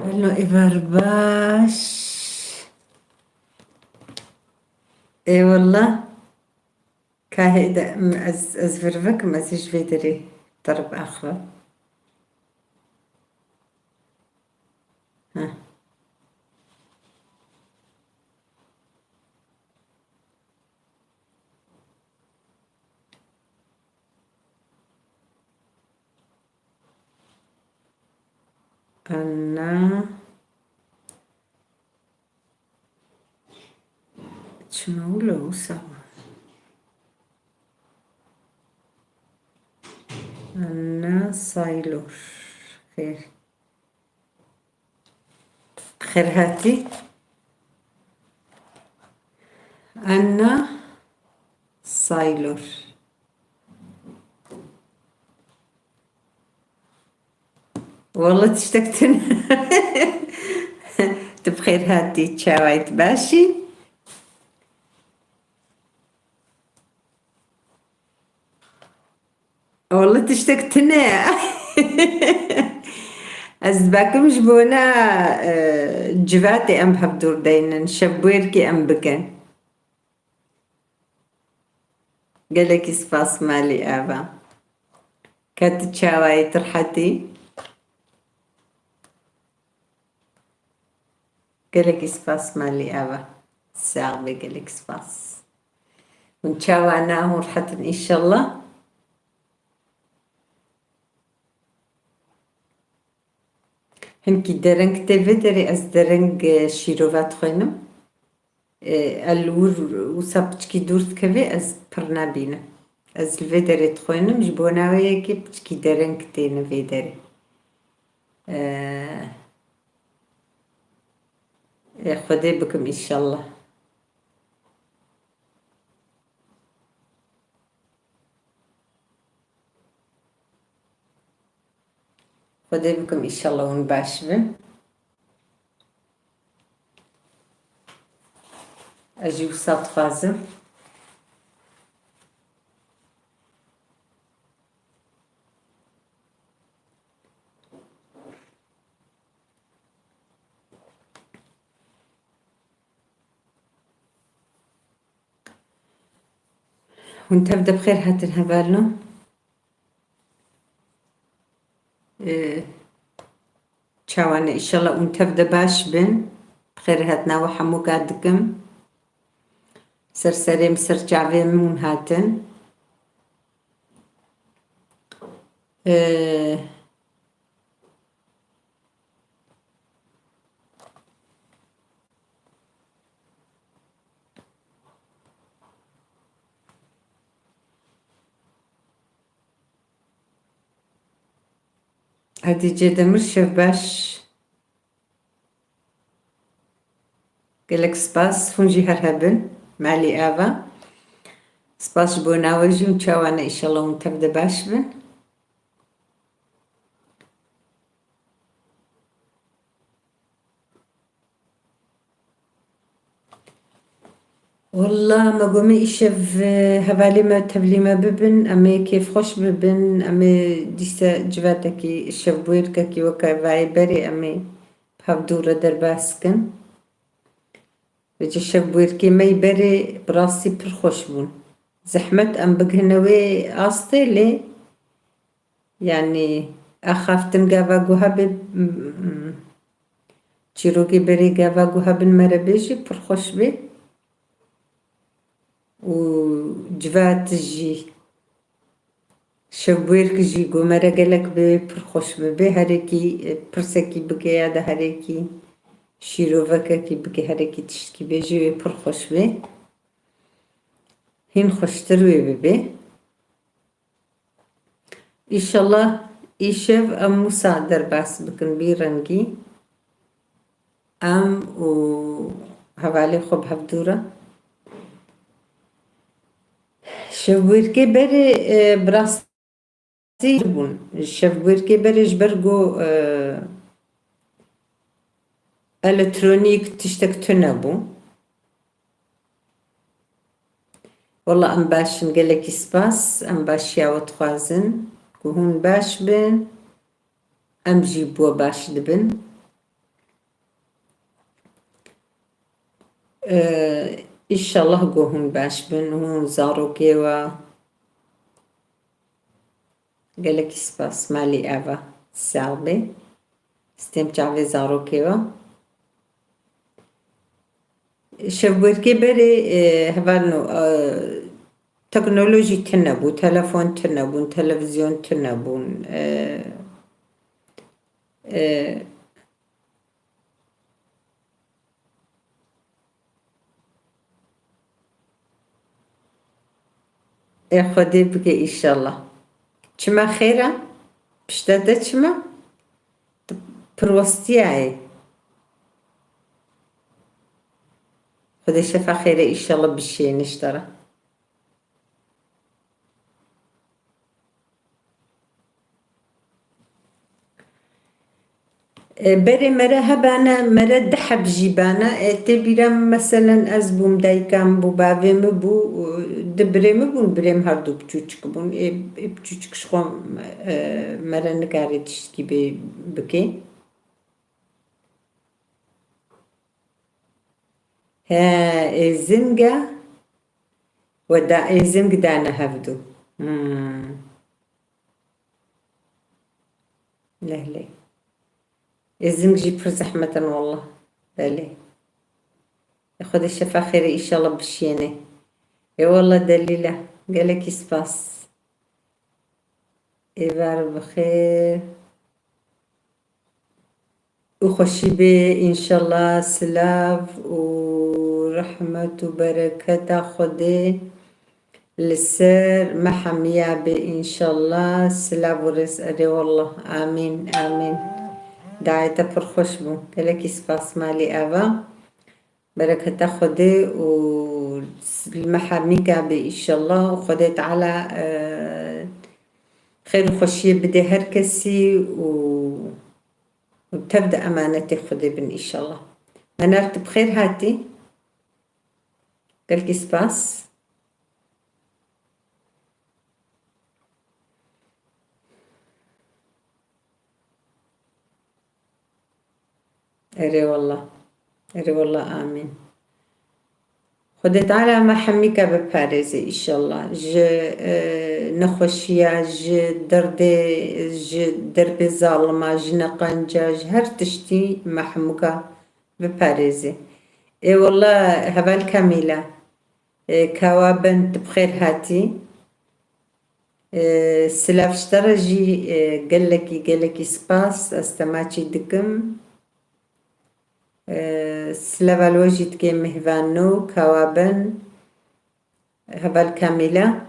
Hallo Ivarbash. اي والله كاهي از فرفك ما زيش فيدري ضرب اخر. ها انا شنو لو سوا انا صايلور خير خير هاتي انا صايلور والله تشتقتن. بخير هاتي تشاويت باشي والله تشتقتنا. از باكم جبونا جفاتي ام بحبدور داينا شبويركي ام بكن قالك سباس مالي ابا كانت تشاواي ترحتي قالك سباس مالي ابا ساغبي قالك سباس ونشاوانا ورحتن ان شاء الله. هنكي درنك تفدري از درنك شيروفات خينم الور وسابتشكي دورت كفي از برنابينا از الفيدري تخوينم جبوناوي كي بتشكي درنك تينا فيدري خدي بكم ان شاء الله. خدي بكم ان شاء الله ونباشبن اجي وسط فازم وانت تبدا بخير هات الهبالنا تشاوانا ان شاء الله وانت تبدا باش بن بخير هاتنا وحمو قادكم سرسريم سرجع من هاتن هادي جدا مرشف باش قالك سباس فونجي هرهبن مالي ابا سباس بونا وجي ونشاوانا ان شاء الله وانت تبدا باش بن والله ما قومي إشف هبالي ما تبلي ما ببن أمي كيف خوش ببن أمي ديسا جواتكي إشف بويرككي وكا باي بري أمي بحب دورة درباسكن بجي إشف بويركي ما يبري براسي برخوش بون زحمت أم بقهنوي آستي لي يعني أخاف تنقابا قوهب تشيروكي بري قابا قوهب مربيجي برخوش بي وجفات جي شبويرك جي قمرة قالك برخوش ببي هريكي برسكي بكي هذا هريكي شيروفكا كي بكي هريكي تشتكي بيجي برخوش بي هين خوش تروي ببي إن شاء الله إيشف أم مساعدر باس بكن بيرنجي أم و هوالي خوب هفدورة شبويركي بري براس بون شبويركي بري جبرقو الكترونيك تشتك تنبو والله ام باش نقلك سباس ام باش يا وتخوازن وهون باش بن ام جيبوا باش دبن ئیشەڵڵه گۆ هون باش بن هون زاڕۆکێوە gelekî spas malê eva sağbê stêm çavê zarokêwe şevbêrkê berê hevalno teknolojî tune bû telefon tune bûn televizyon tune bûn Xwedê bike îşellah çima xêr e pişta te çima pirwestiyayê Xwedê şefa xêrê îşellah bişîyîne ji te re berê me re hebene me re di heb jî bene tê bîra min meselen ez bûm dayika min bû bavê min bû di birê min bûn birê min her du piçûçik bûn ê piçûçik ji xwe me re nikarî tiştekî bike zing e we zing dane hevdû lehlê zing jî pir zehmet in wallah belê Xwedê şefa xêrê îşellah bişîyêne wallah delîle gelekî spas êvar bixêr û xweşî bê înşellah silav û rehmet û bereketa Xwedê li ser me hemiya bê înşellah silav û rêz erê wallah amîn amîn dayê te pir xweş bû gelekî spas malê eva bereketa Xwedê û me hemîka bê înşellah û Xwedê teala xêr û xweşiyê bide her kesî û tev di emanetê Xwedê bin înşellah Henar tu bi xêr hatî gelekî spas erê wallah amîn Xwedê teala me hemîka biparêze înşellah ji nexweşiya ji derdê ji derbê zalima ji neqenca ji her tiştî me hemûka biparêze wallah heval Kamîla kawa ben tu bi xêr hatî silav ji te re jî gelekî spas ez te maçî dikim Slava we jî dike mêhvanno kawa ben heval Kamîla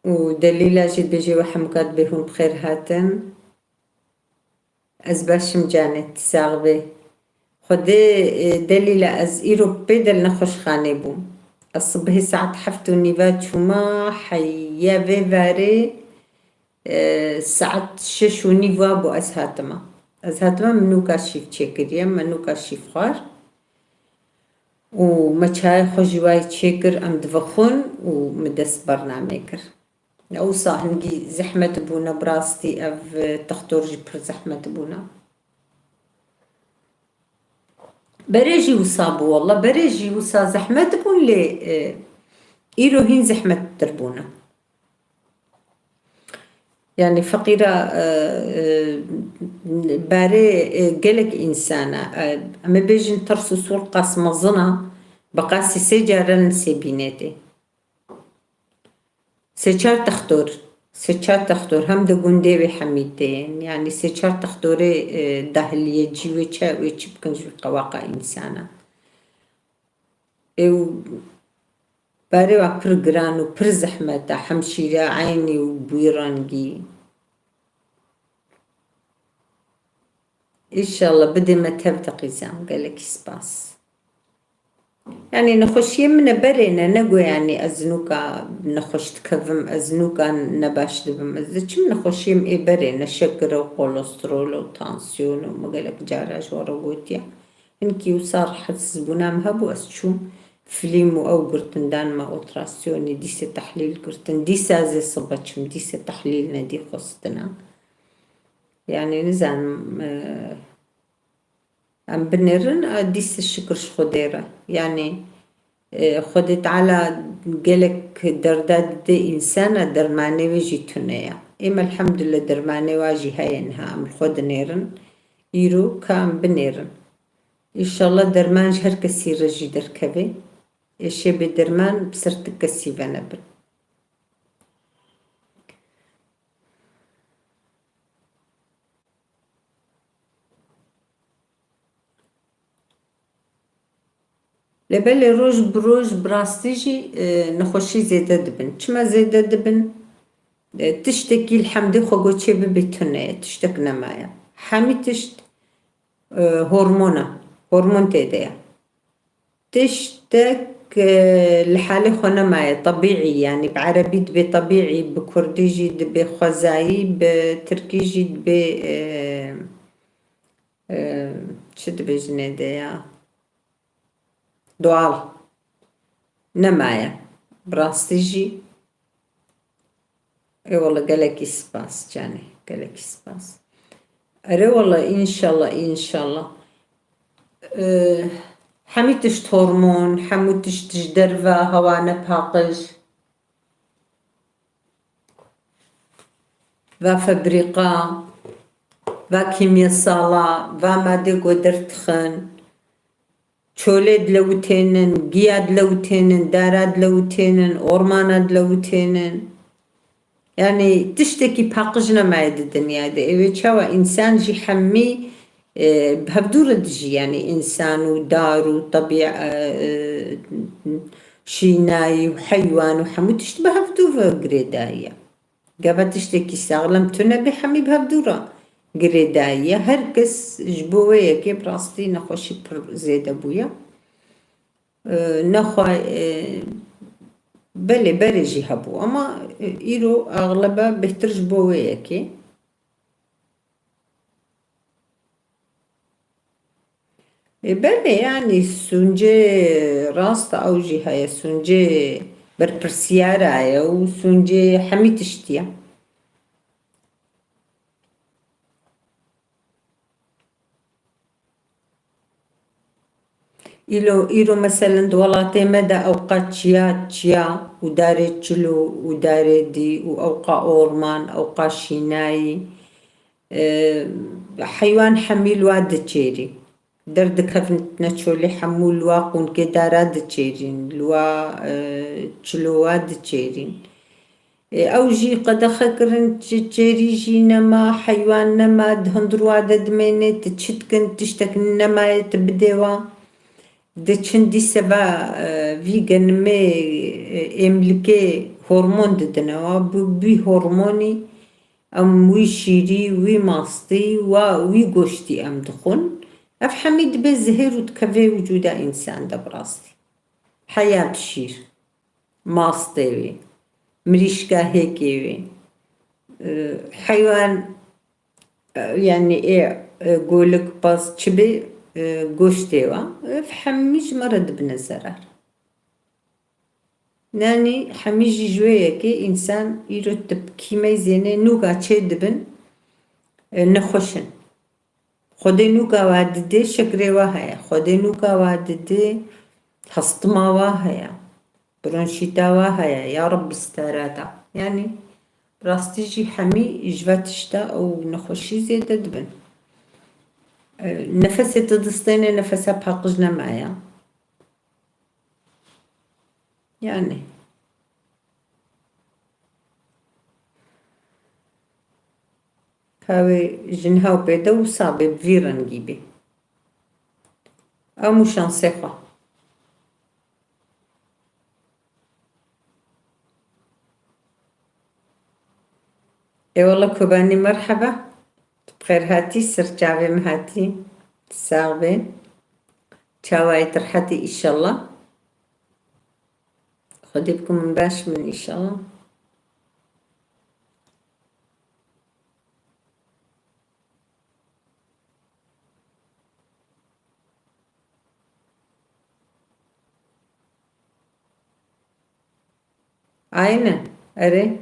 û delîla jî dibêje we hemûka dibe hûn bi xêr hatin ez baş im canê tu sax bê Xwedê delîla ez îro pê del nexweşxanê bûm ez sibehê saet heft û nîva çûma heya vê varê saet şeş û nîv wabû ez hatime min nûka şîv çêkiriye me nûka şîv xwar û me çaya xwe ji wayê çêkir em divexwin û min dest bernamê kir wisa hingî zehmet bûne bi rastî ev textor jî pir zehmet bûne berê jî wisa bû wallah berê jî wisa zehmet bûn lê îro hîn zehmettir bûne yani feqîra barê gelek însana em ê bêjin tirs û sol qas mezin e bi qasî sê caran li sê bînê tê sê çar textor hem di gundê wê hemî tên yani sê çar textorê dahliyecî wê çi wê çi bikin ji qewaqa însana û barê wa pir giran û pir zehmet e hemşîre eynî û bûyî rengî înşellah bidê me tev teqîzan gelekî spas yani nexweşiyê min e berê ne nego yani ez nûka nexweş dikevim ez nûka nebaş dibim ez diçim nexweşiyêm ê berê ne şeker û kolesterol û tansiyon û me gelek cara ji we re gotiye hinkî wisa rehetsizbûna me hebû ez çûm فیلم و ئەو گرتندانمە ئۆپراسیۆنی دیسە تەحلیل گرتن دیسا زێ سبەچم دیسە تەحلیل نەدی خۆستنە یعنی نزانم ام بنرن ديس الشكر خديرة يعني خودت على قالك درداد دي إنسانة درماني ويجي تنيا إما الحمد لله درماني واجي هاينها ام الخود نيرن يرو كام بنيرن إن شاء الله درمان هر كسي رجي دركبي إشي بدرمان بسرت كسي بنبن لبالي روج بروج براستيجي نخوشي زيادة دبن چما زيادة دبن تشتكي الحمد خوغو چه ببتونه تشتك نمايا حامي تشت هرمون تيديا تشتك لحالي خو نمايا طبيعي يعني بعربي دبي طبيعي بكرديجي دبي خوزايي بتركيجي دبي چه دبي جنيديا doğal nemaya brastici والله قالك سباس جاني قالك سباس أري والله إن شاء الله حميتش هرمون حميتش تجدرفا هوانا باقش و فابريقا و كيمياسالا و مادي قدر تخن çöled lewtenin, giyad lewtenin, darad lewtenin, ormanad lewtenin. Yani tiştekî paqij nemaye di dinyayê de. Ev çawa insan jî hemî bihevdûr dijî yani insan û dar û tabîa şînayî û heywan û hemû tişt bihevdûr girêdaye. Gava tiştekî sağlam tune bê hemî bihevdûr a girêdaye. Herkes ji bo wê yekê bi rastî nexweşî pir zêde bûye. Nexwe belê berê jî hebû ama îro agleba bêhtir ji bo wê yekê. Belê yani sûncê rast ew jî heye sûncê berpirsyar ye û sûncê hemî tiştî ye. İro mesela welatê me de ewqa çiya û darê çilo û darê dî û ewqa orman ewqa şînayî heywan hemî li wa diçêrî derdikevin tune çolê hemû li wa qunkê dara diçêrîn li wa çilo wa diçêrîn ew jî qedexe kirin çêrî jî nema heywan nema di hundir wa de dimêne tu çi dikin tiştek nemaye tu bidê wa diçin dîse ve vî genimê emlikê hormon didin ewa bî hormonî em wî şîrî wî mastî wî goştî em dixwin ev hemî dibe zehêr û dikeve wicûda însan de bi rastî heya şîr mastê wê mirîşka hêkê wê heywan yani golik baz çi bê goştê wa ev hemî ji me re dibine zerar. Yani hemî jî ji wê yekê însan îro tu kîmey zêne nûga çê dibin nexweşin. Xwedê nûga wa didê şekerê wa heye, xwedê nûga wa didê hestima wa heye, bronşîta wa heye ya Rabbi starata. Yani rastî jî hemî ji ve tişta ew nexweşî zêde dibin. Nefesê tu distêne nefesa paqij nemaye. Yani kawê jin hew pêde wisa bê bi vî rengî bê. Hemû şansê xwe. Eyvallah Kobanî merheba. Bixêr hatî serçavê me hatî. Sağ bê. Çawayê tirhetî înşallah. Xwedê bikin min baş min înşallah. Aynen. Erê.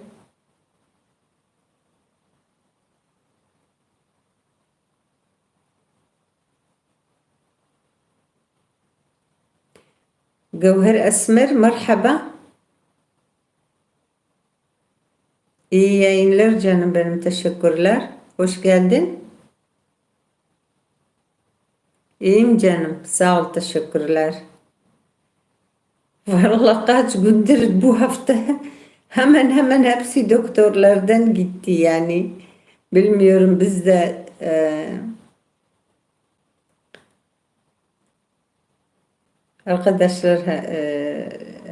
Gevher Esmer merhaba. İyi yayınlar canım benim, teşekkürler. Hoş geldin. İyiyim canım, sağ ol, teşekkürler. Vallahi kaç gündür bu hafta hemen hepsi doktorlardan gitti yani. Bilmiyorum, biz de arkadaşlar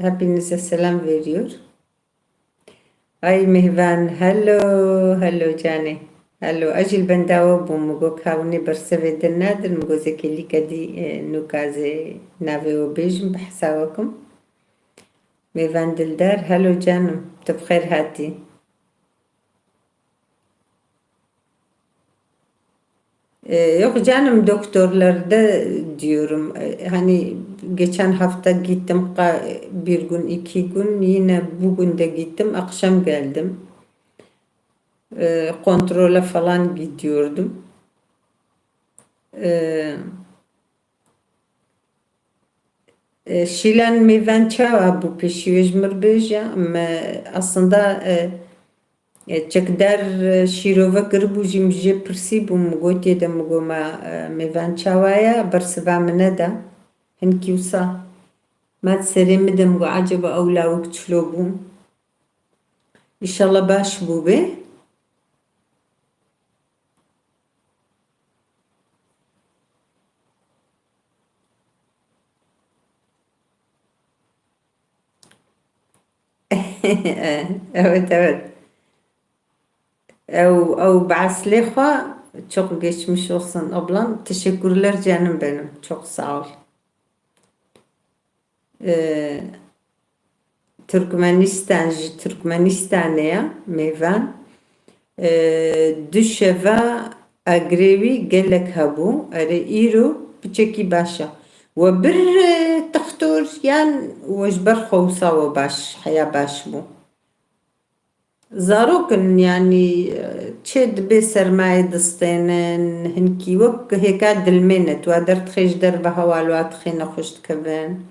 hepinize selam veriyor. Ay Mihvan, hello Cani. Hello, أجل بنداو بومگو کاونی برسوی در نادر مگو زکیلی کدی نوکازی ناوی و بیجم بحساوکم. Meyvan Dildar, hello canım. Tıpkır hati. Yok canım, doktorlarda diyorum. Hani geçen hafta gittim bir gün iki gün, yine bugün de gittim, akşam geldim. Kontrole falan gidiyordum. Şilan meyvan çava bu peşiyoruz mırbeja ama aslında çekdar şirova kırbu jimje persi bu mgote de mgoma meyvan çavaya berseva mene da henkiusa mat seremi de mgo acaba avla uktşlo bu İnşallah baş bu be. Evet. Ev Baslekha, çok geçmiş olsun ablam. Teşekkürler canım benim. Çok sağ ol. Ee, Türkmenistan'a meyvan. Düşeva agrevi gelek habu. Are İro bıçaki başa. Ve bir doktor yan vejber خوصا ve baş. Haya baş bu. Zarokun yani çed be sermaye distenen hinki vak heka dilmenet ve der txej der behaval ve txina xoş dikevin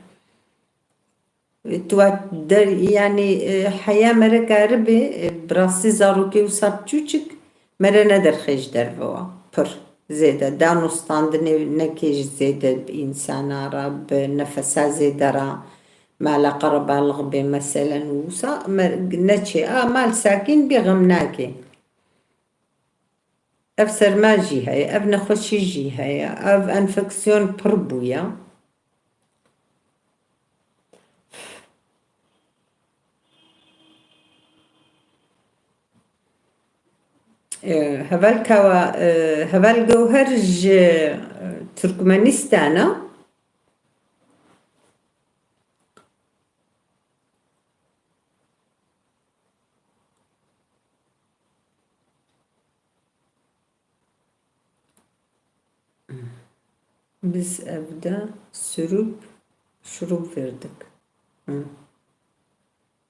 tu der yani haya mere karibe brasi zaroki u sap çuçuk mere ne der xej der ve pır zede danustan ne kej zede insana rab nefesa zede ra مال قرب الغبي مثلا وسا نتشي مال ساكن بغمناكي اف سرماجي هاي اف نخشي جي هاي اف انفكسيون بربويا هبال كوا هبال جوهرج تركمانستانا Biz evde şurup verdik.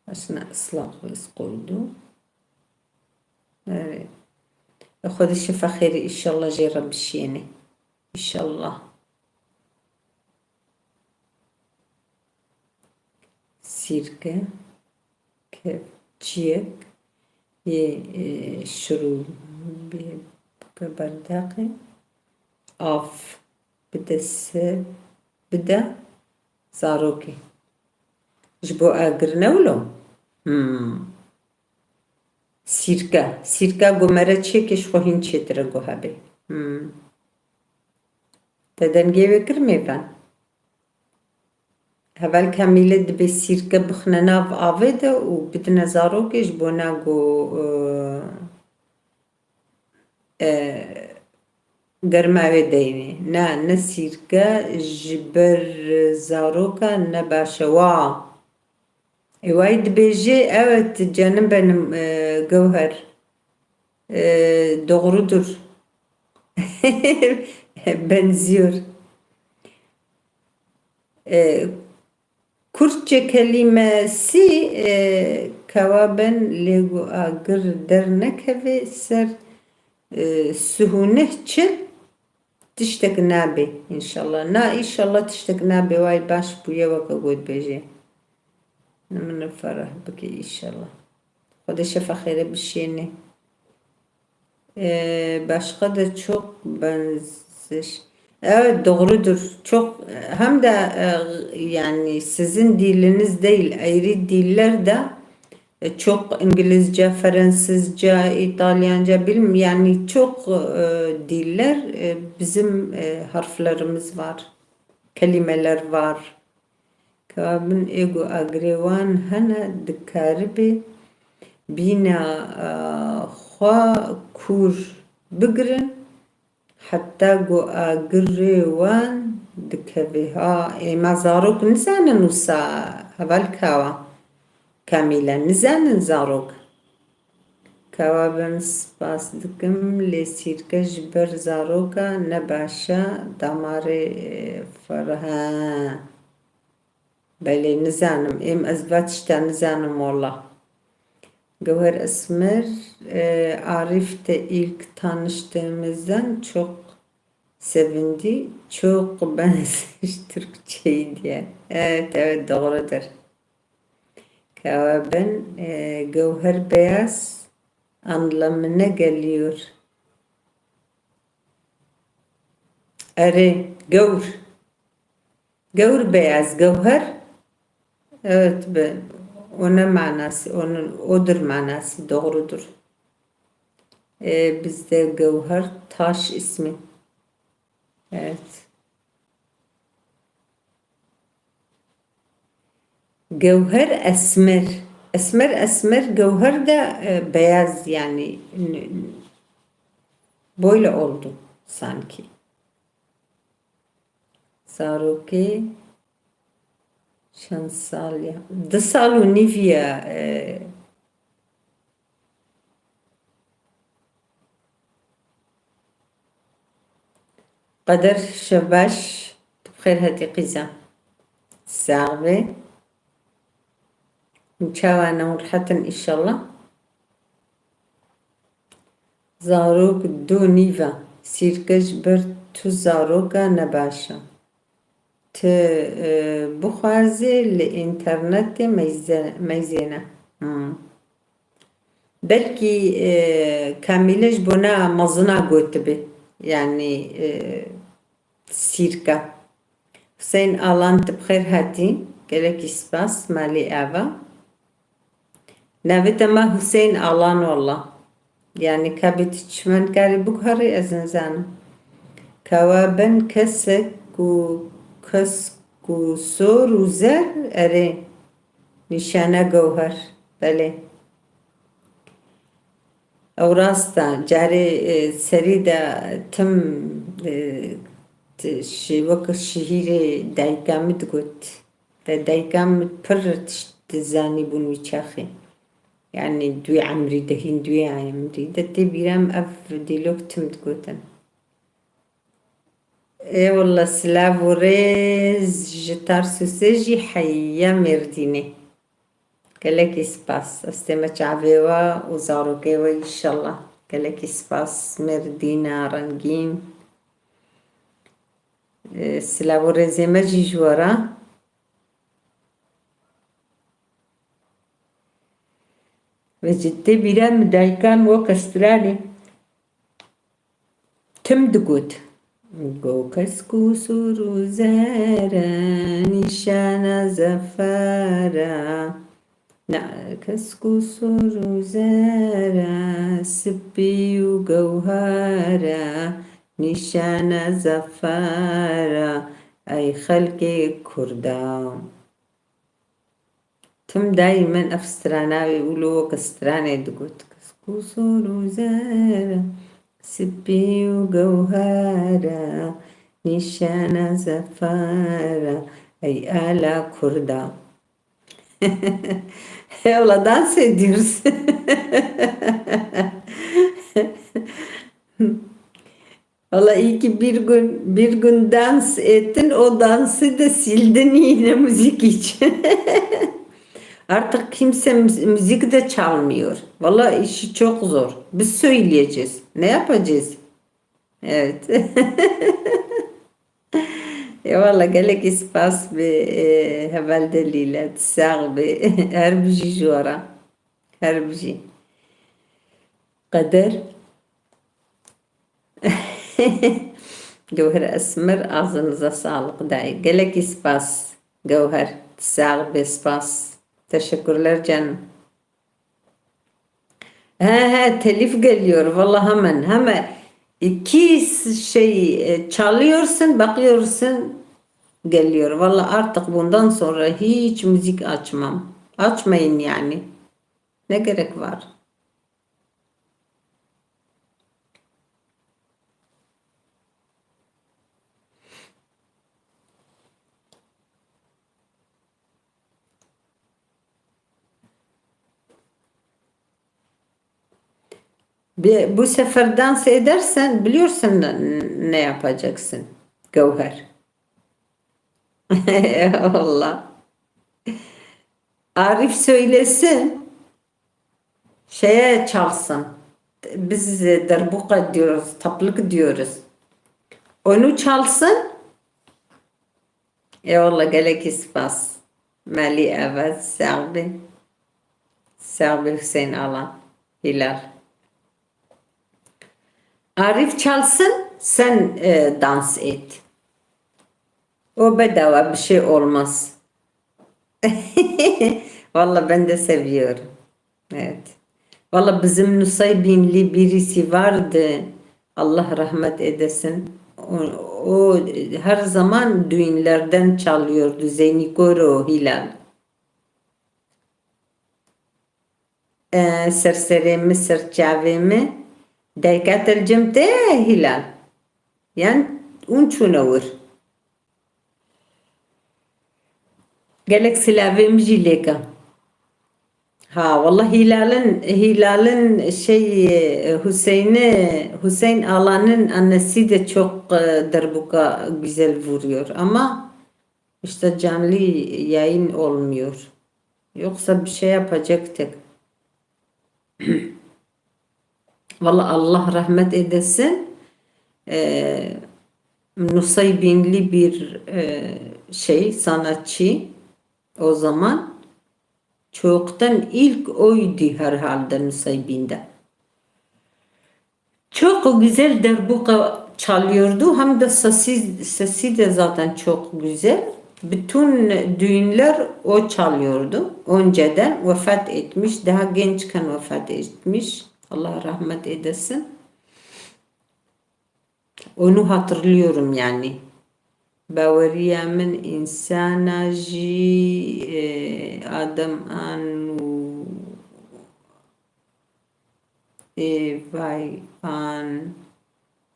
Aslında ıslak biz koydu. Evet. خذ الشفا خير إن شاء الله جرب الشيني إن شاء الله. Sirke, kepçiyek, şurup bir bardağı, af, bir de zaroki. Jbo agr nevlo. Sirka gomere çekiş xohin çetire gohabe. Teden geve kirmevan. Hevel kamile dibe sirka bixnenav avede u bidne zaroki jbo nago گرماوی دینی نه سیرکه جبر زاروکا نه باشوا واید بیجی evet canım benim Gevher doğrudur. Benziyor. Kürtçe kelimesi kavaben lego agır dernek ve ser sühunehçe tiştek nabe inşallah. Na inşallah tiştek nabe vay baş buya vaka god beje. Min farah biki inşallah. Hadi şefa khayre bişini. Başka da çok benzeş. Evet doğrudur. Çok hem de yani sizin diliniz değil ayrı diller de çok İngilizce, Fransızca, İtalyanca bilmiyorum yani çok diller bizim harflerimiz var. Kelimeler var. Kabin ego agrevan hana dikaribi bina خوا kur bigrin hatta go agrevan dikeve ha ema zarok nizanin usa haval kawa kamilen nizanin zarok kawa ben spas dikim li sirke jber zaroka nebaşa damare farha beli nizanim em ezbat işte nizanim wallah. Gevher Esmer, Arif'te ilk tanıştığımızdan çok sevindi. Çok benzeş Türkçeyi diye. Evet doğrudur. Kawaben Gevher beyaz anlamına geliyor. Gevur. Gevur beyaz, gevher. Evet onun manası, odur manası doğrudur. Bizde gevher taş ismi. Evet. Gevher esmer. Esmer gevher de beyaz yani böyle oldu sanki. Saruki Şansalya. Dısalu Nivya قدر شباش بخير هاتي قيزة ساغبي مشاوانا ورحتن إن شاء الله زاروك دو نيفا سيركش بر تو زاروكا نباشا ت بخوازي لإنترنت ميزينة belki kamileş buna mazına götübe yani sirka Hüseyin alan tıbkhir hati gelek ispas mali eva navet ama Hüseyin alan valla yani kabit çmen kari bukhari azın zanım kawaben kesek ku soru zer ere nişana gevher bale او راستا جاري سريدا تم وك الشهير دايكام تقول دايكام برت تزاني بون ويشاخي يعني دوي عمري دهين دوي عمري ده تبيرام اف ديلوك تم تقولن اي والله سلافوريز جتار سوسيجي حيا مرديني Kelek ispas, astema çaveva uzarokeva inşallah. Kelek ispas, merdina, rangin. Silavo rezeme jijwara. Ve ciddi bilen müdaykan ve kastrali. Tüm dugut. Go kasku suru zara, nişana zafara. كسكو سور زارا سبي وجوهارا نشانة زفارا أي خلقي كردا تم دايما أفسترانا يقولوا كستراني دقوت كسكو سور زارا سبي وجوهارا نشانة زفارا أي آلا كردا Ola dans ediyoruz. Valla iyi ki bir gün dans ettin, o dansı da sildin yine müzik için. Artık kimse müzik de çalmıyor. Valla işi çok zor. Biz söyleyeceğiz. Ne yapacağız? Evet. والله قالك سباس بهبل دليلة تساغ بهربجي جورا هربجي قدر جوهر أسمر أظن sağlık داي قالك سباس جوهر تساغ بسباس teşekkürler canım. He telif geliyor vallahi hemen iki şey çalıyorsun bakıyorsun geliyor. Vallahi artık bundan sonra hiç müzik açmam. Açmayın yani. Ne gerek var? Bu sefer dans edersen biliyorsun ne yapacaksın. Gevher. Allah. Arif söylesin. Şeye çalsın. Biz darbuka diyoruz, taplık diyoruz. Onu çalsın. Eyvallah gelek ispas. Mali evet, Serbi Hüseyin Alan, Hilal. Arif çalsın, sen dans et. O bedava bir şey olmaz. Vallahi ben de seviyorum. Evet. Vallahi bizim Nusaybinli birisi vardı. Allah rahmet edesin. O her zaman düğünlerden çalıyordu. Zenikoro Hilal. Serserimi, serçavimi. Daykat el cemte Hilal. Yani unçunavur. Gelek silavim jileka. Ha vallahi Hilal'in Hüseyin Alan'ın annesi de çok darbuka güzel vuruyor ama işte canlı yayın olmuyor. Yoksa bir şey yapacaktık. Vallahi Allah rahmet edesin. Nusaybinli bir sanatçı o zaman. Çoktan ilk oydu herhalde Nusaybin'de. Çok güzel darbuka çalıyordu. Hem de sesi de zaten çok güzel. Bütün düğünler o çalıyordu. Önceden vefat etmiş. Daha gençken vefat etmiş. Allah rahmet edesin. Onu hatırlıyorum yani. Bavariyamın insana adam anu vay an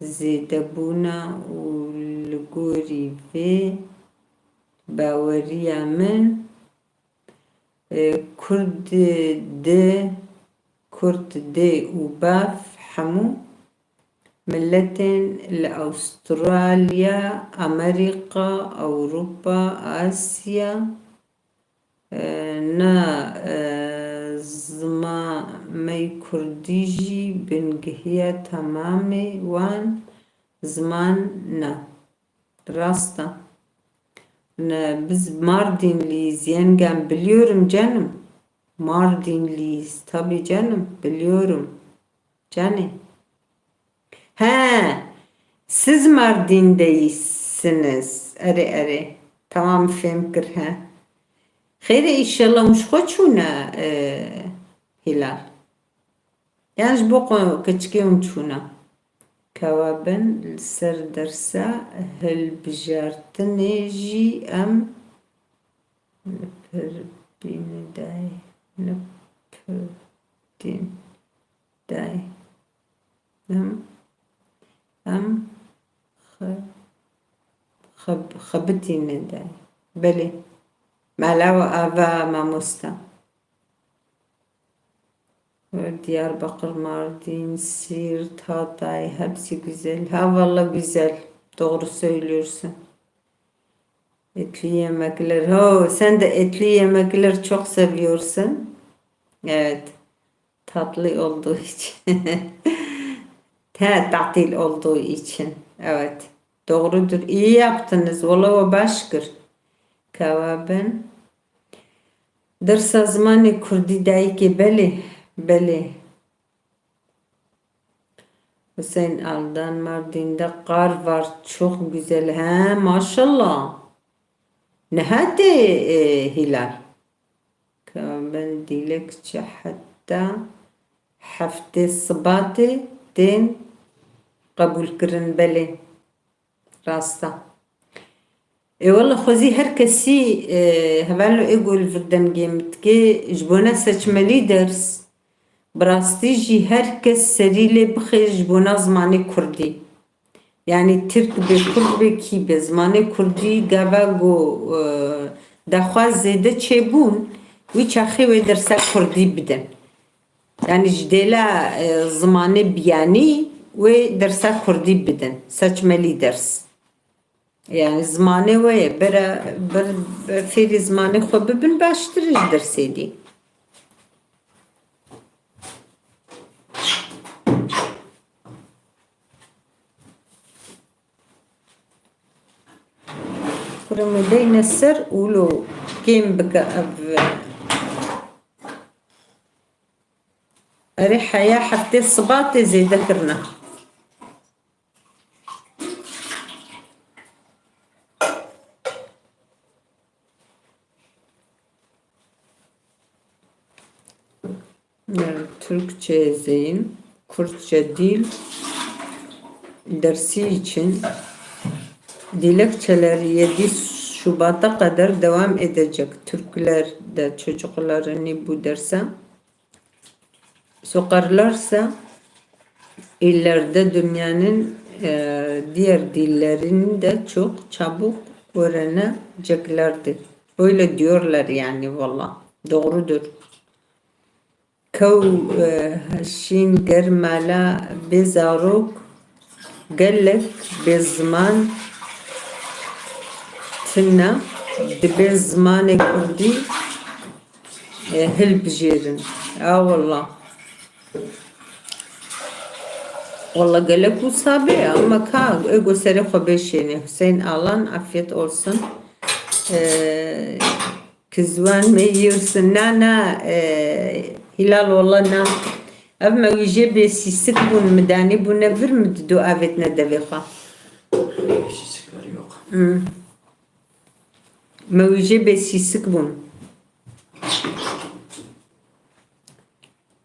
zedebuna ulguri ve bavariyamın kurd de ubaf hamu ملة لأستراليا أمريكا أوروبا آسيا نا زما مي كرديجي بنجهية تمامي وان زمان نا راستا biz Mardinliyiz yengem biliyorum canım. Mardinliyiz tabii canım biliyorum. Canım. He, siz Mardin'deysiniz. Arı. Tamam fehmkir he. Kheyre inşallah mش خوچونا Hilal. Yani bu küçüküm çuna. Kavaben ser dersa hel bijartneji em nperdin day nperdin day am خبتين ده بله Malav Ava Mamusta Diyarbakır, Mardin, Siirt, Hatay hepsi güzel. Ha vallahi güzel. Doğru söylüyorsun. Etli yemekler. Sen de etli yemekler çok seviyorsun. Evet. Tatlı olduğu için. Tatil olduğu için. Evet. Doğrudur. İyi yaptınız. Vallahi o başkır. Kava ben. Dersa zamanı Kurdi dayki beli. Beli. Hüseyin Aldan Mardin'de kar var. Çok güzel. Ha maşallah. Ne hadi Hilal. Kava ben dilekçe hatta hafte sabatı den kabul kırın beli. Rasta. والله خوزي هر كسي هفالو ايقول فردن قيمت كي جبونا سچملي درس براستي جي هر كس سريلي بخي جبونا زماني كردي يعني ترك بي كرد بي كي بي زماني كردي قابا قو دخواز زيده چيبون وي چاخي وي درسا كردي بدن يعني جديلا زماني بياني وي درسا كردي بدن سچملي درس Yani zamanı var ya, feri zamanı xwe bibin baştir ji dersê dî. Kurumê deyne ser ûlo kêm bike ev erê heya heftê sibatê zêde kirine. Türkçe zeyin, Kürtçe dil dersi için dilekçeler 7 Şubat'a kadar devam edecek. Türkler de çocuklarını bu derse sokarlarsa ileride dünyanın diğer dillerini de çok çabuk öğreneceklerdir. Öyle diyorlar yani valla. Doğrudur. كو هشين قرمالا بزاروك قالك بزمان تنا بزمان كردي هل بجيرن والله والله قالك وصابي اما كا ايقو سريخو بيشيني حسين آلان عفيت olsun كزوان ميرسن نانا Hilal valla ama yüce bir sisik bun medani bu ne vermedi do avet ne deveha. Sisikler yok. Yüce bir sisik bun.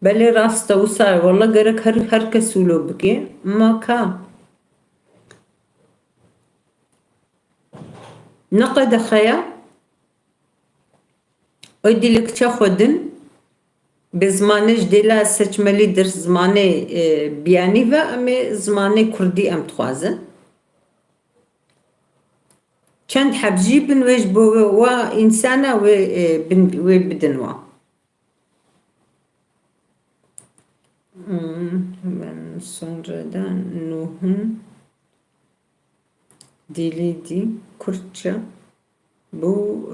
Bale rasta usar valla gerek herkes ulu bki ama ka. Ne kadar xaya? O dilekçe xodun به زمانش دیلا سچملی در زمان بیانی و اما زمان کردی ام تخوازن چند حبجی بنویش بو و انسانا و بدنوا ben sonradan Nuh'un diliydi Kürtçe bu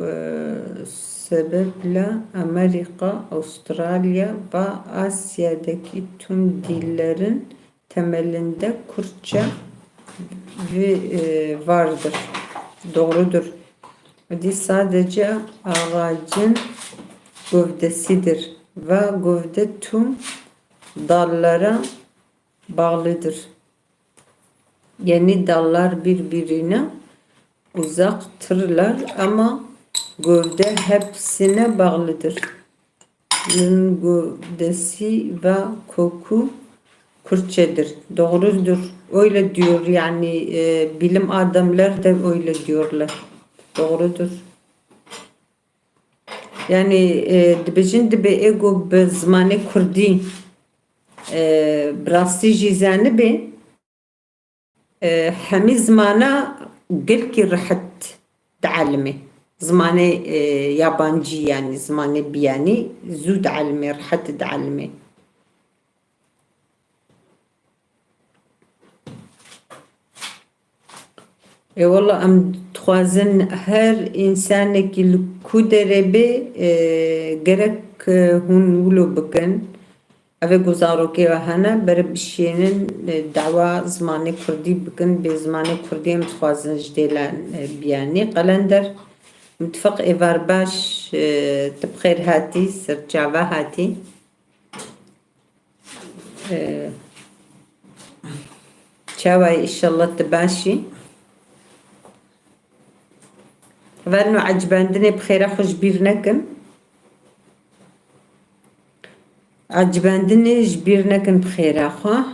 sebeple Amerika, Avustralya ve Asya'daki tüm dillerin temelinde Kürtçe vardır. Doğrudur. Bu sadece ağacın gövdesidir ve gövde tüm dallara bağlıdır. Yeni dallar birbirine uzaktırlar ama gövde hepsine bağlıdır. Gövdesi ve koku Kürtçedir. Doğrudur. Öyle diyor yani bilim adamlar da öyle diyorlar. Doğrudur. Yani dibijin dibe ego be zamanı Kurdi brasti jizanı be hemi zamana gelki rahat تعلمي زماني yabancı yani زماني biyani زود تعلمي rahat تعلمي والله ام تخوازن her insane ki ku derebe gerek hun ulu bakın اوه گزاروکی و هنه بر بشینن دعوا زمان کردی بکن به زمان کردی متخوازن جدیلان بیانی قلندر متفق ایوار باش تبخیر هاتی سرچاوه هاتی چاوه ایشالله تباشی ورنو عجباندنی بخیره خوش بیر نکن عجباندنی جبیر نکن بخیره خواه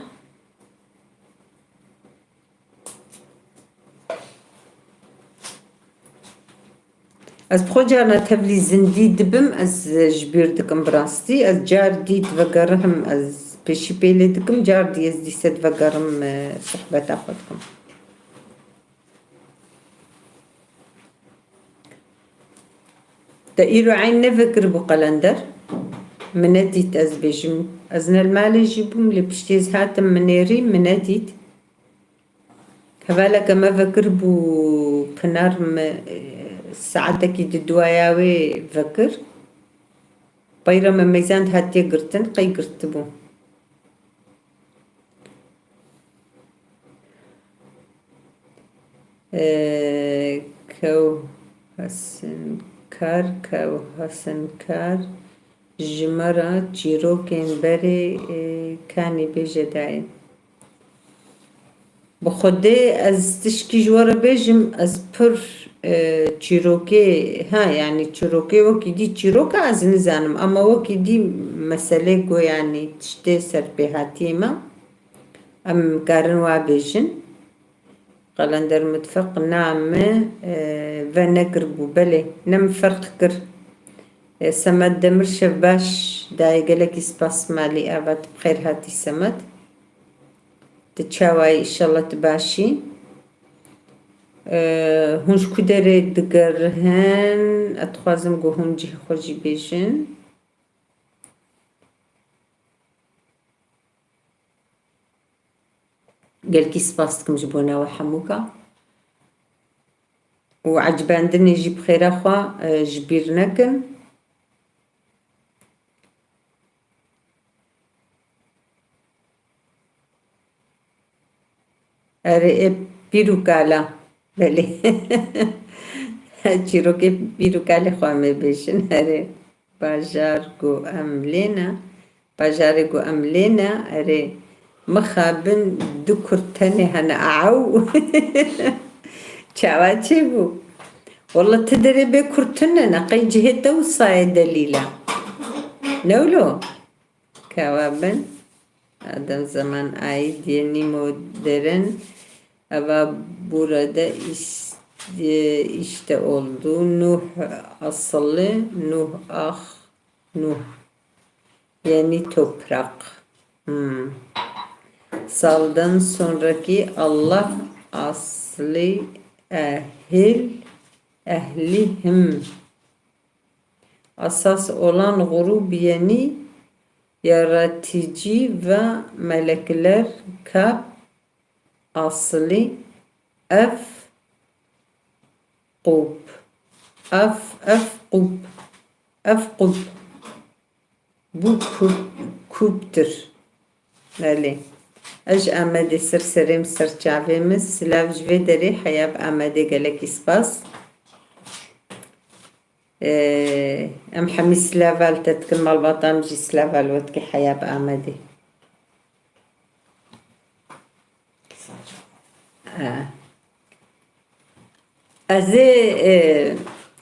از بخوجانا تبلی زندی دبم از جبیر دکم براستی از جار دید وگرهم از پیشی پیلی دکم جار دی از دیست وگرم صحبت خود کم دا ایرو عین نفکر بو قلندر مندید از بجم از نالمال جیبوم لبشتیز هاتم منیری مندید هوالا كما فكر بو بنار ساعتك دواياوي فكر بايرا من ميزان هاتي قرتن قي قرتبو كو حسن كار جمرة جيرو كين بري كاني بيجي داين بخوده از تشکی جوار بیجم از پر چیروکی ها یعنی چیروکی وکی دی چیروک از نزانم اما وکی دی مسئله گو یعنی تشته سر بهاتی ما ام کارن و بیجن قلندر متفق نامه و نقربو بله نم فرق کر سمت دمر شباش دایگلکی سپاس مالی آباد بخیر هاتی سمت تشاوي إن شاء الله تباشي هونش كدري دقرهن أتخوازم جو هون جه خوشي بيجن قال كي سباستكم جبونا وحموكا وعجباندني يجيب خير أخوا جبير نكن أري بيروكالا بله چیروکی بيروكالا خوامه بيشن أري باجار جو أملينا أري مخابن دو كرتني هنا أعو چاواتي بو والله تدري بي كرتنا نقي جهة وصايا دليلا نولو كوابن Adam zaman ait yeni modern ama burada işte oldu. Nuh asıllı, Nuh yeni toprak. Saldan sonraki Allah aslı ehlihim. Asas olan grup yeni yaratıcı ve melekler kap aslı kub bu kubtur. Öyle. Aj amade serserim serçavemiz silav jvederi hayab amade gelek ispas. ام حميس لافال تتكمل بطام جيس لافال وتكي حياة بآمدي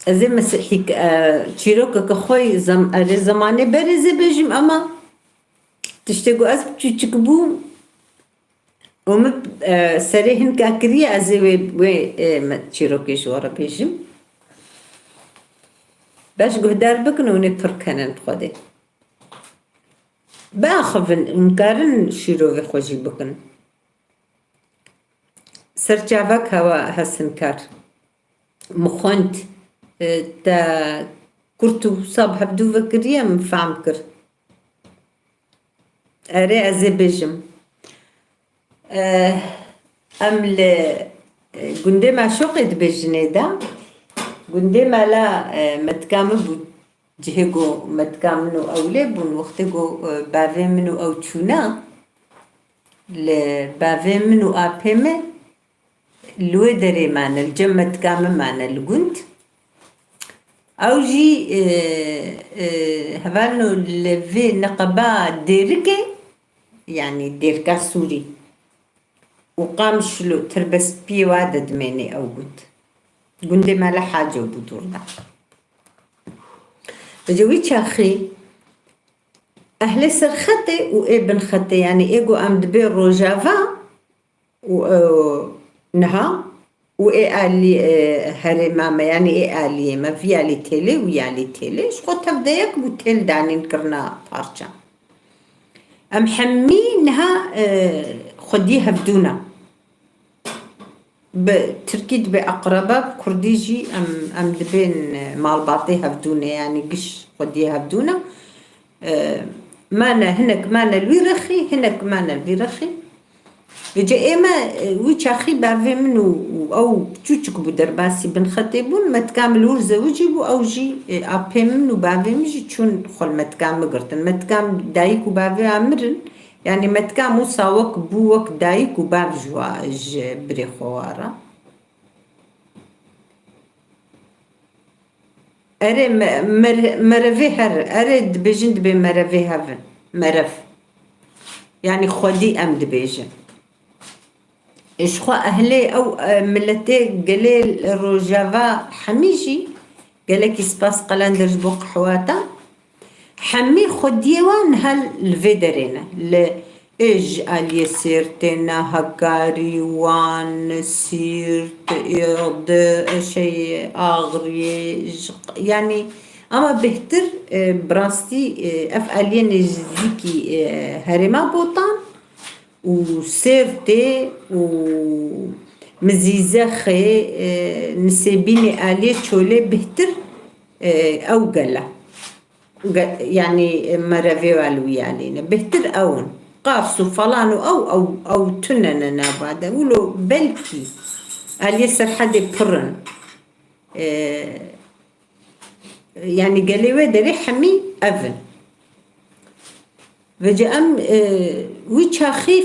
أزي مسيحيك تشيروك كخوي زماني برزي بجم أما تشتغو أزب تشكبو ومب سريهن كاكرية أزي وي تشيروكي جوارا بجم باش قهدار بكن ونبر كنن خودي باخفن انكارن شيرو في خوشي بكن سرچاوك هوا هسنكار مخونت تا كرتو صاب هبدو فكريا مفعم كر أري أزي بجم أمل قندي ما شوقت بجنيدا قندي ما لا متكامل جهجو متكامنو أو لبون وقتجو بافي منو أو تشونا لبافي منو أبهمه لو دري معنا الجمة كامل معنا الجنت أو جي هفانو لفي نقبا ديركي يعني ديركا سوري وقام شلو تربس بي وعدد مني أو قلت ما لا حاجة بدور ده بجوي شاخي أهل سرختي وابن ختي يعني إيجو أمد بي روجافا نها وإيه هري ماما يعني إيه آلي ما في آلي تيلي ويالي تيلي شخو تبدأيك بوتيل داني نكرنا بارشا أم حمي نها خديها بدونا بتركيد بأقربة بكرديجي أم دبين مال باطيها بدونا يعني قش خديها بدونا مانا هناك مانا الويرخي هناك مانا الويرخي بجا إما ويشاخي بافي منو أو تشوشك بدرباسي بن خطيبون ما تكامل ورزة وجيبو أو جي أبي منو بافي مجي تشون خل ما تكامل قرتن ما تكامل دايك وبافي عمرن يعني ما تكامل صاوك بوك دايك وباف جواج بريخوارا أري مرفي هر أريد بجند بمرفي هفن مرف يعني خودي أم دبيجن إشخوا أهلي أو ملتي قليل روجافا حميجي قالك سباس قلاندرز بوق حواتا حمي خديوان هال الفيدرينا إيج آلية سيرتنا هكاري وان سيرت إيض شيء آغري يعني أما بهتر براستي أفعاليا نجزيكي هرما بوطان وسيرتي ومزيزاخي نسيبيني آلية شولي بهتر أو قلا يعني مرافي والوي علينا بهتر أون قارسو فلانو أو تننا بعد أقولوا بلكي آلية سرحدي برن يعني قالي داري حمي أفن فجأة ويشاخي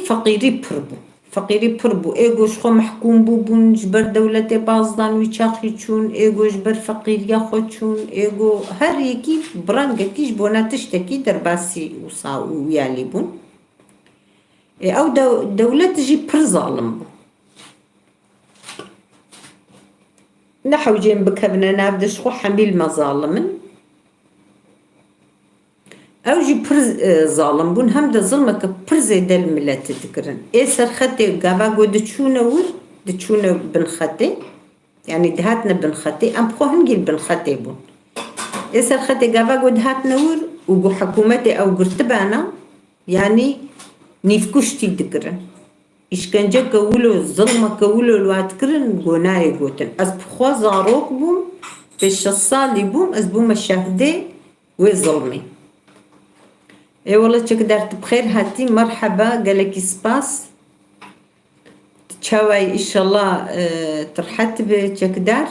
فقيري بربو إيجوش خو محكوم بون جبر دولتي بازدان ويشاخي تشون إيجو جبر فقير ياخو تشون إيجو هر يكي برانجا كيش بونا تشتكي درباسي ويالي بون أو دولة جي بر ظالم بو نحو جيم بكبنا نابدش خو حميل مظالمن أو جي بر ظالم بون هم ده ظلمك بر زيد الملات تذكرن إيه سر خطي قاباقو دتشونا بن خطي يعني دهاتنا بن خطي أم خو هنجيل بن خطي بون إيه سر خطي قاباقو دهاتنا ور وقو حكومتي أو قرتبانا يعني نيفكوشتي ذكرن إشكنجة كولو الظلمة كولو الواتكرن قوناري قوتن أز بخوا زاروك بوم بيش الصالي بوم أز بوم الشهدي وظلمي اي والله تقدرت بخير هاتي مرحبا قالك سباس تشاوي ان شاء الله ترحت بتقدر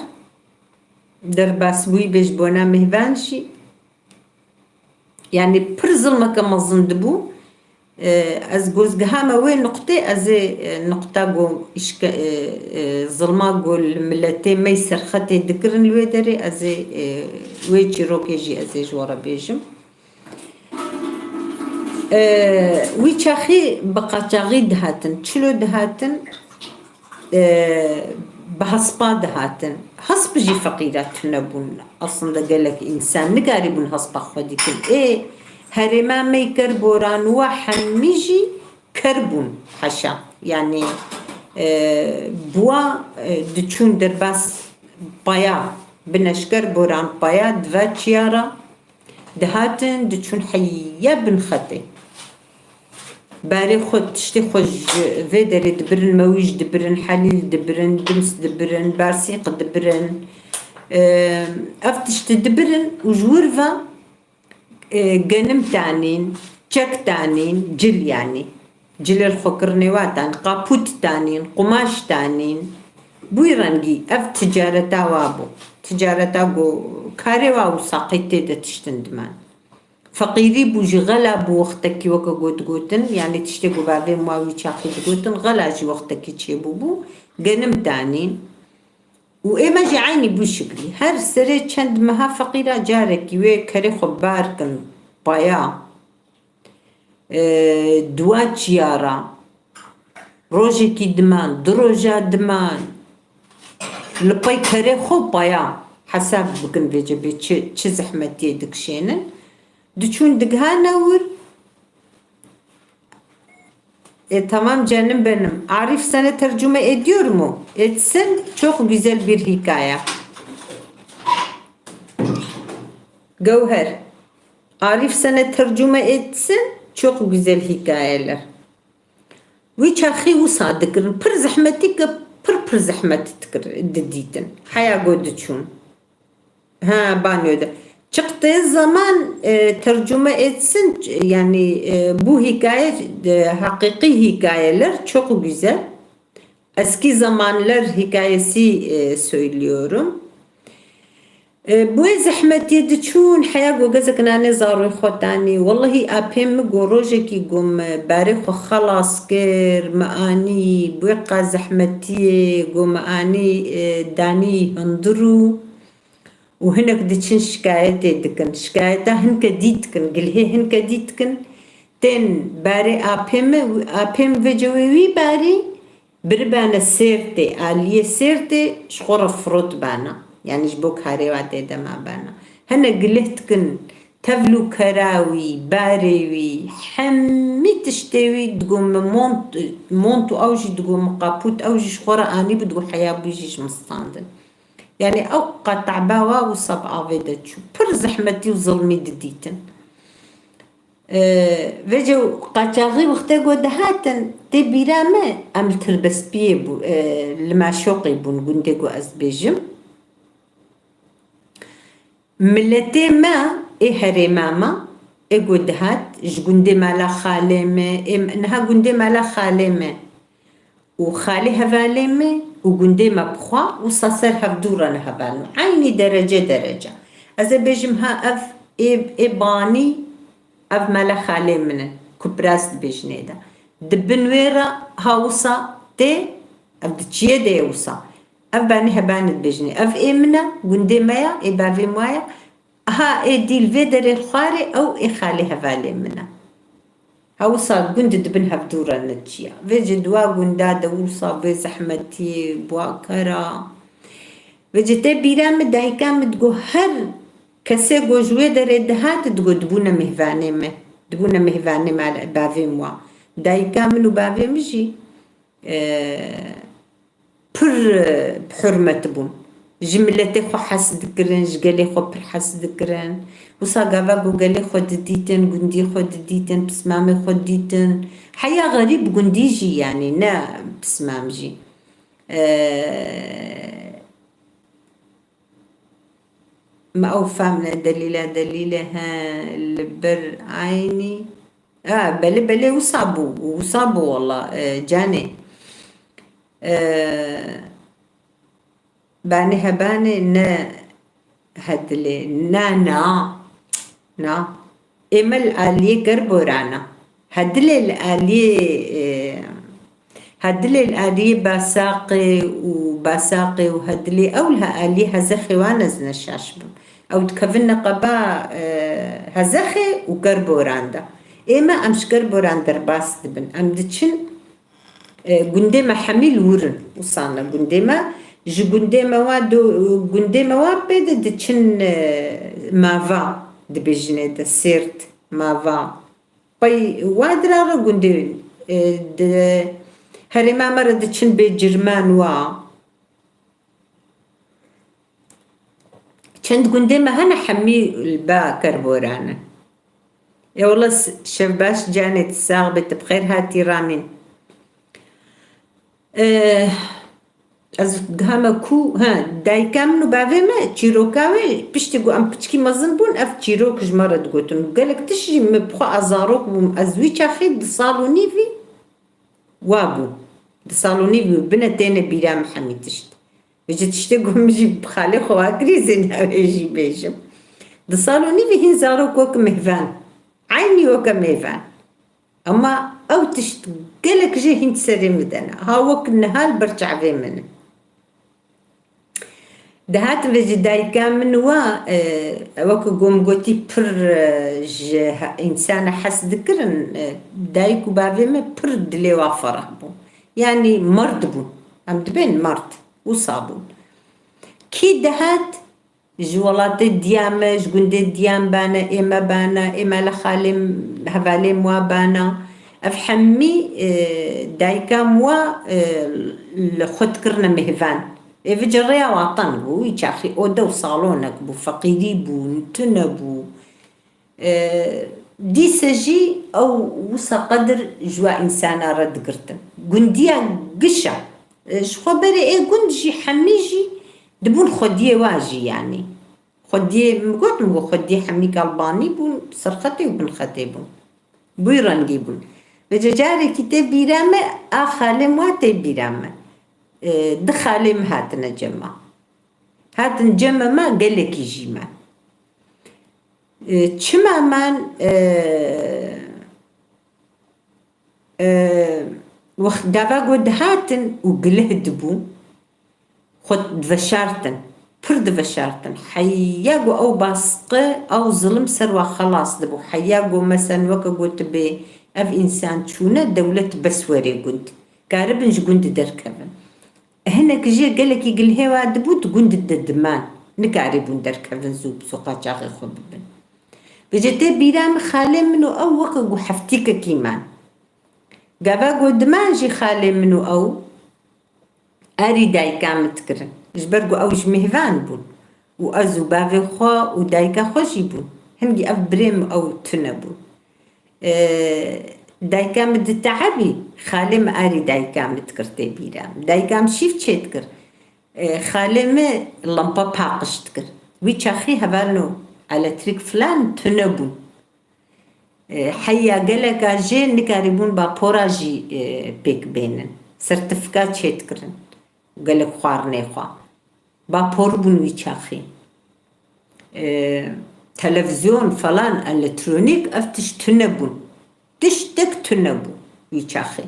درباس وي بيش بونا مهبانشي يعني برزل ما كما زندبو از جوز قهامة وين نقطة از نقطة جو إشك ظلما جو الملتين ما يسر خطي ذكرن الويدري از ويجي روكيجي از جوارا بيجم ويشاخي بقى تاغي دهاتن تشلو دهاتن بهصبا دهاتن هصب جي فقيرات نبون اصلا ده قالك انسان نقاري بون هصبا خودي كل ايه هرما ميكر بوران وحميجي كربون حشا يعني بوا دتشون درباس بايا بنشكر بوران بايا دفا تشيارا دهاتن دتشون حيا بن خطي باري خود تشتي خوش فيدري دبرن مويج دبرن حليل دبرن دمس دبرن بارسيق دبرن افتش تدبرن وجورفا قنم تانين تشك تانين جل يعني جل الخكرنيواتان قابوت تانين قماش تانين بويرانجي اف تجارة توابو تجارتا جو كاريوا وساقيتي دا تشتندمان فقيري بوجي غلا بو وقتكي وكا قوتن يعني تشتكو بابي مواوي تشاقي قوتن غلا جي وقتكي تشيبو بو قنم تانين وإما جي عيني بو شكلي هر سري چند مها فقيرة جاركي وي كاري خباركن بايا دوات جيارا روجي كي دمان دروجا دمان لباي كاري خو بايا حساب بكن بيجي بي چه زحمتي دكشينن دچون دقها نور tamam canım benim. Arif sana tercüme ediyor mu? Etsin. Çok güzel bir hikaye. Gevher. Arif sana tercüme etsin. Çok güzel hikayeler. Ve çakhi ve sadıkın. Pır zahmeti ki pır zahmeti dediydin. Haya gödüçün. Ha banyoda. Çıktığı zaman tercüme etsin yani bu hikaye hakiki hikayeler çok güzel. Eski zamanlar hikayesi söylüyorum. Bu zahmet yedçun haya gogazak nane zaru khotani vallahi apem goroje ki gum bari kho khalas ker maani bu zahmeti gum maani dani handru وهناك دتشن شكايات دكن شكايتا هنك ديتكن قل هي هنك ديتكن تن باري ابيم فيجوي باري بربانا سيرتي عليه سيرتي شخور فروت بانا يعني جبوك هاري واتي دما بانا هنا قلتكن تفلو كراوي باريوي حمي تشتوي تقوم مونتو اوجي تقوم قابوت اوجي شخورة اني بدو حياة بيجيش مستاندن يعني أوقات تعباوا وصبعا فيدتشو بر زحمتي وظلمي دديتن فيجو قاتاغي وقتا قودهاتن دي بيرامة أمل تربس بيبو لما شوقي بون قندقو أزبيجم ملتي ما هري ماما قودهات جقندي مالا خاليمة إنها قندي مالا خاليمة وخالي هفاليمة وقندي ما بخوا وصاصر هفدورا نهبانو عيني درجة أزا بيجمها أف إباني أف مالا خالي منن كبراس بيجني دا دبنويرا هاوسا تي أف دتشيه دي وصا أف باني هبانت بيجني أف إمنا قندي مايا إبافي مايا ها إدي الفيدر الخاري أو إخالي هفالي منن هاوسا قند دبن هفدورا نتشيا فيجي دوا قندا دوسا في زحمتي بواكرا فيجي تي بيرام دايكا مدقو هر كسي قوجوه داري دهات دقو دبونا مهفاني مع بافي موا دايكا منو بافي مجي بحرمة بون جملتي خو حسد كرن جقالي خو بر حسد كرن وصا قابا قالي خو ديتن قندي خو ديتن بسمامي خو ديتن حياة غريب قنديجي يعني نا بسمامجي ما أوفامنا دليلة ها البر عيني بلي وصابو والله جاني باني هباني نا هدلي نا إما الآلية قربورانا هدلي الآلية باساقي وهدلي أولها آلية هزخي وانا زنشاشبم أو تكفلنا قبا هزخي وقربوراندا إما أمش قربوران درباس دبن أم دتشن قندما حميل ورن وصانا قندما قندما وابد دتشن مافا دبجنة دا سيرت مافا باي وادرارا قندي هري ما مرة دتشن بجرمان كنت قندما هنا حمي البا كربورانا يا والله شباش جانت الساغبة بخير هاتي رامين از هما کو ها دایکم نو باوی ما چیروکاوی پشتی گو ام پچکی مزن بون اف چیروک جمرد گوتم گلک تشی مبخو ازاروک بوم ازوی چاخی دسالونی وی وابو دسالونی وی بنتینه بیرام حمیتشت وجد تشتاقهم يجي بخالي خواكري زين يجي بيجم دصالوني فيهن زارو وك مهفان عيني وك مهفان أما أو تشت قالك جاهين تسري مدنا ها وك النهال برجع في منه دهات بجي دايكا من وك قوم قوتي بر إنسان حس ذكرن دايكو بابي ما بر دلي وافره بو يعني مرض بو أم دبين مرض وصابون كي دهات جوالات الديامة جوند الديام بانا إما لخالم هفالي موا بانا أفحمي دايكا موا لخد كرنا مهفان في جريا وطن بو يشاخي أودا وصالونك بو فقيري بو نتنا بو دي سجي أو وصا قدر جوا إنسانا رد قرتن قنديا قشا شخو بري إيه قندجي حميجي دبون خديه واجي يعني خديه مقول خديه حميك الباني بون سرختي وبن ختيبون بيران جيبون بجاري كتاب بيرامة آخالم واتي بيرامة دخالم هاتنا جمع هاتن جمع ما قالك يجي ما چما من وقت دابا قد هاتن وقله دبو خد دفشارتن بر دفشارتن حياقو أو باسقة أو ظلم سر وخلاص دبو حياقو مثلا وكا قلت بي أف إنسان شونا دولة بسوري قند كاربنج قند دركبن هنا كجي قالك يقل هوا دبو تقند الدمان نكاربون دركبن زوب سوقا جاغي خببن بجتي بيرام خالي منو أو وكا قو حفتيك كيمان قابا قو دمان جي خالي منو أو أري دايكا متكرن جبرقو أوش مهفان بون وأزو بافي خوا ودايكا خوشي بون هنجي أف بريم أو تنبون دايكا مد تعبي خالم أري دايكا متكرتي بيرام دايكا مشيف تشتكر خالم لمبا باقش تكر ويتشاخي هبالنو على تريك فلان تنبون حيا قالك جي نكاربون باپوراجي بيك بينن سرتفكات شتكرن وقالك خوارني خوا باپور بون ويتشاخي تلفزيون فلان الكترونيك افتش تنبون تشتك تنبو ويتشاخي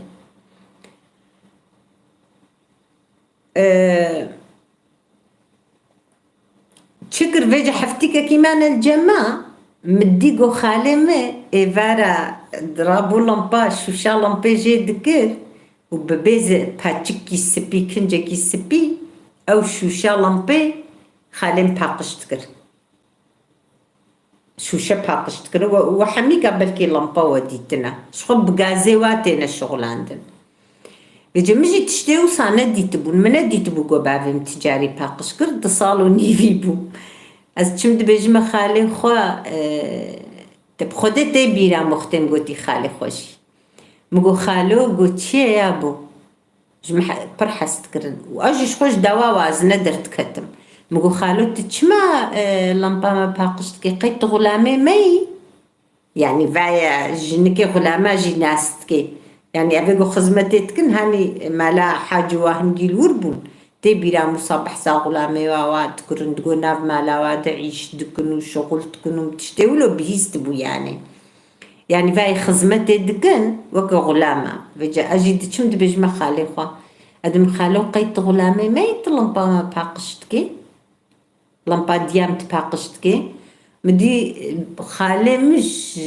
شكر فيجا حفتيك كيمان الجماعة مديقو خالمة إيفارا درابو لمبا شوشا لمبا جي دكر وببيز باتشكي سبي كنجكي سبي أو شوشا لمبا خالم باقش تكر شوشا باقش تكر وحمي قبل كي لمبا وديتنا شخب غازيواتنا الشغل عندنا بيجي مجي تشتيو صانا ديتبون منا ديتبو قبابهم تجاري باقش كر دصالو نيفيبو از چم دبیج ما خاله خوا تب خودت بیرم مختم گوتی خاله خوشی مگو خالو گوتیه یا بو جمع پر حست کردن و آجش خوش دوا واز ندرت کتم مگو خالو تچما لامپا ما باقشت که قیت غلامه می يعني فايا جنكي غلامه جي ناست كي يعني أبيكو خزمتي تكن هاني مالا حاجة واهنجي الوربون تبيرا مصبح ساغلا ميوات كرن تقول ناف مالا تعيش دكنو شغل تكنو تشتولو بيستبو يعني فاي خزمتي دكن وك غلامة فجأة أجي تشمد بجمع خالي خوا أدم خالو قيت غلامة ما يتلمبا ما باقشتكي لمبا ديام تباقشتكي مدي خالي مش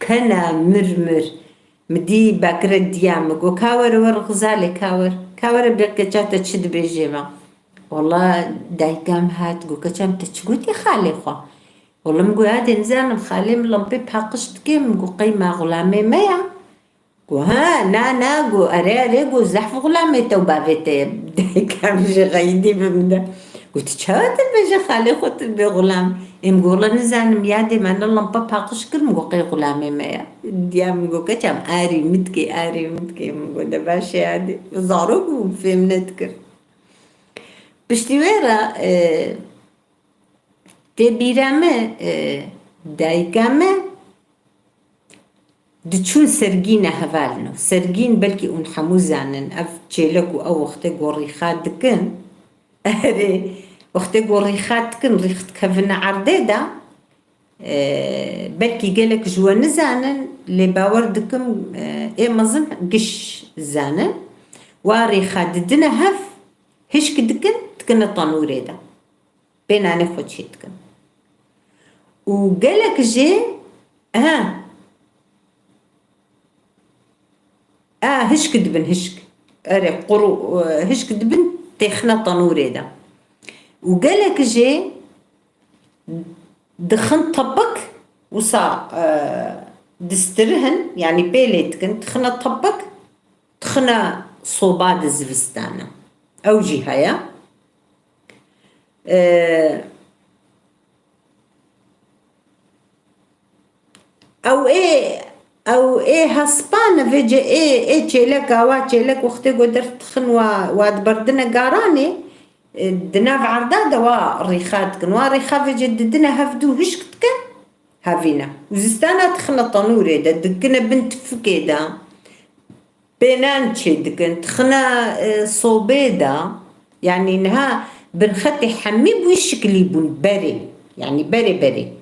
كنا مرمر مدي باكرة ديام قو كاور ورغزالي كاور بكجاتا تشد بيجيما والله دايقام هات قو كجام تشقوتي خالي خوا والله مقو هادي نزان خالي ملمبي باقشتكي مقو قيمة غلامي ميا قو ها نا قو أري قو زحف غلامي توبابيتي دايقام جي غيدي بمنا قلت شهادة البجا خالي خوت بغلام مقول نزان ميادي معنا لمبا باقش كل مقوقي غلامي مايا ديام مقو كتام آري متكي مقو دباشي هادي زاروكو فيم نتكر بشتي ويرا تبيرامه دايقامه دچون سرگين هفالنو سرگين بلكي اون حمو زانن اف چيلكو او وقت قوري خاد دكن اري وقت يقول ريخات كن ريخت كفنا عرديدا بلكي قالك جوا نزانن اللي باوردكم ايه مظن قش زانن وريخات دنا هف هش كدكن تكن الطنوري دا بين انا خد شيتكن وقالك جي هشك دبن هشك اري قرو هشك دبن تخنا طنوري دا وقالك جي دخن طبق وصا دسترهن يعني بيليتكن تخنا طبق تخنا صوباد الزفستانة او جهايا او ايه هسبانة فيجي ايه تشيلك اوا تشيلك وقتي قدرت تخن واد بردنا قاراني دنا في عردادة وريخات كن وريخا في جددنا هفدو هشكتك هافينا وزستانا تخنا طنوري دا دكنا بنت فكيدا بينانتشي دكن تخنا صوبيدا يعني انها بنختي حمي بوشكلي بون بري يعني بري بري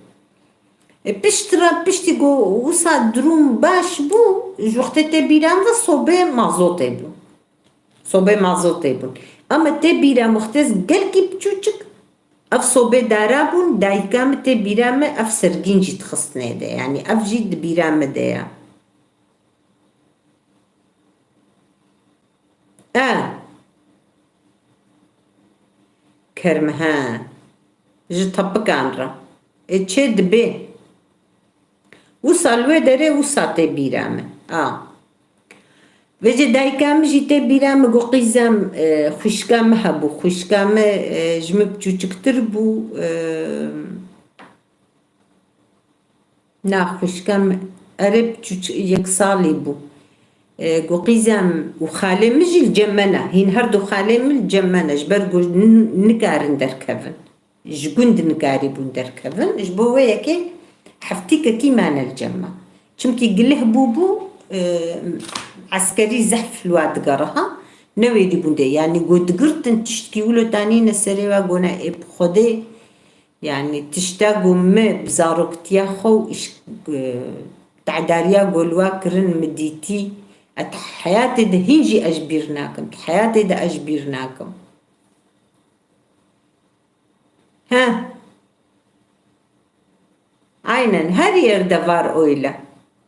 بشترا بشتيقو وصا دروم باش بو وقت تبيران صوبي مازوتي بو صوبي مازوتي بو اما تبيرا مختز قلقي بچوچك اف صوبي دارابون دايكام تبيرام اف سرگين جي تخصني ده يعني اف جيد بيرام ده كرمها جي طبق عنرا اتشي دبي وصالوه داره وصاته بيرامه وجه دایکم جیته بیرام گو قیزم خوشکام هبو خوشکام جمب چوچکتر بو نه خوشکام عرب یک سالی بو گو قیزم و خاله مجل جمنه هین هر دو خاله مل جمنه جبر گو نکارن در کفن جگوند نکاری بون در کفن جبوه یکی حفتي كي معنى الجمع چمكي قله بوبو عسكري زحف الواد قرها نوي دي بوندي يعني قد قرتن تشتكي ولو تاني نسريوا قونا خودي يعني تشتاقوا ما بزاروك تياخو تعداريا قولوا كرن مديتي حياتي ده هنجي أجبرناكم حياتي ده أجبرناكم Aynen her yerde var öyle.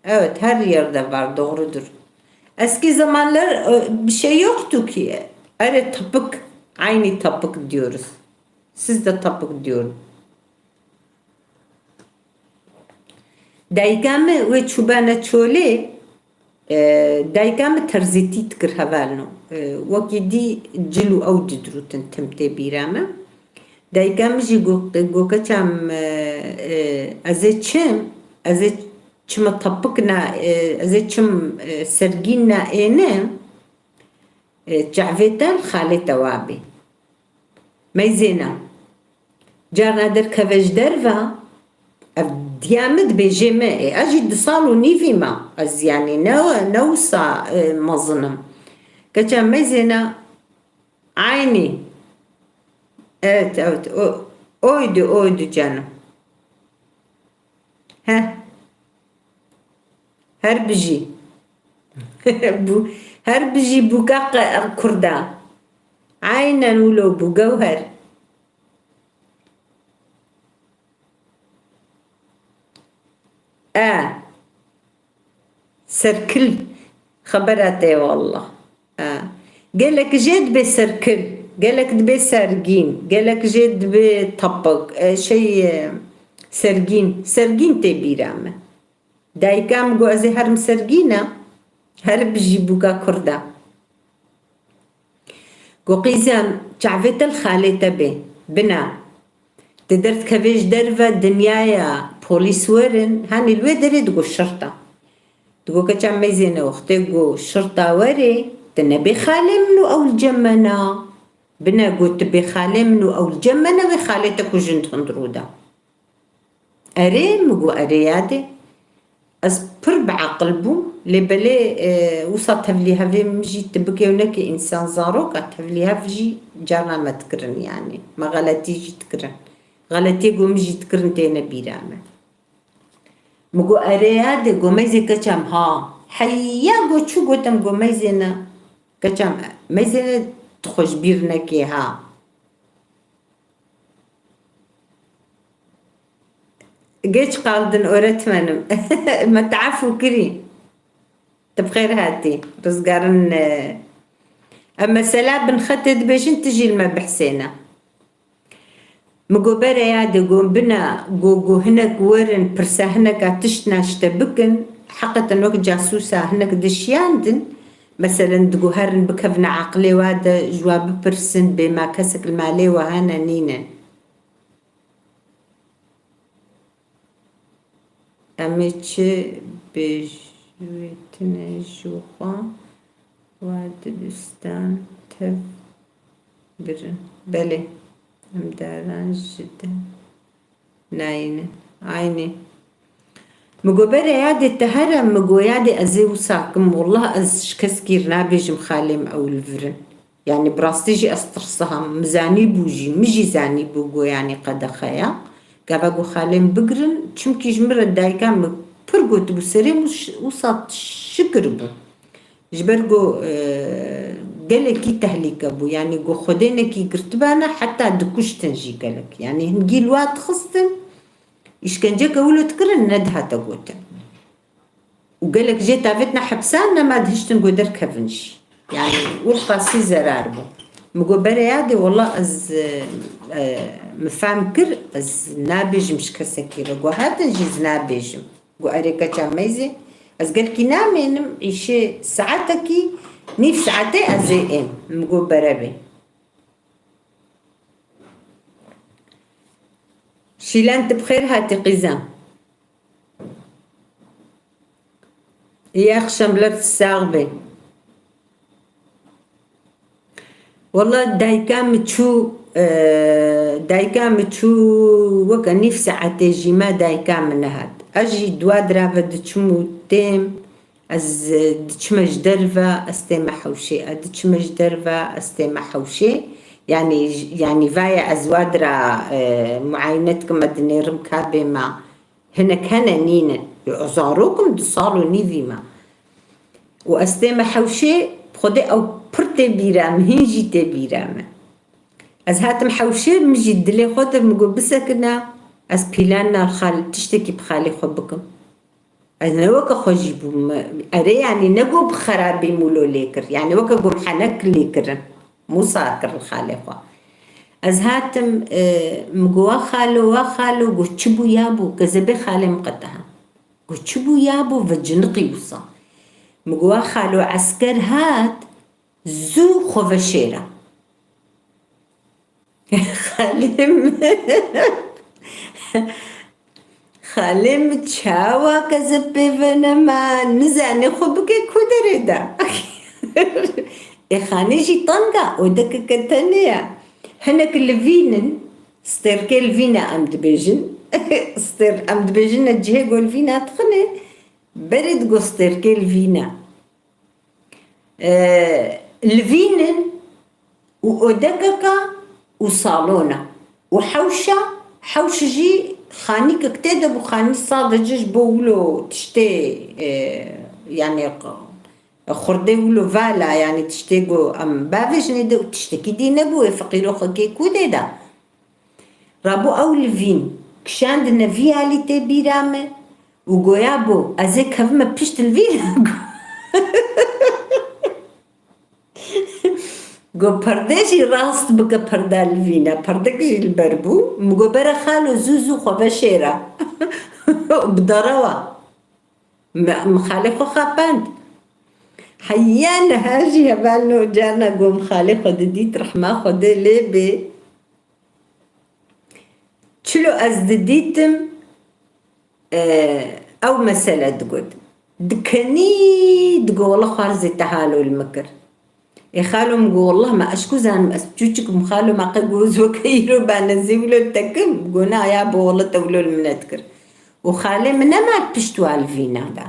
Evet her yerde var doğrudur. Eski zamanlar bir şey yoktu ki. Öyle tapık aynı tapık diyoruz. Siz de tapık diyorum. Daygamı ve çubana çöle daygamı terziti tkır havalno. Vakidi cilu avdidrutun temte birame. دایکم جی گوکچم از چم طبق نه از چم سرگین نه اینه جعفتن خاله توابی میزنا جانا در کوچ در و دیامد بجمع اجد سالو نیفی ما از یعنی نوسا مظنم کچم میزنا عینی Evet. Oydu canım. Her biji. Bu her biji bukak kurda. Aynen ulo bu gavher. Serkil. Haberat eyvallah. Gelek jed be serkil. قالك دبي سرقين قالك جد دبي طبق شيء سرقين تبيرامه دايكام جو ازي هرم سرقينا هرب جيبوكا كردا جو قيزام تعفت الخالي تبي بنا تدرت كفيش درفة دنيايا بوليس ورن هاني الويدري تقو الشرطة تقو كتشام ميزينا وقتي جو الشرطة وري تنبي خالي منو او الجمنا بنا قلت بخالي منو أو الجمنة وخالتك وجنت هندرودا أري مقو أريادي از پر بعقل بو لبلي وصلت لي هذي مجي تبكي ونكي انسان زاروك تفلي هفجي جانا ما تكرن يعني ما غلطي جي تكرن غلطي قو مجي تكرن تينا بيرامه مقو ارياد قو ميزي كچام ها حيا قو چو قو تم قو ميزينا كچام ميزينا تخوش بيرنكي ها جيش قالدن öğretmenim ما تعرفوا كري تبخير هاتي رزقارن اما سلا بن ختد بيشن تجي المبحسينة مقوبرة يادي قوم بنا قو هناك ورن برسا هناك تشتنا اشتبكن حقا وقت جاسوسة هناك دشياندن مثلا دقو هرن بكفنا عقلي وادا جواب برسن بما كسك المالي وهانا نينا أميتشي بجويتنا جوخا وادبستان تف برن بلي امداران جدا ناينة عيني مقوبرة يادي التهرم مقو يادي أزي وساكم والله أز شكسكير نابيج مخالم أو الفرن يعني براستيجي أسترصها مزاني بوجي مجي زاني بوغو يعني قد خيا قابقو خالم بقرن چمكي جمرة دايكام برغو تبو سريم وصات شكر بو جبرغو قالكي تهليك بو يعني قو خدينكي قرتبانا حتى دكوش تنجي قالك يعني هنجي الوقت خصتن إيش كان جاك أولو تكرن ندها تقوتن وقالك جيت عفتنا حبسانا ما دهشتن قدر كفنش يعني والقاسي زراربو مقوبرة يادي والله أز مفهم كر أز نابج مش كسكيرة قو هاتا جيز نابج قو أريكا تاميزي أز قالكي نامينم إيشي ساعتكي نيف ساعتي أزيئين مقوبرة بي شيلان تبخير هاتي قزام ياخ شملت الساغبي والله دايكام تشو وكا نيف ساعتي جيما دايكام نهاد أجي دواد رافا دتشمو تيم أز دتشمج درفا أستيما حوشي أدتشمج درفا أستيما حوشي يعني فايا أزوادرا معاينتكم مدني رمكابي ما هنا كان نينا يعزاروكم دصالو نيفيما وأستيما حوشي بخدي أو برتي بيرام هنجي تبيرام از هاتم حوشي مجي دلي خود مقول بسكنا از بيلانا الخال تشتكي بخالي خبكم أنا وكا خجيبو أري يعني نقو بخرابي مولو ليكر يعني وكا قوم حنك ليكر مو ساكر الخالي خوا از هاتم مقوا خالو قو تشبو يابو كذبي خالي مقدها قو تشبو يابو فجنقي وصا مقوا خالو عسكر هات زو خوفشيرا خالم تشاوا كذبي فنما نزاني خبكي كودريدا إخاني جي طنقا ودك كتانيا هناك الفينن ستيركي الفينا أمد بيجن ستير أمد بيجن الجهة قول فينا تخني برد قو ستيركي الفينا الفينن ودككا وصالونا وحوشة جي خانيك كتادة وخاني صادجش بولو تشتي يعني خردي ولو فالا يعني تشتيقو أم بافش ندو تشتكي دي نبو فقيرو خكي كوديدا رابو أول فين كشاند نفيها لي تبي رامي وقويابو أزيك هفما بشت الفين قو پردشی راست بکه پرده الوینا پردکشی البربو مگو بره خالو زوزو خواه شیره بداروا مخالفو خابند حيانا هاجي هبالو جانا قو مخالفو ديت رحمة خوده لبي چلو از ديتم او مسألة دقود دكني دقو والله خارزي تهالو المكر خالو مقول والله ما أشكو زان أسجوجك مخالو ما قجوز وكيرو بانزيولو تكم قلنا يا بو والله تولو المنتكر وخالي منا ما بشتو الفينا دا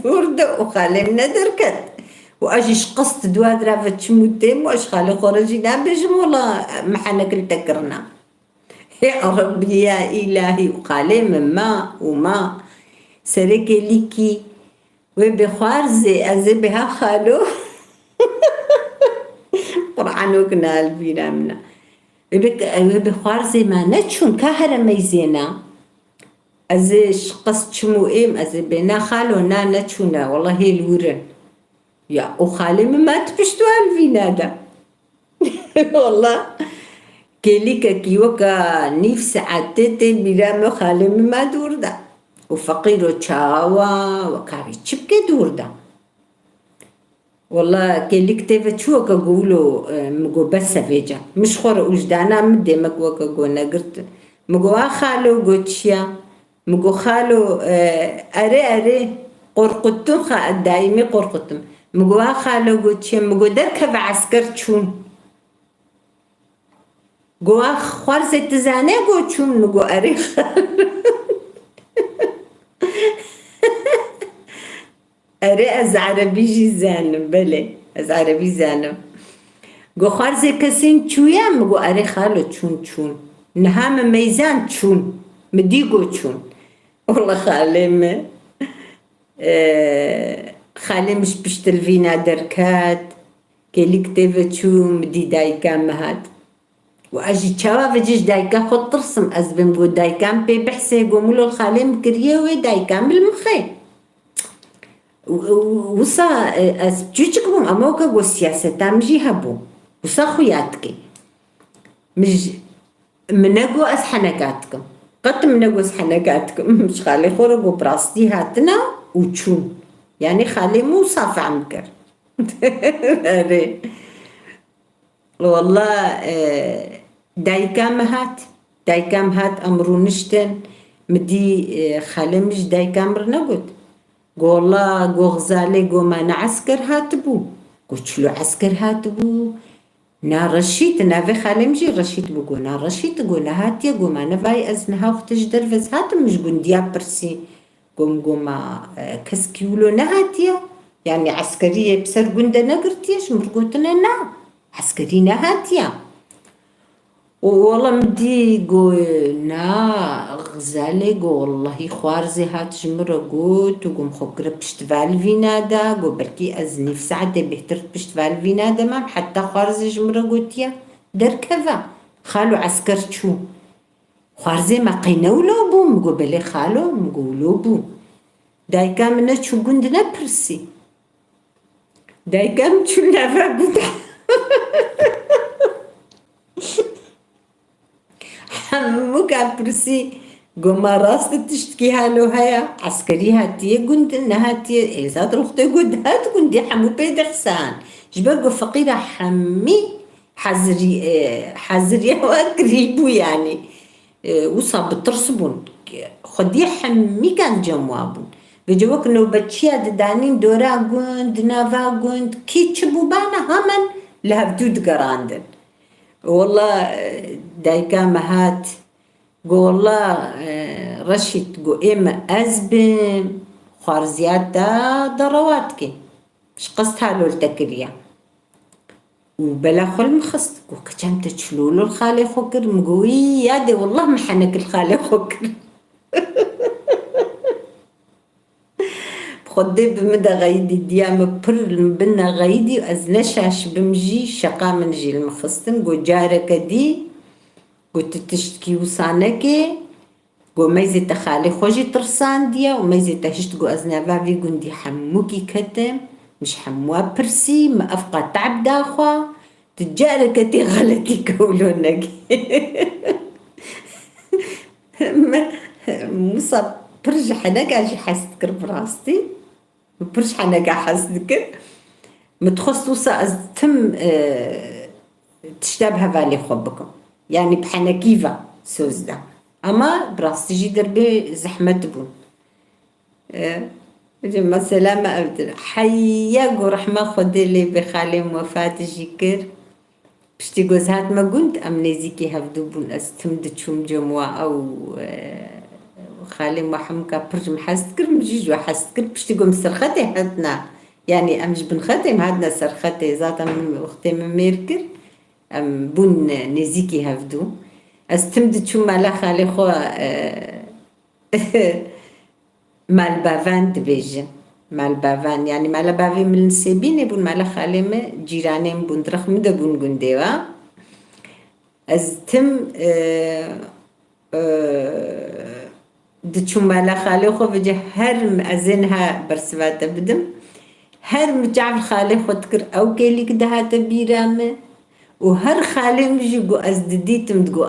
دورده وخالي منا دركت واجيش قصت دواد رافت شموتين واش خالي خرجنا بجم والله محنك التكرنا يا ربي يا إلهي وخالي مما وما سرقي ليكي وبخوارزي أزي بها خالو قرآن وكنا الفينا منا وبخوارزي ما نتشون كاهرة ميزينا أزي قصت شمو إيم أزي بنا خالو نا نتشونا والله هي الورن يا وخالي ما تبشتو الفينا دا والله كيليكا كيوكا نيف ساعتين بلا خالي ما دور دا وفقيرو تشاوا وكاري تشبكي دور دا والله كيليك تيفا تشوكا قولو مقو بس فيجا مش خور وجدانا مدي مكوكا قونا قرت مقو خالو قوتشيا مقو خالو أري قرقتو دايمي قرقتم مقو خالو قوتشيا مقو دركب عسكر تشون قوا خوارزة تزاني قو تشون نقو أريخ أري أز عربي جي زانم بلي أز عربي زانم قو خوارزة كسين تشويا مقو أري خالو تشون نهام ميزان تشون مدي قو تشون والله خالي خالي مش بشتلفينا دركات كيلي كتيفة تشون مدي دايكا مهات واجي تشاوا فيجيش دايكا خد ترسم ازبم قو دايكام بي بحسي قومولو الخالي مكريوي دايكام بالمخي وصا از بجوجكم اموكا قو السياسة تامجي هبو وصا خوياتكي مش منقو از حنقاتكم قط منقو از حنقاتكم مش خالي خورقو براستي هاتنا وتشون يعني خالي مو صافع مكر والله دايكام هات أمرو نشتن مدي خالي مش دايكام رنقود قو الله قو غزالي قو ما عسكر هاتبو قو تشلو عسكر هاتبو نا رشيت نا في خالي مجي رشيت بو قو نا رشيت قو نا هاتيا قو ما نفاي أزنها وقتش درفز هات مش قنديا برسي قو ما كسكيولو نهاتيا يعني عسكرية بسر قندا نقرتيش مرقوتنا نا عسكرينا هاتيا والله مدي قولنا غزالي قو والله خوارزي هات جمرة قوت وقوم خكرة بشتفال فينادا قو بركي أزني في ساعة بهترت بشتفال فينادا ما حتى خوارزي جمرة قوتيا در كذا خالو عسكر شو خوارزي ما قينولو بو مقو بلي خالو مقولو بو دايكا منا شو قندنا برسي دايكا مشو نافا قد حموكا برسي قوما راست تشتكي هالو هيا عسكري هاتيه قند هاتيه إلزاد رختي قد هات قندي حمو بيد حسان جبرقو فقيرة حمي حزري وقريبو يعني وصاب ترسبون خدي حمي كان جموابون بجوك نوبتشيا دانين دورا قند نافا قند كي تشبو بانا همن لهبدود قراندن والله دايكا مهات قو والله رشيت قو إما أزبم خوارزيات دا ضرواتكي مش قصت هالو التكريا وبلا خل مخصت قو كجام تشلولو الخالي خوكر مقوي يادي والله محنك الخالي خوكر خدي بمدى غيدي ديام بر بنا غيدي وأزنشاش بمجي شقا من جي المخصتن قو جارك دي قو تتشتكي وصانكي قو ميزي تخالي خوجي ترسان ديا وميزي تهشت قو أزنافافي قندي حموكي كتم مش حموا برسي ما أفقى تعب داخوا تجارك دي غلطي كولونك مصاب برج حناك عشي حاستكر براستي برج حناك حاستكر متخصصة از تم تشتابها فالي خوبكم يعني بحناكيفا سوزدا اما براستي جي دربي زحمة بون جمع سلامة أبدل حياك ورحمة خدي لي بخالي موفات جيكر بشتي قوزهات ما قلت أم نزيكي هفدو بون أستمدت شوم جموع أو خالي محمكا برج محستكر مجيج وحستكر بشتي قوم سرختي حدنا يعني أمش بنختم هادنا سرختي ذاتا من وقتي من ميركر أم بون نزيكي هفدو استمدت شو مالا خالي خو مال بافان دبيجن مال بافان يعني مال بافي من السبين يبون مال خالي ما جيرانين بون درخم دبون قنديوا استم دتشو مالا خالي خو بجي هر مأزنها برسوات بدم هر مجعل خالي خو تكر او كيلي كده تبيرامه وهر خالي مجي قو أزدديتم تقو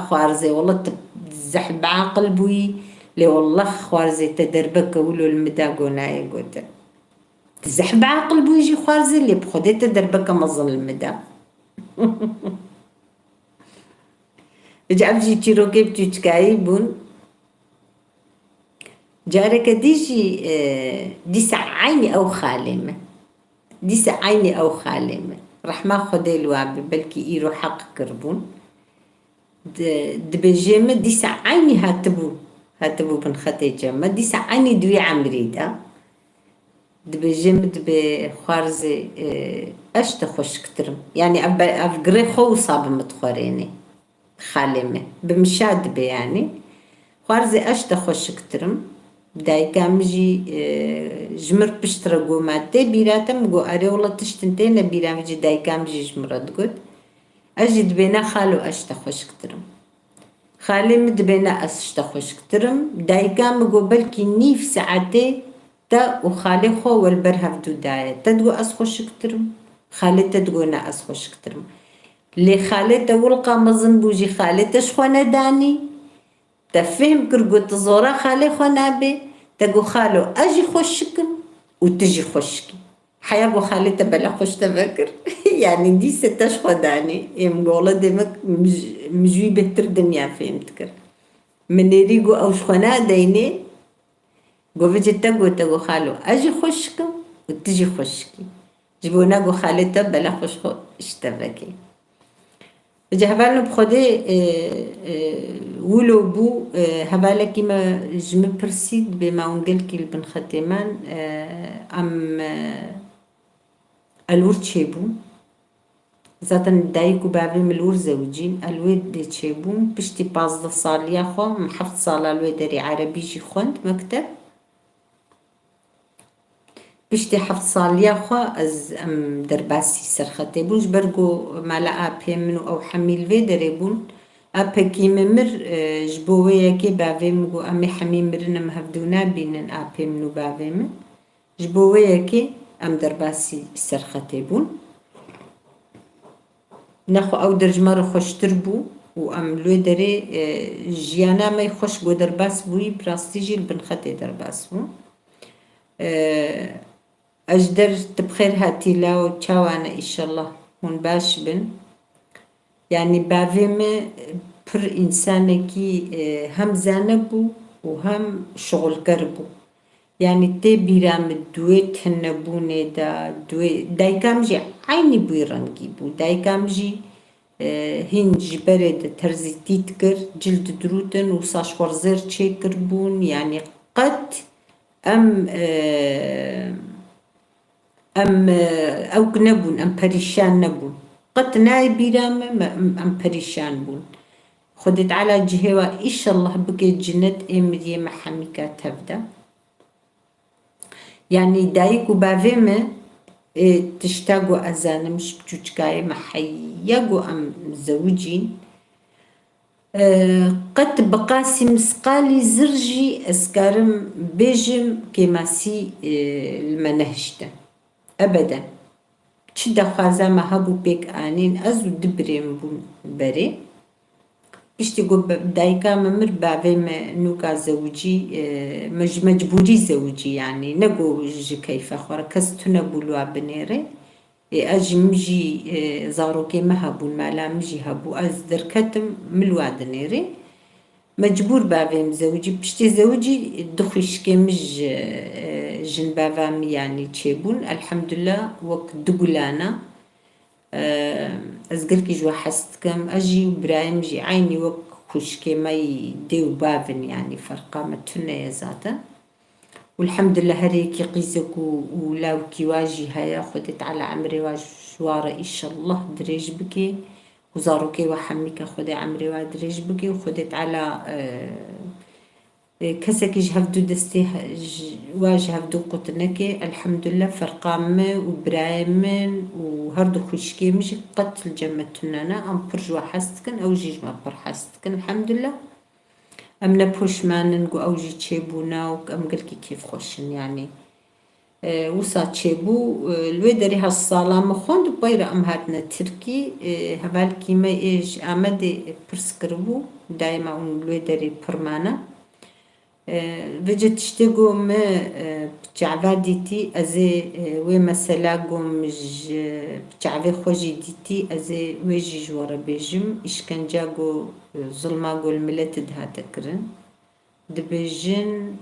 خوارزي والله تزحب عقل بوي لي والله خوارزي تدربك ولو المدا قوناي قوتا تزحب عقل بوي يجي خوارزي اللي بخدي تدربك مظن المدا بجعب جي تيروكي بتوتكاي بون جارك ديجي دي سعيني أو خالمة دي سعيني أو خالمة راح ما خدي الواب بلكي إيرو حق كربون دبجيمة دي سعيني هاتبو بن خطي جمة دي سعيني دوي عمريدا دبجيمة دبي خوارزي أشتا خوش كترم يعني أفقري خو صاب متخوريني خالمة بمشاد بي يعني خوارزي أشتا خوش كترم بداي كامجي جمر بشترقو مادي بيراتم قو أري والله تشتنتين بيرامجي داي كامجي جمرت قد أجد بينا خالو أشتا خوش كترم خالي مد بينا أشتا خوش كترم داي كام قو بلكي نيف ساعتي تا وخالي خو والبرهف دو داية تدقو أس خوش كترم خالي تدقونا أس خوش كترم لي خالي تولقى مظن بوجي خالي تشخونا داني تفهم كرقو تزورا خالي خنابي تقو خالو أجي خوشكم وتجي خوشكي حيابو خالي تبلا خوش تفكر يعني دي ستاش خداني يمقولة ديمك مجوي بهتر دنيا فهمتكر من يريقو أو شخنا ديني قو فيجي تقو خالو أجي خوشكم وتجي خوشكي جبونا قو خالي تبلا خوش اشتبكي جهبالنا بخدي ولو بو هبالا كيما جمع برسيد بما ونقلكي البن ختمان أم الور تشيبو ذاتا دايكو بابي من الور زوجين الويد دي تشيبو بشتي باز صاليا خو محفظ صالة الويد داري عربي جي خوند مكتب بشتي حفظ صاليا خو از ام درباسي سرختي بونج برقو مالا ابي منو او حميل في دريبون ابي كي ممر جبوية كي بافي مقو امي حمي مرنا مهفدونا بينن ابي منو بافي من جبوية كي ام درباسي سرختي بون ناخو او درجمار خوش تربو و ام لو دري جيانا ما يخوش قو درباس بوي براستيجي البنختي درباس بو أجدر تبخير هاتي لاو تشاوانا إن شاء الله هون باش بن يعني بافيمة بر إنسانكي هم زانبو وهم شغل كربو يعني تي بيرام دويت هنبوني داي كامجي عيني بويرانجي بو داي كامجي هين جبرد ترزي تيتكر جلد دروتن وصاش ورزير تشيكر بون يعني قد أم أو نبون أم بريشان نبون قد ناي بيرام أم بريشان بون خدت على جهوا إن شاء الله بقي جنة إمري محميكا تبدا يعني دايكو بافيمة تشتاقوا أزانا مش بتوشكاي محياقوا أم زوجين قد بقاسي مسقالي زرجي اسكارم بيجم كيماسي المنهجتا ابدا تشدا خازا ما هبو بيك انين ازو دبريم بري بشتي قو دايكا ممر بابي نوكا زوجي مجبوري زوجي يعني نقو كيف اخورا كستو نبولوا بنيري أجي مجي زاروكي ما هبون مالا مجي هبو أز دركتم ملواد نيري مجبور بابهم زوجي بشتي زوجي دخلش كي مج جن بابام يعني تشيبون الحمد لله وقت دقلانا أزقلكي جوا حستكم أجي وبرايم جي عيني وقت خوشكي ما يديو بافن يعني فرقا متنة يزاتا والحمد لله هريكي قيزك ولاو كيواجي هيا خدت على عمري واجوارة إن شاء الله دريج بكي وزاروكي وحميك خدي عمري ودريج بكي وخدت على كسك هفدو دستي واجه هفدو قطنكي الحمد لله فرقام وبرايمن وهردو خوشكي مش قتل جمتنا أم برجوا حستكن أو جيج ما بر حستكن الحمد لله أمنا بوش ما ننقو أو جي تشيبونا وأم قلكي كيف خوشن يعني وصا تشيبو الويدري هالصالة مخوند بيرا أم هاتنا تركي هبالكي ما إيش آمدي برسكربو دايما الويدري برمانا بجد تشتغو ما بتعبا ديتي أزي وي مسلا قوم بتعبي خوجي ديتي أزي ويجي جوارا بيجم إشكان جاقو ظلما قول ملت دها تكرن دبيجن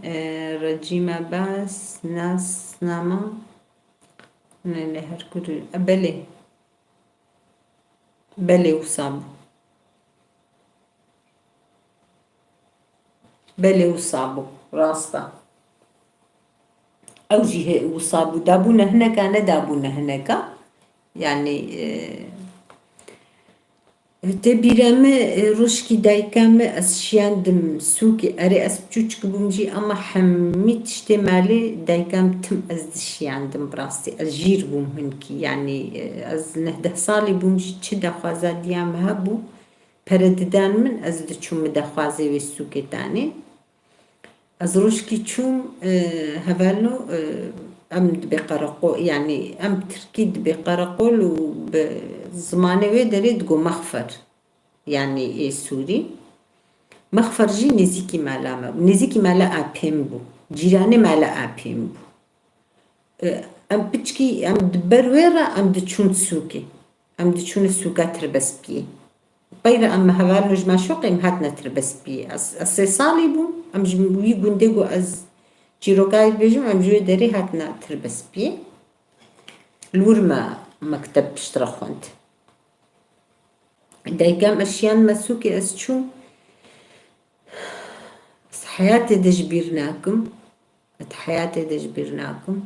رجيمة باس ناس ناما نهر كرو بلي وصابو بلي وصابو راستا أو جهة وصابو دابونا هناك أنا دابونا هناك يعني تبيرام روشكي دايكام أشيان دم سوكي أري أسبتشوك بومجي أما حميت اشتمالي دايكام تم أزدشيان دم براستي الجير بوم هنكي يعني أز نهده صالي بومجي تشدا خوازا ديام هابو پرددان من أزدشو مده خوازي ويسوكي تاني از روشکی چوم هفالو ام بقرقو يعني ام تركيد بقرقول وبزمانه ويدري تقو مخفر يعني ايه سوري مخفر جي نزيكي مالا ما نزيكي مالا ابيم بو جيراني مالا ابيم بو ام بچكي ام دبر ويرا ام دچون سوكي ام دچون سوكا تربس بيه غير أما هذا نجمع شوقي مهاتنا تربس بي أسي صالي بو أم جموي قندقو أز جيروكاي بيجم أم جوي داري هاتنا تربس بي الورما مكتب بشترخوند دايقام أشيان مسوكي أسشو حياتي دجبيرناكم حياتي دجبيرناكم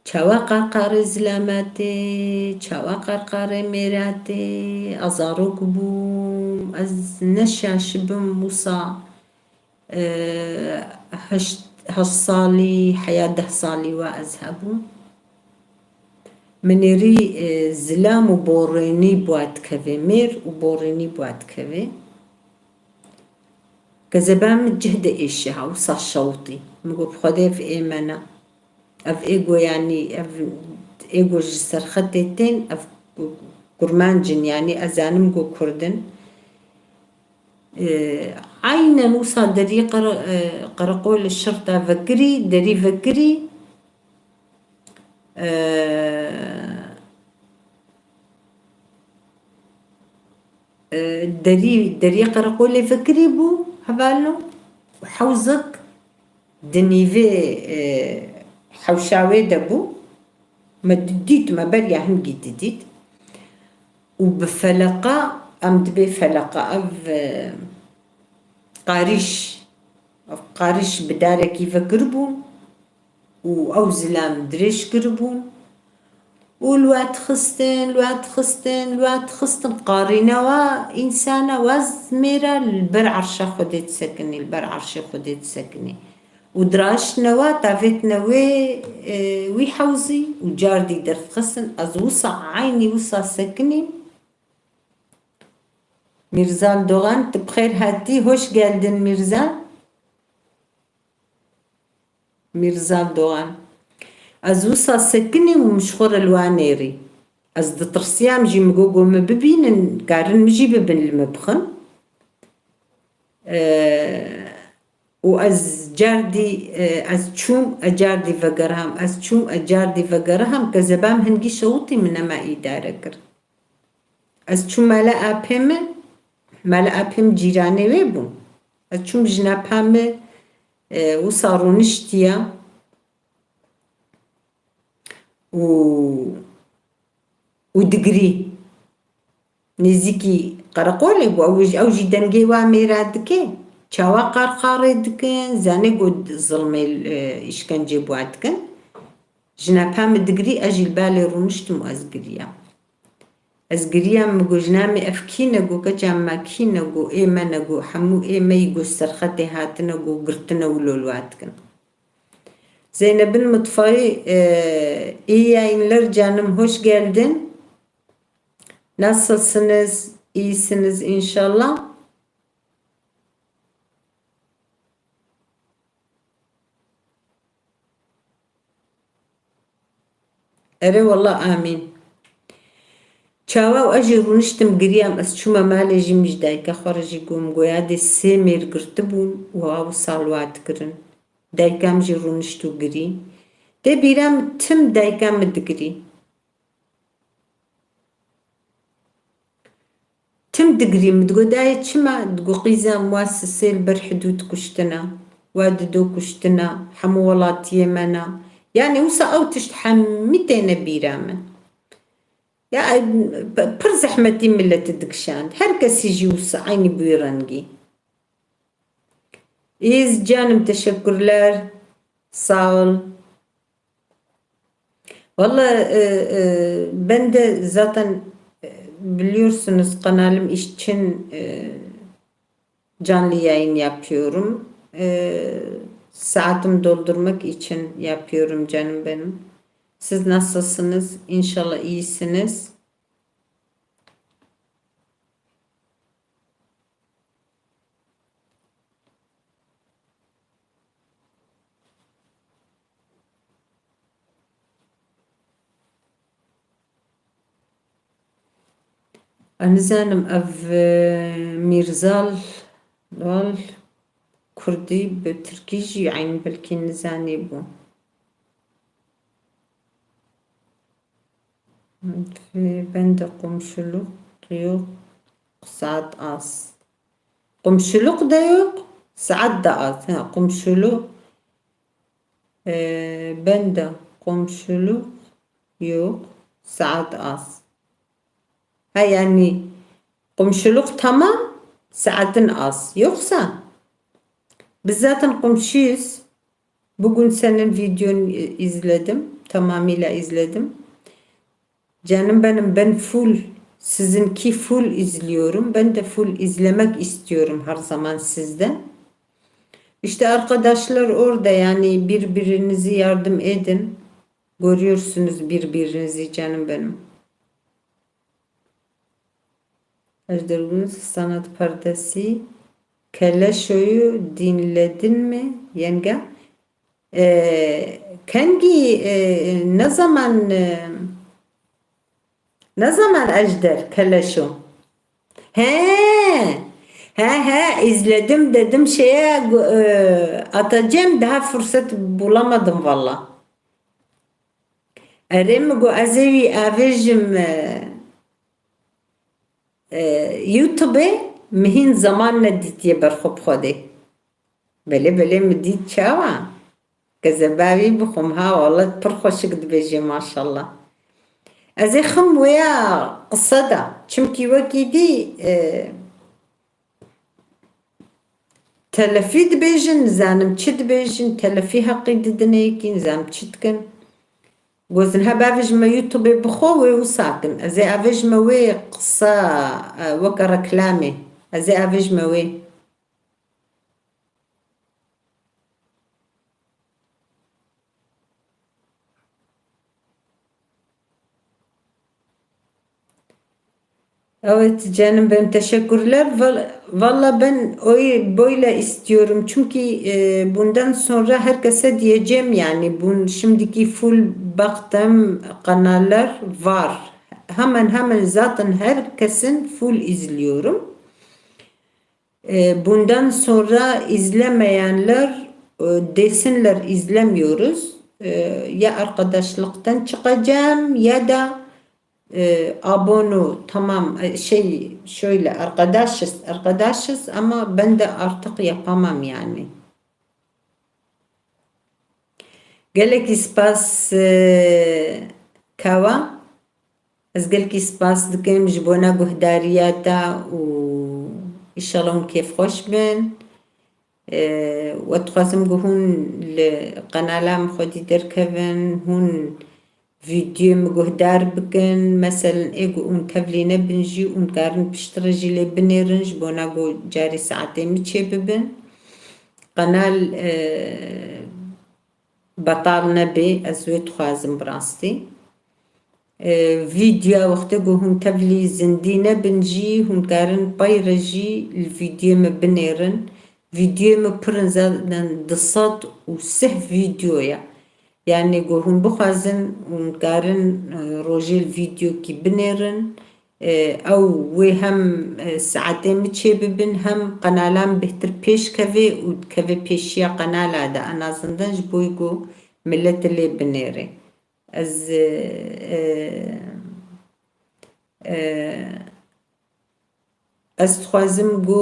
چاوا قرقر زلاماتي چاوا قرقر ميراتي أزاروك بوم از نشاش بم وصا هش صالي حياة 10 صالي وأذهبو منيري زلام وبوريني بوات كفي مير وبوريني بوات كفي كذبام الجهد إيشها وصا الشوطي مقو بخده في إيمانا اف ايجو يعني اف ايجو جسر خطيتين اف كرمانجن يعني ازانم جو كردن عينا نوصى دري قرقول الشرطة فكري دري فكري دري قرقول فكري بو هبالو وحوزك دنيفي حوشاوي دبو ما ديت ما بريا هنجي ديت وبفلقة أمد بفلقة قاريش بدارة كيف قربون أو زلام دريش قربون والوقت خستن قارينا وإنسانة وزميرة البرعرشة خدت سكني ودراش نوا تافت نوي ويحوزي وجاردي درت خسن از وصا عيني وصا سكني ميرزان دوغان تبخير هاتي هوش geldin ميرزان دوغان از وصا سكني ومشخور الوانيري از دترسيام جي مقوقو مببين قارن مجي ببن المبخن وأز جاردي أز تشوم أجاردي فقرهم كزبام هنجي شوطي من ما إدارة كر أز تشوم مالا أبهم جيراني ويبو أز تشوم جنابهم وصاروا نشتيا ودقري نزيكي قرقولي بو او جي دنگي واميرا دكي چاوا قرقاري دكن زاني قد ظلمي اشكنجي بوادكن جنابها مدقري اجي بالي رونشتم ازقريا ازقريا مگو جنامي افكينگو كجاما كينگو ايمانگو حمو ايميگو سرختي هاتنگو قرتنا ولولواتكن Zeynep'in mutfağı iyi yayınlar canım, hoş geldin. Nasılsınız? İyisiniz inşallah. Ere wallah amin. Çava ajı runiştim giriyam az çuma male jimjdai ka kharaji gum goya de semir girtibum wa salvat kirin. Daykam jı runiştu giri. De biram tim daykam digiri. تم دقري متقوداي تشما دقو قيزا مواسسيل برحدود كشتنا واددو كشتنا حمولات يمنا يعني وسا او تشت حميتين بيرامن يا برز احمدي ملة الدكشان هركس يجي وسا عيني بيرانجي إيز جانم تشكرلر sağ والله ben de zaten biliyorsunuz kanalım için canlı yayın yapıyorum. Saatimi doldurmak için yapıyorum canım benim. Siz nasılsınız? İnşallah iyisiniz. Anizanım ev Mirzal Lal Kurdi be Türkiji yani belki nizani bu. Ben de komşuluk yok, saat az. Komşuluk da yok, saat da az. Komşuluk ben de komşuluk yok, saat az. Ha yani komşuluk tamam, saatin az. Yoksa biz zaten komşuyuz. Bugün senin videonu izledim. Tamamıyla izledim. Canım benim ben full sizinki full izliyorum. Ben de full izlemek istiyorum her zaman sizden. İşte arkadaşlar orada yani birbirinizi yardım edin. Görüyorsunuz birbirinizi canım benim. Ejderhan'ın sanat perdesi Keleşo'yu dinledin mi yenge? Kanki ne zaman Ejder Keleşo? He izledim dedim şeye atacağım daha fırsat bulamadım valla. Erem go azevi avejim YouTube مهين زمان نديتي برخب خودي بلي مديت شاوا كذبابي بخمها والله برخوشك دبيجي ما شاء الله ازي خم ويا قصدا چمكي وكي دي تلفي دبيجن زانم چي دبيجن تلفي حقي ددنيكين زانم چتكن وزن هبافج ما يوتيوب بخوي وساكن ازي افج ما وي قصة وكا ركلامي ازي افج ما وي Evet canım benim teşekkürler. Valla ben böyle istiyorum. Çünkü bundan sonra herkese diyeceğim yani. Şimdiki full baktığım kanallar var. Hemen zaten herkesin full izliyorum. Bundan sonra izlemeyenler desinler izlemiyoruz. Ya arkadaşlıktan çıkacağım ya da abonu tamam şöyle arkadaşız ama ben de artık yapamam yani. Gelek ispas kava Ez gelekî spas dikim ji bona guhdariya te û îşallah hûn kêfxweş bin. We dixwazim ku hûn li qenala min xwedî derkevin, hûn vîdyoyê min guhdar bikin. Meselên êgo hûn tevlî nebin jî hûn dikarin piştre jî lê binêrin ji bona ku carî saetê min çê bibin. Qenal betal nebe, ez wê dixwazim bi rastî. Vîdyoya wextê ku hûn tevlî zindî nebin jî hûn dikarin peyre jî li vîdyoyê min binêrin. Vîdyoyê min pirin zaten 230 vîdyo ye. Yani ku hûn bixwazin hûn dikarin rojê li vîdyokî binêrin. Ew wê hem saetê min çê bibin hem qenala min bêhtir pêş keve û dikeve pêşiya qenala de en azından ji bo ku millet lê binêre. Ez dixwazim ku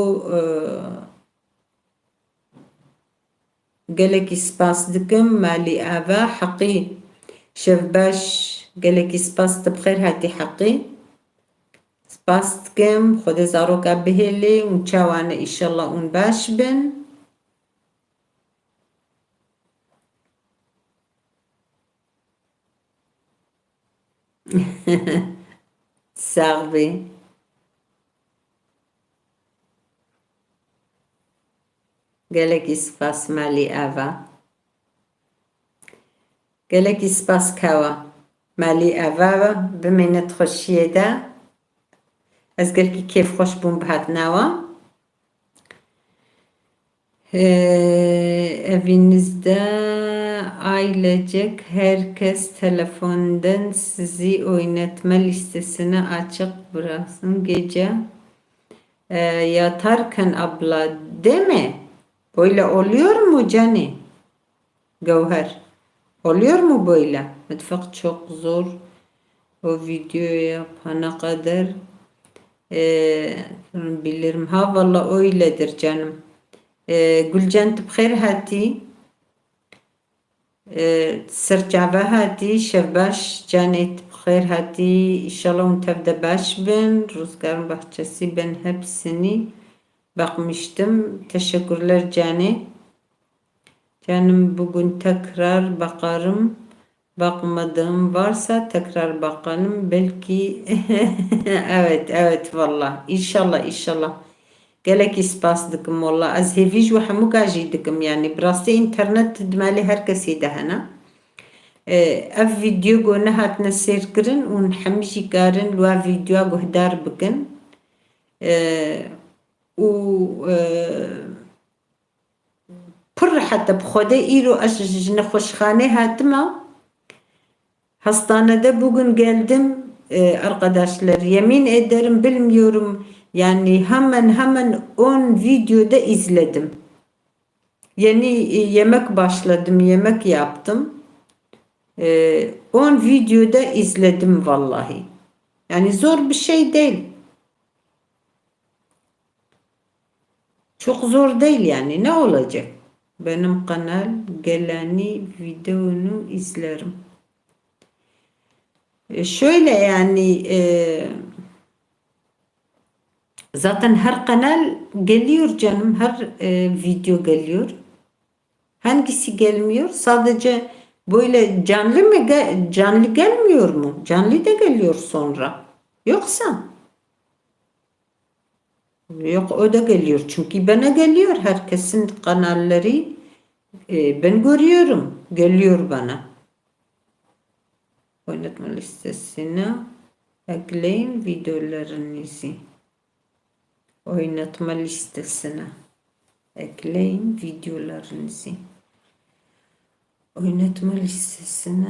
gelekî spas dikim malî ava heqî şevbaş gelekî spas te bi xêr hatî heqî. Spas dikim Xwedê zaroka bihêlê û çawa ne îşallah hûn baş bin. Sağ bê. Gelekî spas malî ava. Gelekî spas kawa. Malî ava bimîne dixweşiyê de. Ez gelekî kêfxweş bûm bi hatina wan. Evinizde ailecek herkes telefondan sizi oynatma listesine açık bıraksın gece yatarken abla deme. Böyle oluyor mu Cani? Gevher. Oluyor mu böyle? Mutfak çok zor. O videoyu yapana kadar bilirim. Ha valla öyledir canım. Gülcan tibxêr hatî. Serçava hatî. Şevbaş Canê tibxêr hatî. İnşallah hûn tev de baş bin. Ruzgarın bahçesi ben hepsini bakmıştım. Teşekkürler Canê. Canım bugün tekrar bakarım. Bakmadığım varsa tekrar bakalım. Belki evet valla. İnşallah. Gelekî spas dikim valla. Ez hêvî ji we hemû gajî dikim yani. Bi rastî internet dimalê her kesî de hene. Ev video ku nehatine sêrkirin û hemî jî karin li wa videoya guhdar bikin. û pir heta bi Xwedê îro ez ji nexweşxanê hatime. Hastanede bugün geldim arkadaşlar. Yemin ederim bilmiyorum. Yani hemen 10 videoda izledim. Yeni yemek başladım. Yemek yaptım. 10 videoda izledim vallahi. Yani zor bir şey değil. Çok zor değil yani. Ne olacak? Benim kanal geleni videonu izlerim. Şöyle yani zaten her kanal geliyor canım. Her video geliyor. Hangisi gelmiyor? Sadece böyle canlı mı canlı gelmiyor mu? Canlı da geliyor sonra. Yoksa yok o da geliyor. Çünkü bana geliyor. Herkesin kanalları ben görüyorum. Geliyor bana. Oynatma listesine ekleyin videolarınızı. Oynatma listesine ekleyin videolarınızı. Oynatma listesine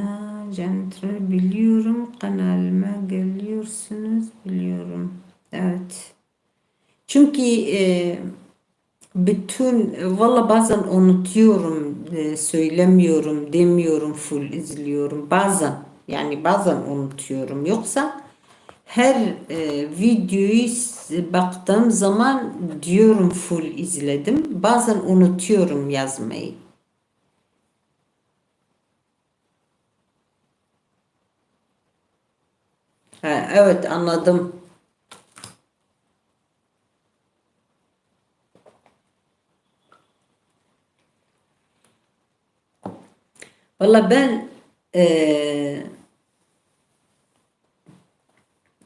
biliyorum. Kanalıma geliyorsunuz biliyorum. Evet. Çünkü bütün valla bazen unutuyorum, söylemiyorum, demiyorum, full izliyorum. Bazen unutuyorum. Yoksa her videoyu baktığım zaman diyorum full izledim. Bazen unutuyorum yazmayı. Ha, evet anladım. Valla ben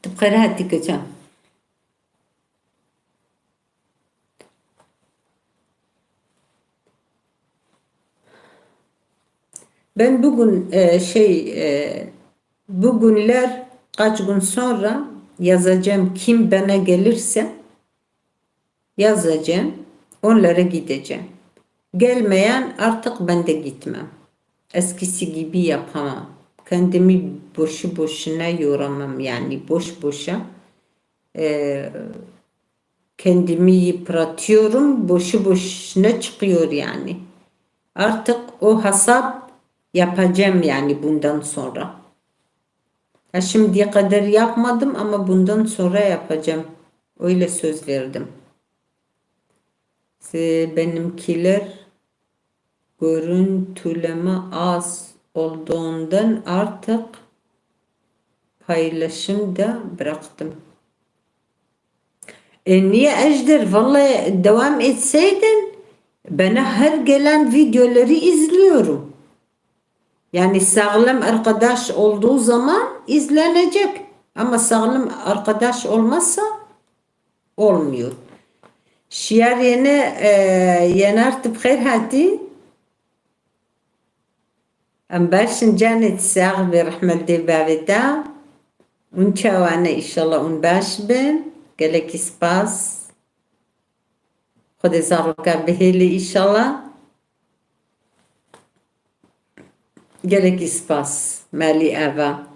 tıpkı hadi geçen. Ben bugün bugünler kaç gün sonra yazacağım kim bana gelirse yazacağım onlara gideceğim. Gelmeyen artık ben de gitmem. Eskisi gibi yapamam. Kendimi boşu boşuna yoramam yani boş boşa kendimi yıpratıyorum boşu boşuna çıkıyor yani. Artık o hesap yapacağım yani bundan sonra. Ha şimdiye kadar yapmadım ama bundan sonra yapacağım. Öyle söz verdim. Benimkiler görüntüleme az olduğundan artık paylaşım da bıraktım. Niye Ejder? Vallahi devam etseydin bana her gelen videoları izliyorum. Yani sağlam arkadaş olduğu zaman izlenecek. Ama sağlam arkadaş olmazsa olmuyor. Şiar yine yener tıpkır hati. Am başın canet sağ ve rahmet babeta. Unçawana inşallah un baş ben. Gelek ispas. Khode zarka beheli inşallah. Gelek ispas. Mali ava.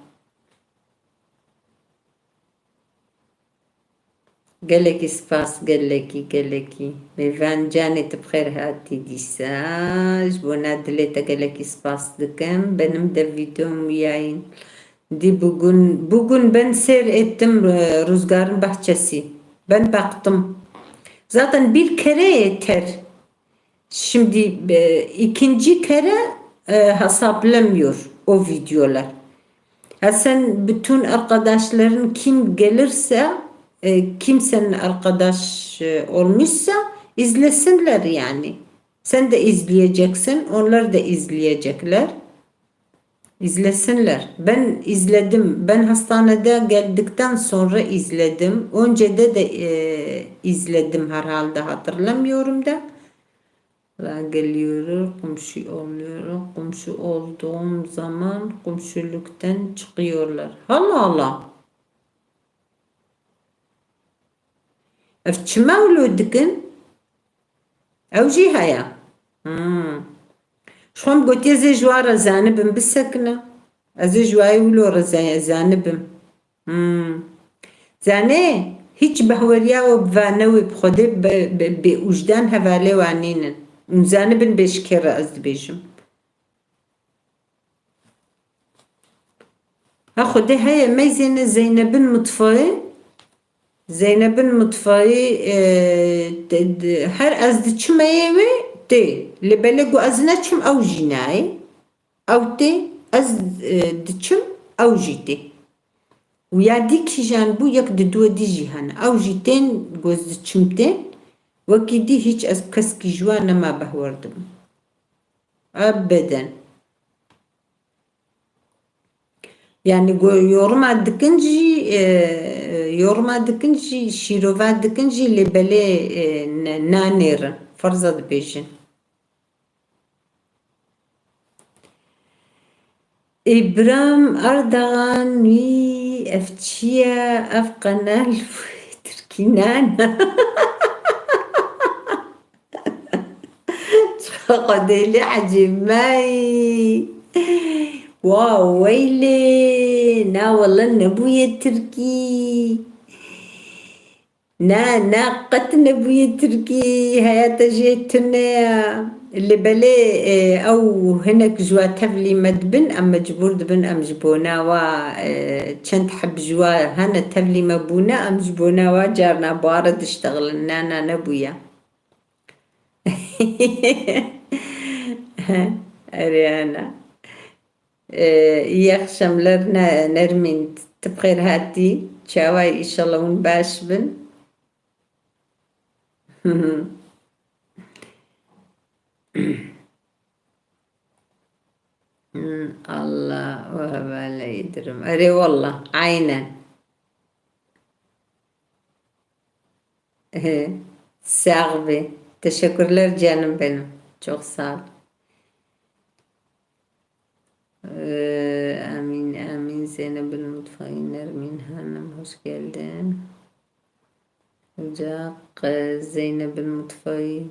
Geleki spas geleki mevan canet bخير hati disaj bona dilete geleki spas dikem benim de videom yayın di bugün ben seyrettim Rüzgar'ın bahçesi ben baktım zaten bir kere yeter şimdi ikinci kere hesaplamıyor o videolar. Ha sen bütün arkadaşların kim gelirse kimsenin arkadaş olmuşsa izlesinler yani. Sen de izleyeceksin, onlar da izleyecekler. İzlesinler. Ben izledim. Ben hastanede geldikten sonra izledim. Önce de izledim herhalde hatırlamıyorum da. Geliyor, komşu oluyor. Komşu olduğum zaman komşuluktan çıkıyorlar. Allah Allah. Efçime ولودكن او جهه شلون قلت يا زي جوار زانبم بالسكنه ازي جواي ولو زانبم زانه hiç behveriya و بفانوي بخده بوجدان هفالي وعنينن ونزانبن بشكرة از بيجم اخده هيا ميزين زينبن مطفئ Zeynep'in mutfağı her az çimeye ve de lebelegu azna çim av jinay av de az çim av jite و یادی که جان بو یک دو دی جهان او جیتن گوز چمتن وکی دی هیچ از کس کی جوان نما بهوردم ابدا yani yorma dikinci şirova dikinci lebele nanerin farza dibêjin İbrahim Erdoğan wî ev çi ye ev qenal Tirkînan قديلي عجيباي واو ويلي نا والله نبوية تركي نا قت نبوية تركي هيا جيتنا اللي بلي او هناك جوا تفلي مدبن ام مجبور دبن ام جبونا و كنت حب جوا هنا تفلي مبونا ام جبونا و جارنا بارد اشتغلنا نا نبويا Ariana. İyi akşamlar Nermin. بخير هاتي چاوای ئیشەڵە ون باش بن الله وهبا لا يدرم أري والله عينا ساغبي teşekkürler canım benim çok sağ ol. Amin amin Zeynep'in mutfağı Nermin Hanım hoş geldin. Ocak Zeynep'in mutfağı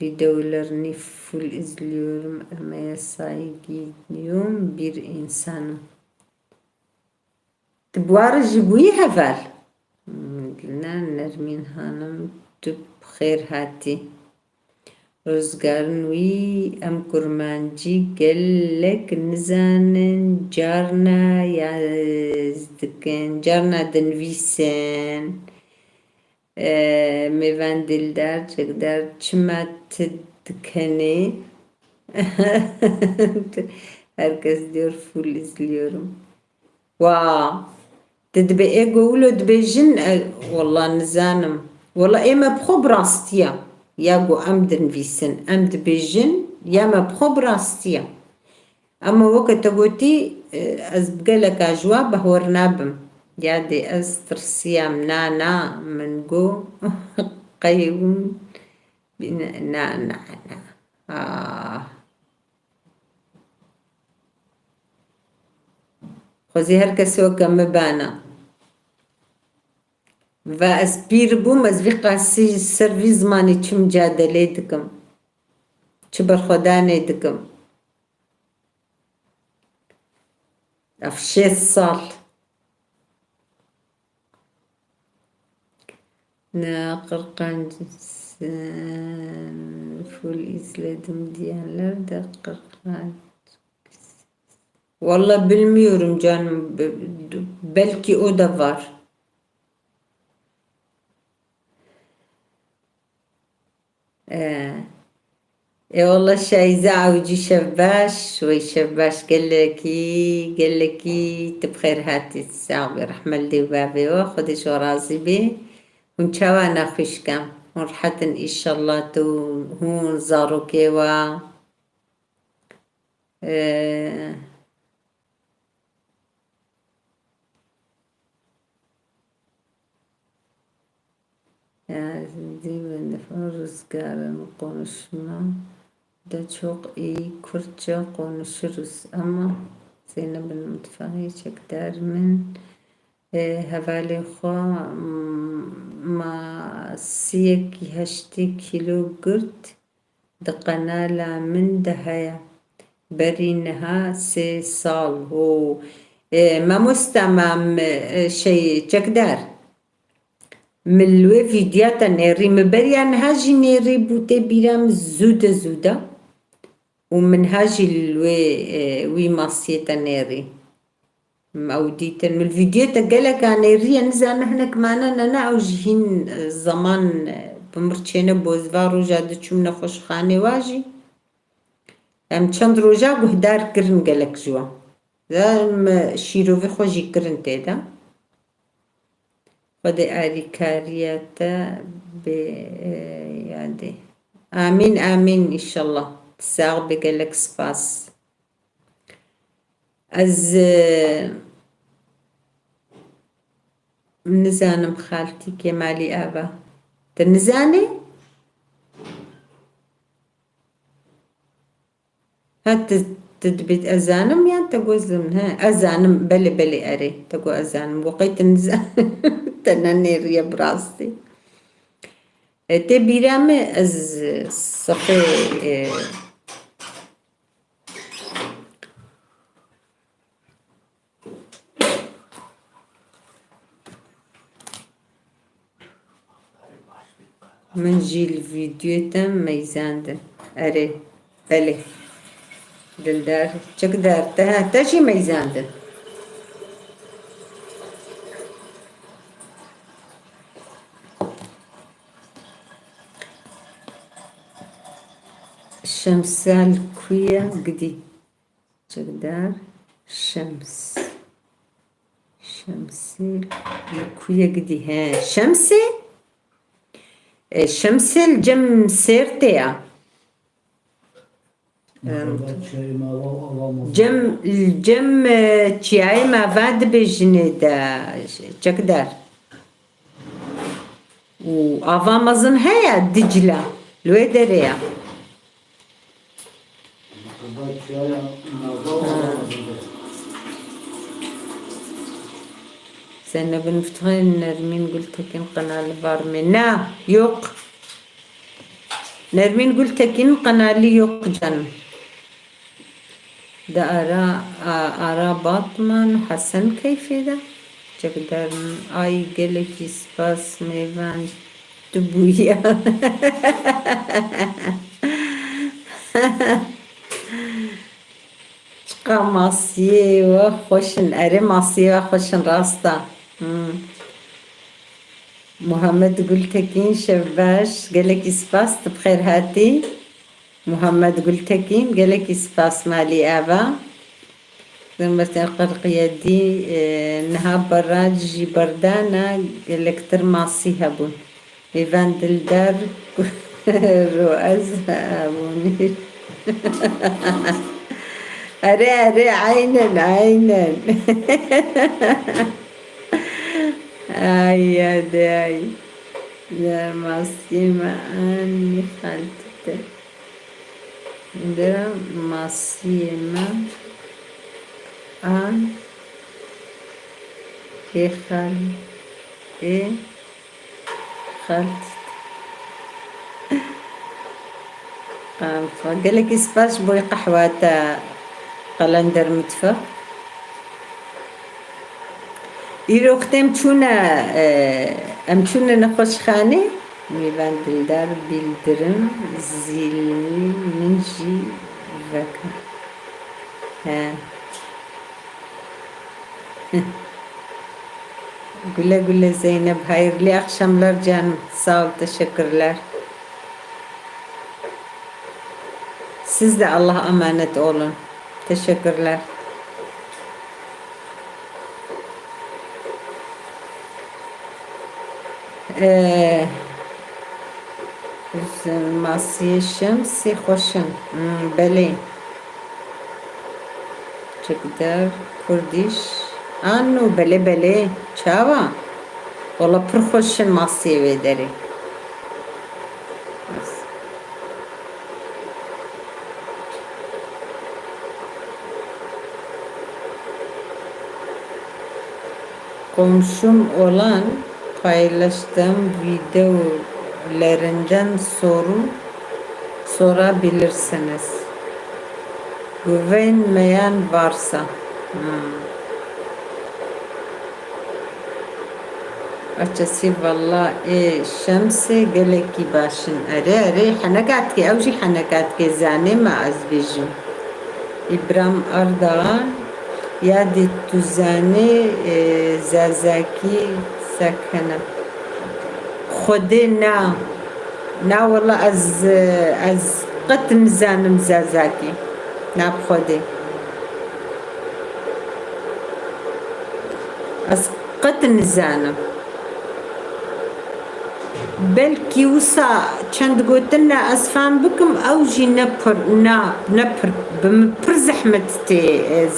videolarını full izliyorum. Emeğe saygılıyım bir insanım. تبغى جيبوي هفال قلنا نرمين هانم تب خير هاتي رزقارن وي ام كرمانجي قالك نزانن جارنا يازدكن جارنا دنفيسن ميفان دلدار جقدار çima تدكني herkes diyor full izliyorum. واو تدبي يقولوا دبيجن والله نزانم والله إما بخو براستيا ياقو أمدن فيسن أمد بيجن ياما بخو براستيا أما وقت تقولتي أز بقالك أجوا بهور نابم يادي أز ترسيا منانا من قو قيوم نا نا نا خوزي herkes وكا مبانا و از پیر بوم از وی قاسی سروی زمانی چه مجادله دکم چه برخودانه دکم اف 6 سال ne Kırkancı full izledim diyenler de Kırkancı. Vallahi bilmiyorum canım. Belki o da var. والله شايزة عوجي شباش شوي شباش قال لكي تبخير هاتي الساعة رحمة الله بابي وخدي شو رازي بي ونشاوانا خوش كام ورحة إن شاء الله تو هون زارو كيوا Rüzgarın konuşma da çok iyi Kürtçe konuşuruz ama Zeynep'in mutfağı çekderimin havale xwa ma 8 kilo gırt da kanala min de haya برينها 3 سال هو ما مستمم شيء چکدار ملوه فيدياتا نيري مبريان هاجي نيري بوتي بيرام زودة ومن هاجي الوي وي ماسيتا نيري موديتا من الفيديوتا قالك نيري نزان احنا كمان انا اوجهين زمان بمرتشينا بوزفارو جادة شمنا خوش خاني واجي ام چند روجا گهدار کرن قالك جوا زم شيروفي خوشي کرن تيدا خد آریکاریتا به یاده آمین آمین انشالله تساق بقلك سپاس از نزانم خالتي كمالي آبا تنزاني هات تدبيت أزانم يعني تقول زمنها أزانم بلي أري تقول أزانم وقيت نزان تنانير يا براستي تبيرام از صفي من جي الفيديو تم ميزاندن أري بلي دلدار چقدر تجي ميزاندن شمسال كويا قدي چقدر شمس Şemsil kuya gidi he. Şemsi Şemsil cem serte ya. Cem çiyay ma vad bejne da çakdar. U avamazın he ya Dicle. Lüe dere ya. Sen ne benفتحين Nermin Gültekin kanalı var mı? Ne? Yok. Nermin Gültekin kanalı yok canım. Da ara Batman Hasan keyfi de. Çakdar ay geleki spas meyvan tubuya. Çıka masiye ve hoşun eri masiye ve hoşun rasta. Muhammed Gültekin şevbaş gelek ispas tıbkhir hati. Muhammed Gültekin gelek ispas mali ava. Mesela qirqiyadi neha baraj bardana gelektir masi habun. Evan dildar ruaz habuni. Are aynen. Ay ay. Der masima anni khaltite. Der masima an خالتي قال لك اسباش بوي قحوة قلندر متفق İroqtem çuna naqoş khane mivan dildar bildirim zilinin ji vaka ha güle güle Zeynep hayırlı akşamlar canım sağ ol teşekkürler siz de Allah'a emanet olun teşekkürler. ماسیه شمسی خوشن بله چقدر کردیش آنو بله چاوا والا پر خوشن ماسیه ویدری komşum olan paylaştığım videolarından sorabilirsiniz. Güvenmeyen varsa. Açısı valla şemsi geleki başın are hanakat ki avcı hanakat ki zanema azbijim. İbrahim Ardahan yadi tuzani zazaki sakana. خودي نا والله از قتل زانم زازاكي نا بخودي از قتل زانم بلكي وسا چند قوتنا اسفان بكم او جي نبر بمبر زحمة تي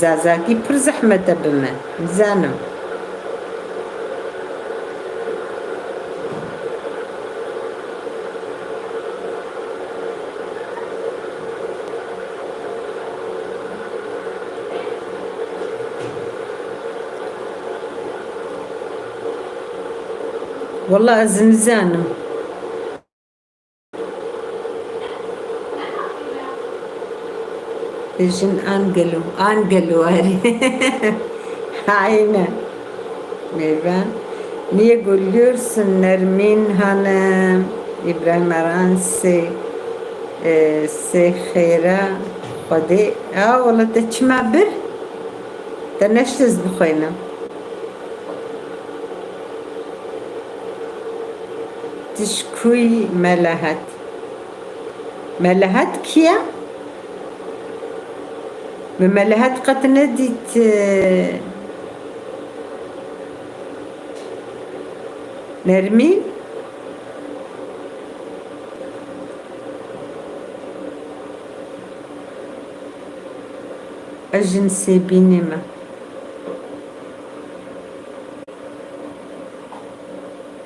زازاكي بر زحمة بما زانم والله زنزانم بيجن انقلو هاري aynen Meyven niye gülüyorsun Nermin Hanım İbrahim Aran se khira خدي والله تجمع بر تنشز بخينا تشكوي ملهات كيا بملهات قد نديت Nermin? Ajensi binime.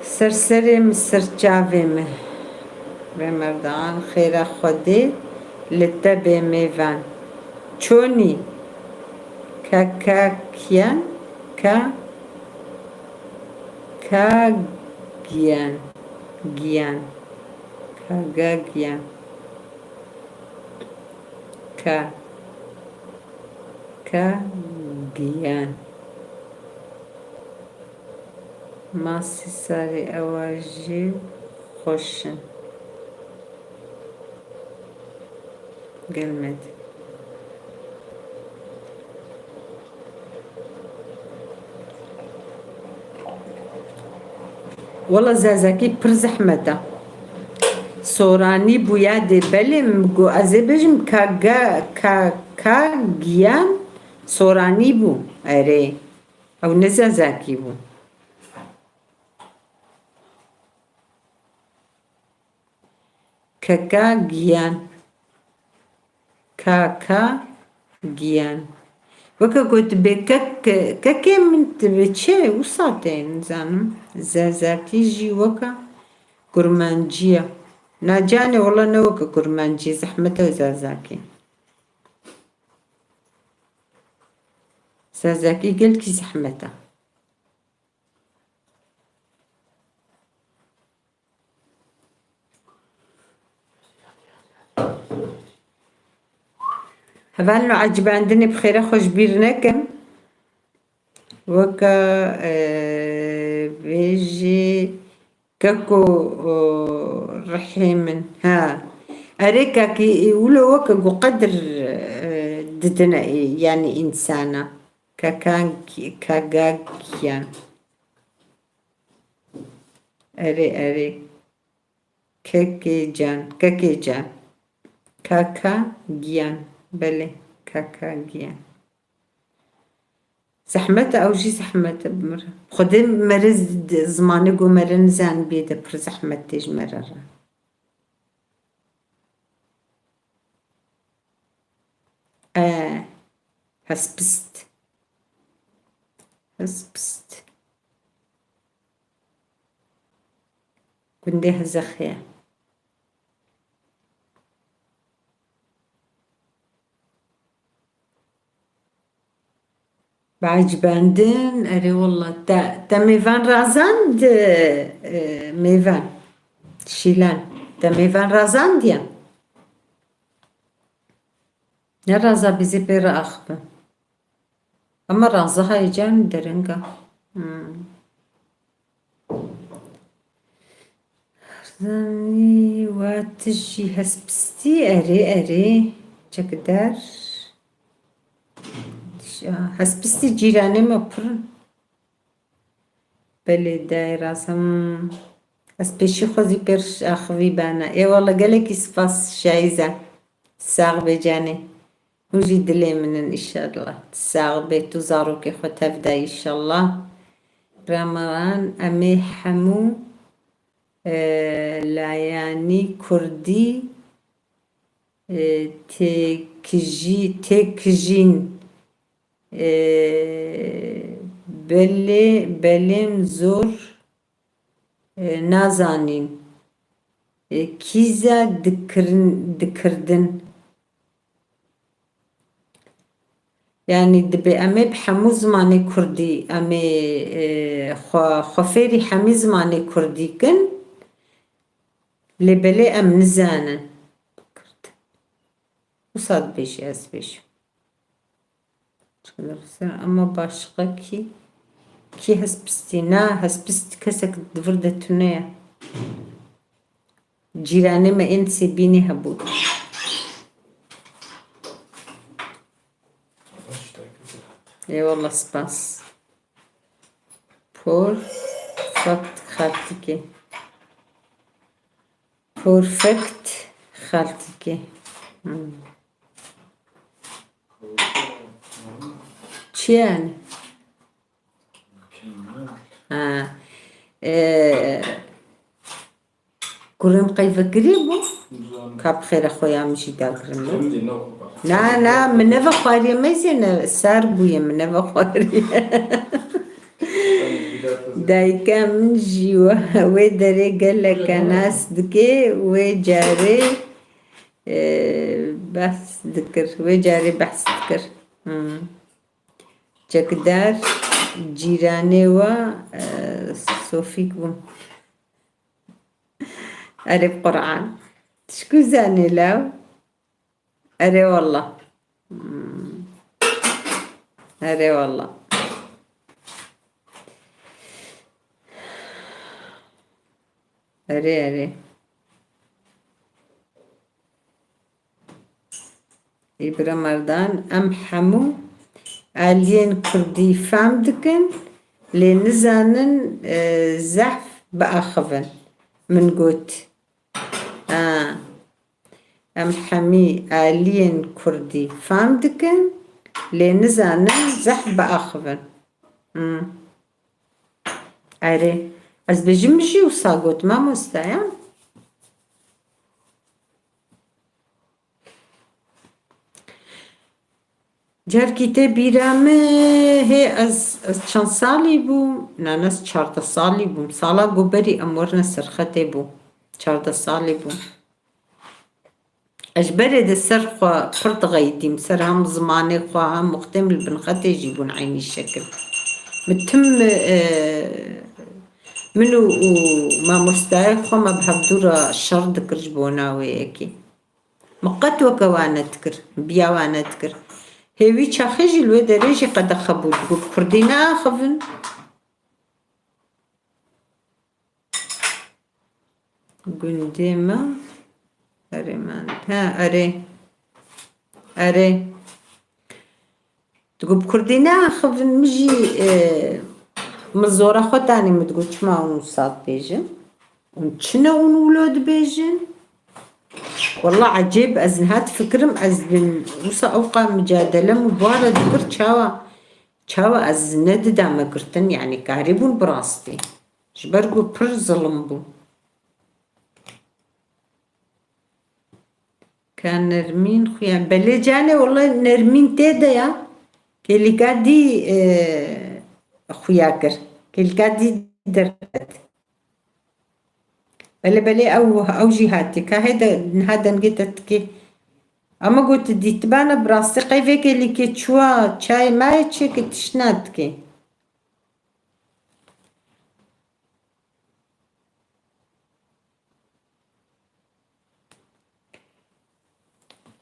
Serseri mi serçave mi? Ve merdan khira khodi litabe mevan. Çoni kakakyan ka gyan gyan kagagyan ka gyan masi sari avaji hoşun gelmedi. والله زازاكي پر زحمته سورانی بویا دی بلیم گو ازی بجم کا گیان سورانی بو اره او نزازاکی بو ka گیان ka گیان وەکە گوت بێ کەکێ من بێ چێ وساتێن زانم زازاکی ژی وەکە گورمانجیە ناجانێ وەڵا نەوەکە گورمانجی زەحمەتە زازاکی زازاکی گەلکی زەحمەتە هەڤالنۆ عەجباندنێ بخێرە خۆش بیر نەکەن وەکە بێژێ کەکۆ ڕحێ من ها ئەرێ کاکی ولۆ وەکە گو قەدر ددنە یانی ئینسانە کاگاکیان ئەرێ کەکێ جان کاکا گیان بله کاکا گیان زحمەتە ئەوژی زەحمەتە بمرە خودێ مەرە زمانە گۆ مەرە نزان بێدە پر زەحمەت تێژ مەرەڕە هەسپست گوندێ هەزەخەیە بعجباندن اري والله تا ميفان رازاند ميفان شيلان تا ميفان رازاند يا نرازا بيزي بيرا اخبا اما رازها يجان درنگا رزاني واتجي هسبستي اري چكدار هەسپستی جیرانێمە پڕن بەلێ دایڕازم هەسپێشی خۆزی پێش ئاخوی بانە ئێوەڵە گەلێکی سپاس شایزە ساغ بێجانێ وژی دلێ منن ئیشەڵڵا ساغ بێت و زاڕۆکێ خۆ تەفدا ئیشەڵڵا ڕامەوان ئەمێ هەموو لایانی کوردی تێکژین بەلێم زۆر نازانین کیزە دکردن یعنی دەبێ ئەمێ هەموو زمانی کوردی ئەمێ خۆفێری هەمی زمانی کوردیکن لێبەلێ ئەم نزانن وسات بێژی ئەس بێژم ئەمە باشقە کی هەسپستی نا هەسپست کەسێک دڤر دەتونەیە جیرانێمە ئێنسێ بینی هەبوو والله سپاس پۆرفەکت خالتیکێ چی yani? قرن قيفكري بو كاب خير خويا مشي داكرن نا من نفا خواري مزينا سار بويا من نفا خواري دايكا من جيوا ويدري قال لك ناس دكي وجاري بحث ذكر وجاري بحث ذكر جكدار جيراني و صوفيك بوم أري قرآن شكو زاني لاو أري والله أري والله أري إبرا مردان أم حمو آلين كردي فام دكن لنزانن زحف بأخفن من قوت أم حمي آلين كردي فام دكن لنزانن زحف بأخفن أري از بجمشي وصاقوت ما مستعيان جاركي تي بيرامي هي از چند سالي بو ناناس 14 سالي بو سالا قبري امورنا سرختي بو 14 سالي بو اجبري ده سرخوا فرد غيديم سر هم زماني خوا هم مختمل بنختي يجيبون عيني الشكل متم منو ما مستعي خوا ما بهبدورا الشر دكر جبونا ويكي مقت وكوانا تكر بيا وانا تكر هيوي تشاخيجي الوي دريجي قد خبود كردينا خفن قنديمة أريمان ها أري تقول كردينا خفن مجي مزورة خوتاني متقول ما ونصاد بيجن ونشنا ونولود بيجن والله عجيب أزنهات فكرم أزن وصا أوقع مجادلة مبارا ذكر شاوا أزند داما قرتن يعني كاريبون براستي جبرقو بر ظلم بو كان نرمين خويا بلي جاني والله نرمين تيدا يا كيلي قادي خوياكر كيلي قادي درت بلي أو جهاتي هذا نقيتك أما قلت دي تبانا براستي قيفك اللي كتشوا شاي ماي تشيك تشناتك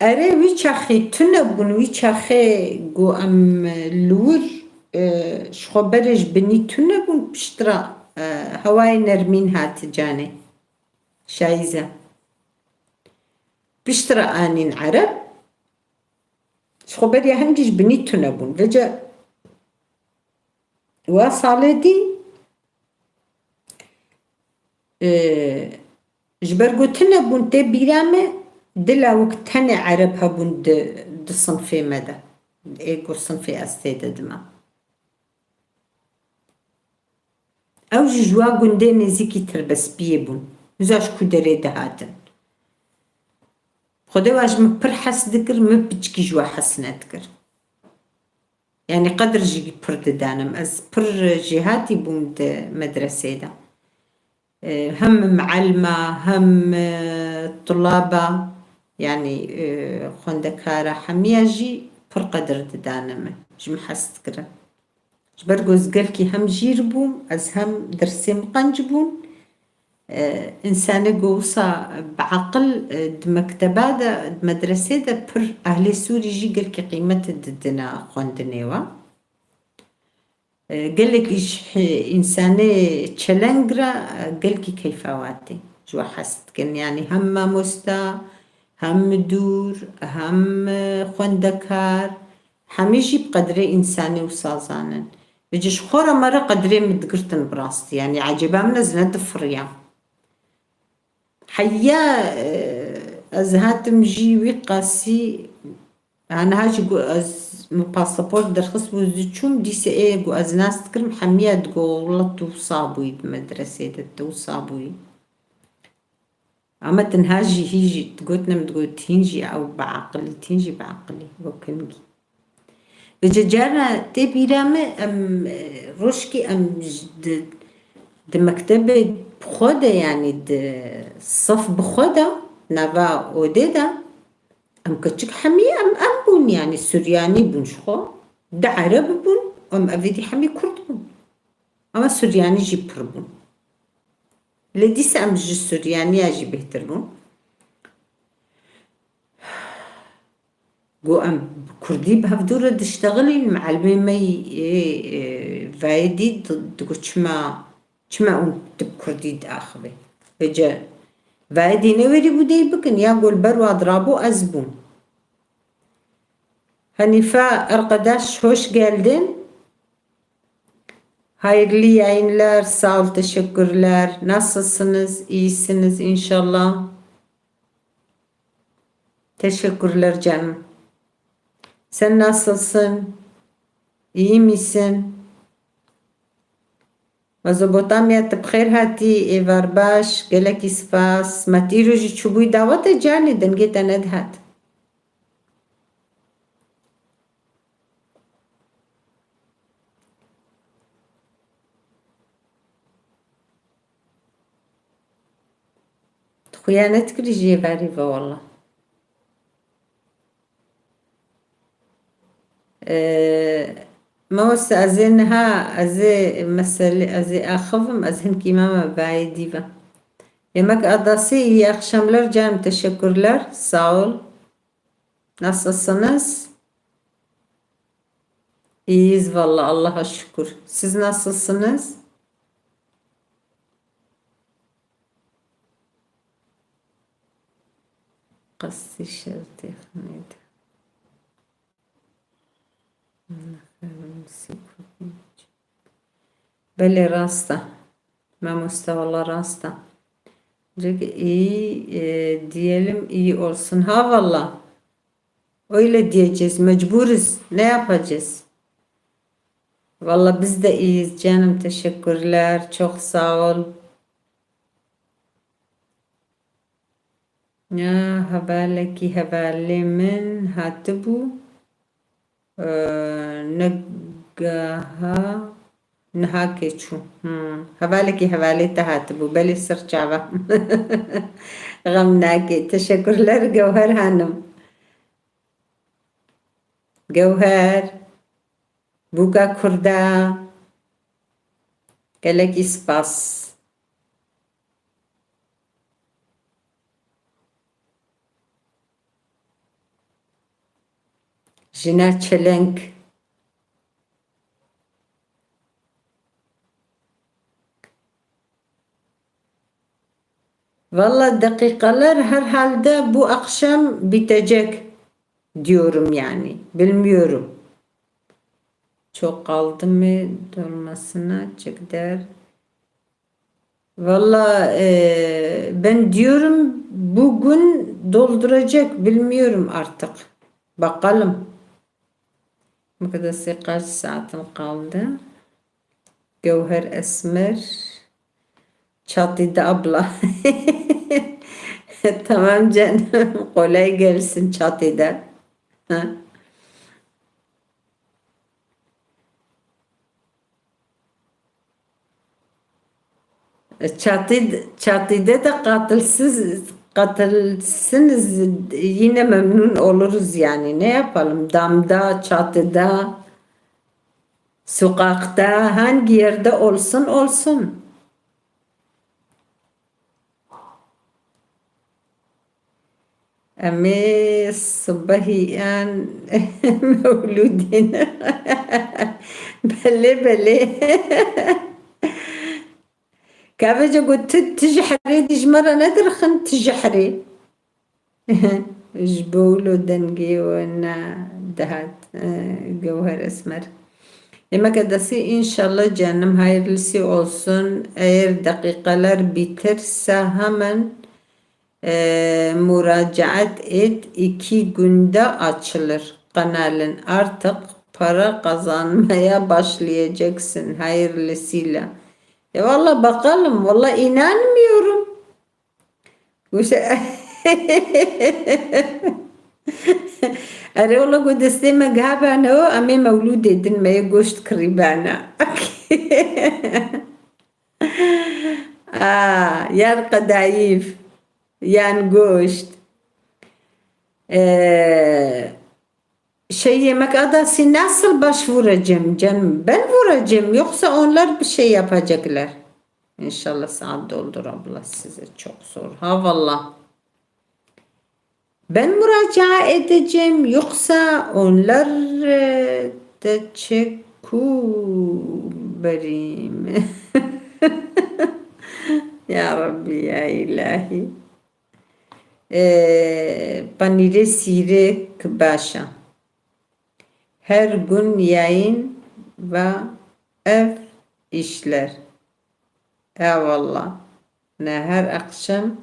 أري ويشاخي تنبون ويشاخي قو أم لور شخو برج بني تنبون بشترا هواي نرمين هات جاني شايزة بشترى آنين عرب شخو بدي هنجيش بنيتو نبون لجا واصالة دي جبرقو تنبون تي بيرامي دلا وقت هني عرب هبون د صنفي مدى ايقو صنفي استيدة دما او جوا قندي نزيكي تربس بيبون زاش كودري دهاتن خدا واش مبر حس ذكر مبتشكي جوا حسنا ذكر يعني قدر جي برد دانم از بر جهاتي بومد مدرسة دا هم معلمة هم طلابة يعني خوندكارة حمية جي بر قدر دانم جم حس ذكر جبرقوز قلكي هم جيربوم از هم درسي مقنجبون إنسان قوصا بعقل مكتبة دا مدرسة دا بر أهل سوري جي قال كي قيمة ددنا خوندنيوا قال لك إيش إنسان تشلنجرا قال كي كيفواتي جوا حست كان يعني هم مستا هم دور هم خوندكار هميجي بقدري إنساني وصازانا بيجيش خورا مرة قدري متقرتن براستي يعني عجيبا من زند فريا حيا أزهات مجي وقاسي Yani hacı az pasaport derxist vüzüçüm dise gu az nas tkrim hamiyet gu والله توصى بوي بمدرسة توصى بوي أما تنهاجي هيجي تقول تهنجي أو بعقلي تهنجي بعقلي وكنجي بجانا تبيرامي أم روشكي أم د مكتبة بخودة يعني د صف بخودة نافا وديدا أم كتشك حمي أم بون يعني سورياني بون شخو دا عرب بون أم أفيدي حمي كرد بون أما سورياني جي بر بون لديس أم جي سورياني أجي بهتر بون جو أم كردي بهفدورة دشتغلي المعلمين مي فايدي تقول شما أنت بكردي داخبي فجأة فايدي نوري بودي بكن يقول بروا ضرابو أزبون Hanife arkadaş hoş geldin. Hayırlı yayınlar, sağ ol, teşekkürler. Nasılsınız? İyisiniz inşallah. Teşekkürler canım. Sen nasılsın? İyi misin? Mezopotamya bxeyr hati evar baş, gelek ispas. Matiru ji çubuy davet cani denge tened hat. خيانت كري جي غريبة والله. ما وس أزينها أزي مسألة أزي أخفم أزهن كمامة بايديبا. Yemek adası iyi akşamlar canım, teşekkürler, sağ ol. Nasılsınız? İyiyiz vallahi, Allah'a şükür. Siz nasılsınız? قصي شرطي خميد بله راسته ما mustavallah rasta. İyi diyelim, iyi olsun. Ha valla. Öyle diyeceğiz. Mecburuz. Ne yapacağız? Valla biz de iyiyiz canım. Teşekkürler. Çok sağ ol. Ya haberleki haberlemin hatı bu. Nagaha نهاكي شو هبالك هبالي تهاتبو بلي سرچاوا غمناكي teşekkürler Gevher Hanım. Gevher Buga Kurda Gelek ispas Jina Çelenk Valla dakikalar herhalde bu akşam bitecek diyorum yani. Bilmiyorum. Çok kaldı mı dolmasına çekler. Valla ben diyorum bugün dolduracak, bilmiyorum artık. Bakalım. Bu kadar kaç saatim kaldı. Gevher Esmer Çatıda abla. Tamam canım. Kolay gelsin çatıda. Ha? Çatıda da katılsınız yine memnun oluruz yani. Ne yapalım? Damda, çatıda, sokakta, hangi yerde olsun olsun. أمي صبحي أن مولودين بلي كافجا قلت تجحري ديج مرة ندرخن تجحري جبولو دنجي وانا دهات جوهر اسمر Yemek adası inşallah canım hayırlısı olsun. Eğer dakikalar biterse hemen müracaat et, 2 günde açılır. kanalın. Artık para kazanmaya başlayacaksın hayırlısıyla. Valla bakalım. Valla inanmıyorum. Bu şey... أري والله قد استمع جابا أنا هو أمي مولودة دين ما يجوشت قريبانا يرقى ضعيف يعني جوشت şey yemek adası nasıl başvuracağım canım? Ben vuracağım yoksa onlar bir şey yapacaklar. İnşallah saat doldur abla size çok zor. Ha valla. Ben müracaat edeceğim yoksa onlar da çekuberim. Ya Rabbi ya ilahi. Panire sirek başa. Her gün yayın ve ev işler. Eyvallah. Ne her akşam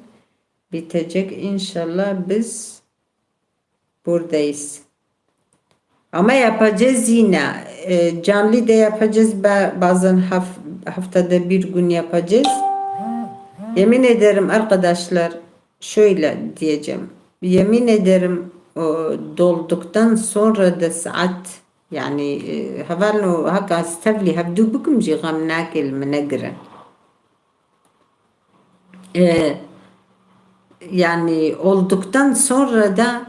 bitecek inşallah biz buradayız. Ama yapacağız yine. Canlı da yapacağız. Bazen haftada bir gün yapacağız. Yemin ederim arkadaşlar şöyle diyeceğim. Yemin ederim dolduktan sonra da saat yani havalno haka stavli habdu bukum jigam nakil menegre. Yani olduktan sonra da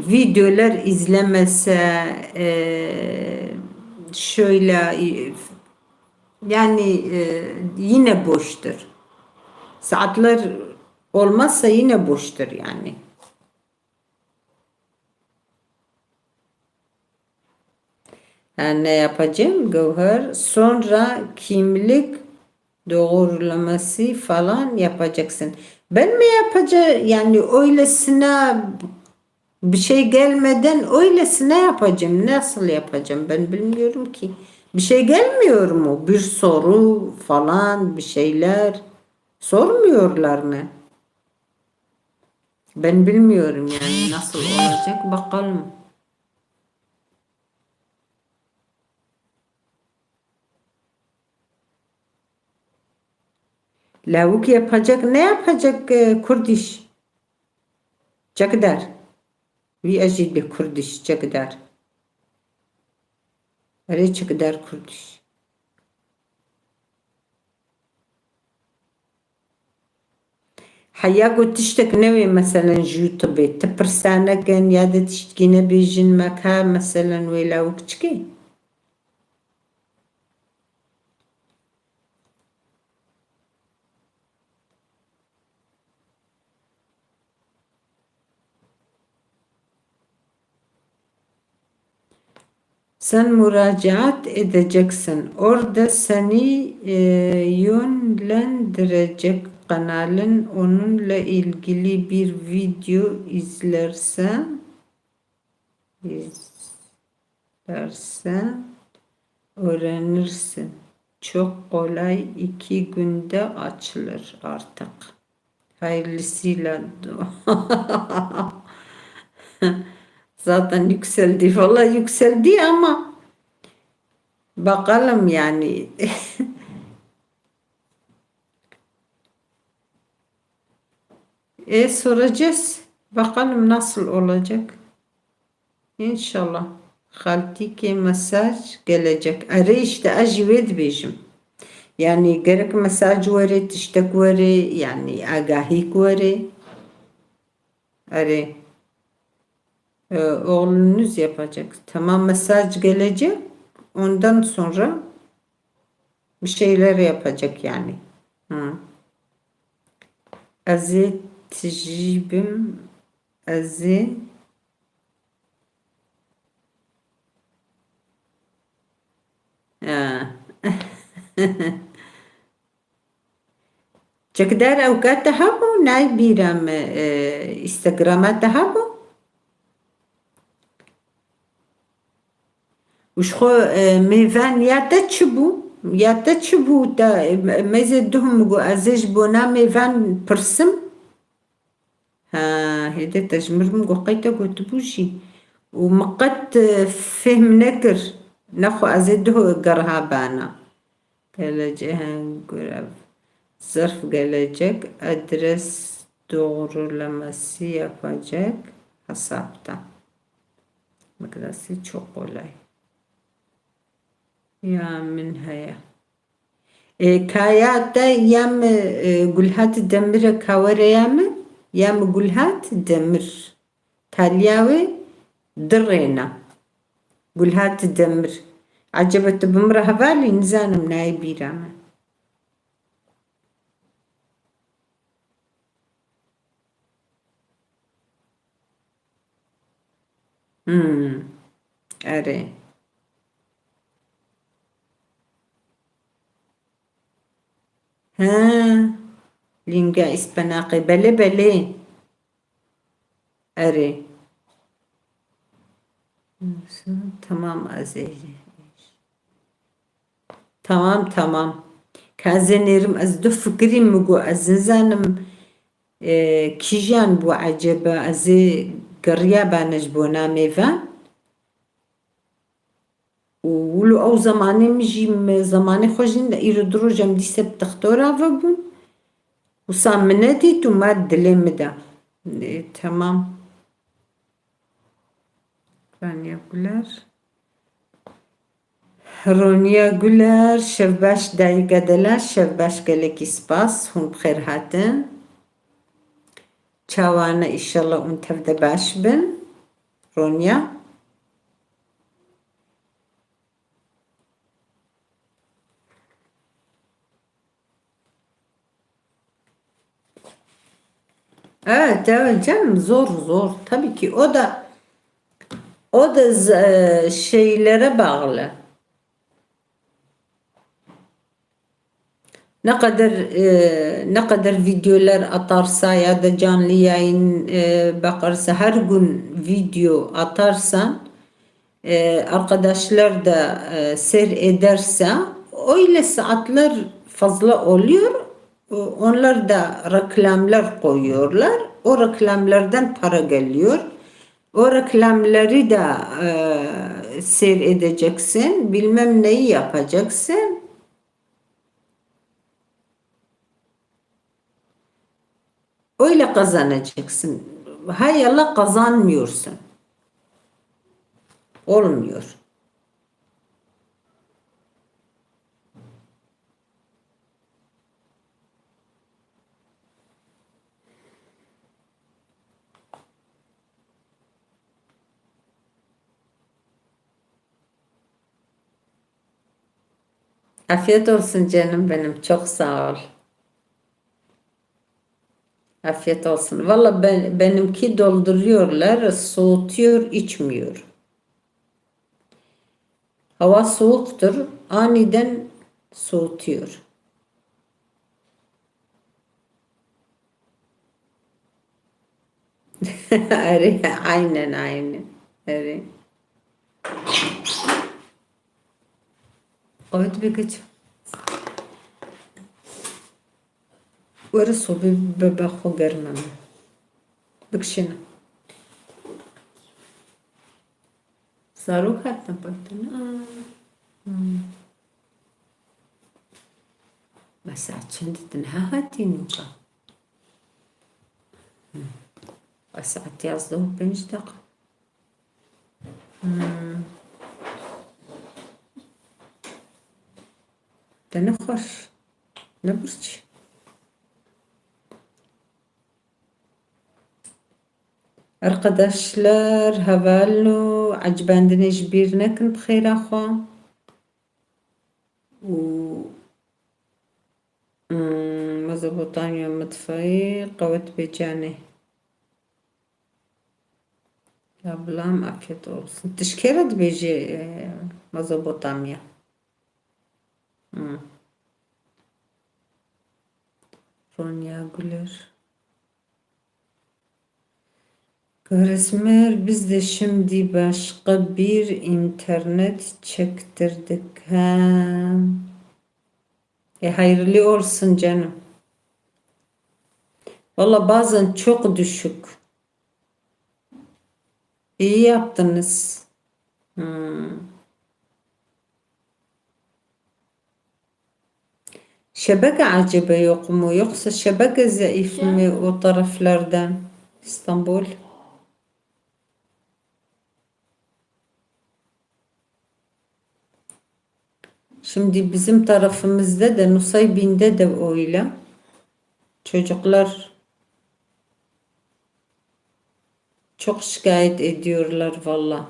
videolar izlemese şöyle yani yine boştur. Saatler olmazsa yine boştur yani. Yani ne yapacağım Gevher? Sonra kimlik doğrulaması falan yapacaksın. Ben mi yapacağım? Yani öylesine bir şey gelmeden öylesine yapacağım. Nasıl yapacağım? Ben bilmiyorum ki. Bir şey gelmiyor mu? Bir soru falan bir şeyler sormuyorlar mı? Ben bilmiyorum yani nasıl olacak bakalım. Lavuk yapacak ne yapacak Kurdiş? Çakdar. Vi ajid Kurdiş çakdar. Öyle çakdar Kurdiş. حياكو تشتك نوي مثلا يوتيوب تبرسانا كان يادا تشتكينا بيجن مكا مثلا ولا وكتشكي sen müracaat edeceksin. Orada seni yönlendirecek kanalın onunla ilgili bir video izlersen öğrenirsin. Çok kolay 2 günde açılır artık. Hayırlısıyla zaten yükseldi. Vallahi yükseldi ama bakalım yani. Soracağız. Bakalım nasıl olacak. İnşallah. Haltiki mesaj gelecek. Arayışta acıved bejim. Yani gerek mesaj vere, tiştek vere, yani agahik vere. Arayış. Oğlunuz yapacak. Tamam mesaj gelecek. Ondan sonra bir şeyler yapacak yani. Azı tecibim azı Çakdar avukat daha bu nay biram Instagram'a daha bu وشخو ميفان يا تشبو تا مزدهم جو ازج بونا ميفان برسم ها هيدا تجمرم جو قيتا جو تبوشي ومقت فهم نكر نخو أزده قرهابانا geleceğin görev zarf gelecek adres doğrulaması yapacak hesapta. Makrası çok kolay. Ya min haya. Kayada yam gulhat demir kavare yam gulhat demir. Talyavi درينا gulhat demir. عجبت بمرة هبالي نزانم ناي بيرامة أري ها لينجا إسباناقي بلي بلي أري tamam Azeri. Tamam. Kazenerim az do fikrim mugo az zanım kijan bu acaba az قرية بانج بونا ميفا ولو أو زماني مجي زماني خوشين إيرو دروجم دي سب تختورا فبون وصامنتي توما دلم دا tamam. Ronya Güler şevbaş dayıgadeler şevbaş gelek ispas hun bxer hatin çawana inşallah un tevde baş bin Ronya evet canım zor tabii ki o da şeylere bağlı. Ne kadar videolar atarsa ya da canlı yayın bakarsa her gün video atarsan arkadaşlar da seyrederse öyle saatler fazla oluyor. Onlar da reklamlar koyuyorlar. O reklamlardan para geliyor. O reklamları da seyredeceksin. Bilmem neyi yapacaksın. Öyle kazanacaksın. Hayalla kazanmıyorsun. Olmuyor. Afiyet olsun canım benim. Çok sağ ol. Afiyet olsun. Valla benimki dolduruyorlar, soğutuyor, içmiyor. Hava soğuktur, aniden soğutuyor. Aynen. Evet. Evet bir geç. ورسو ببخو گرمم بکشینه زارو کردم بایدن بس چند دنها هاتی نوکا بس عتی از دو 5 دقیقه دنه خوش نبرچی Arkadaşlar havalno acbandiniz bir nekin bxeyr axo مزبوطانيا مطفئي قوت بجاني ablam afiyet olsun. Teşekkür beji Mezopotamya. Ronya Güler. Öğretmen biz de şimdi başka bir internet çektirdik. Hayırlı olsun canım. Valla bazen çok düşük. İyi yaptınız. Hmm. Şebeke acaba yok mu? Yoksa şebeke zayıf mi o taraflardan? İstanbul. Şimdi bizim tarafımızda da Nusaybin'de de öyle. Çocuklar çok şikayet ediyorlar valla.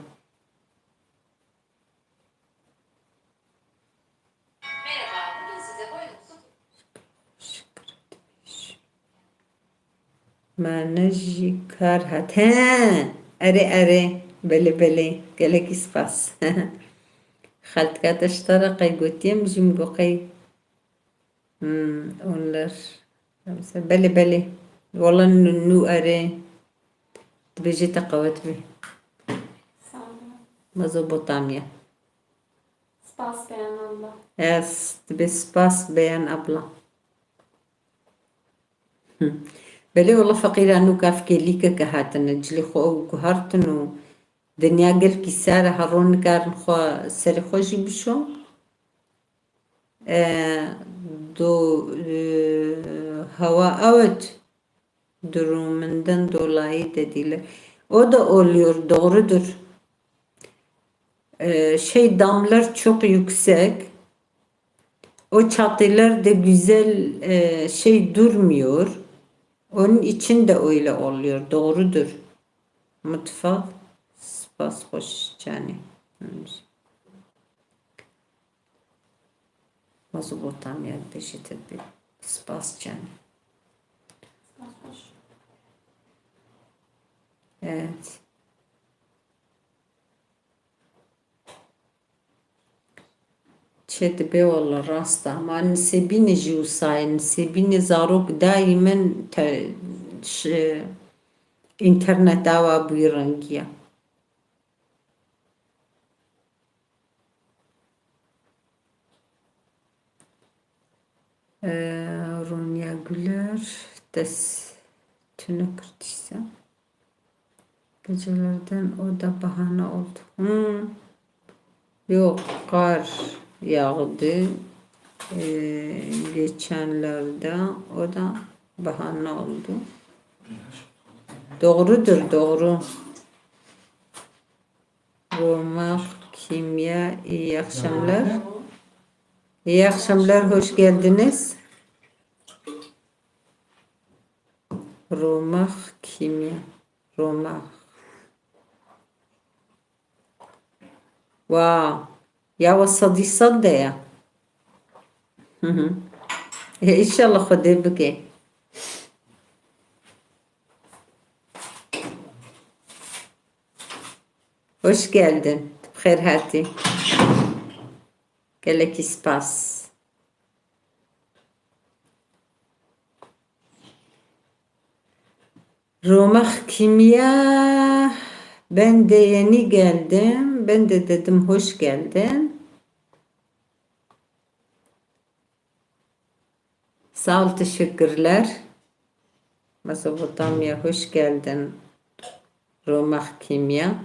Merhaba, bugün size boyunuzun Manaj kar hat. He. Are. Bele. Gelek ispas. خالتك اشترى قيقوتيم جيم قوقي onlar بلي والله نو أري تبيجي تقوت بي sağ olun. مزوبوطاميا Spas beğen abla. اس تبي سباس بيان أبلا بلي والله فقيرة أنو كاف كيليكا كهاتن جلي خو كهارتنو دنيا قل كسارة هرون كارن خو سري خوشي بشو do hava evet durumundan dolayı dediler. O da oluyor, doğrudur. Damlar çok yüksek. O çatılar da güzel durmuyor. Onun için de öyle oluyor. Doğrudur. Mutfak spas hoş yani. Mezopotamya beşitir bir spas yani. Spas hoş. Evet. Çet be valla rasta ama nisebini jiusay nisebini zarok daimen internet ava buyurangiya. Ronya Güler des tüne kırtıysa gecelerden o da bahane oldu. Yok kar yağdı geçenlerde o da bahane oldu. Doğrudur doğru. Roma Kimya iyi akşamlar. İyi akşamlar hoş geldiniz. Roma Kimya. Roma. Wow. Ya وصدي صدق ya. İnşallah خدي بك. Hoş geldin. Bخير هاتي. Gelek ispas. Roma Kimya. Ben de yeni geldim. Ben de dedim hoş geldin. Sağ ol, teşekkürler. Mezopotamya hoş geldin. Roma Kimya.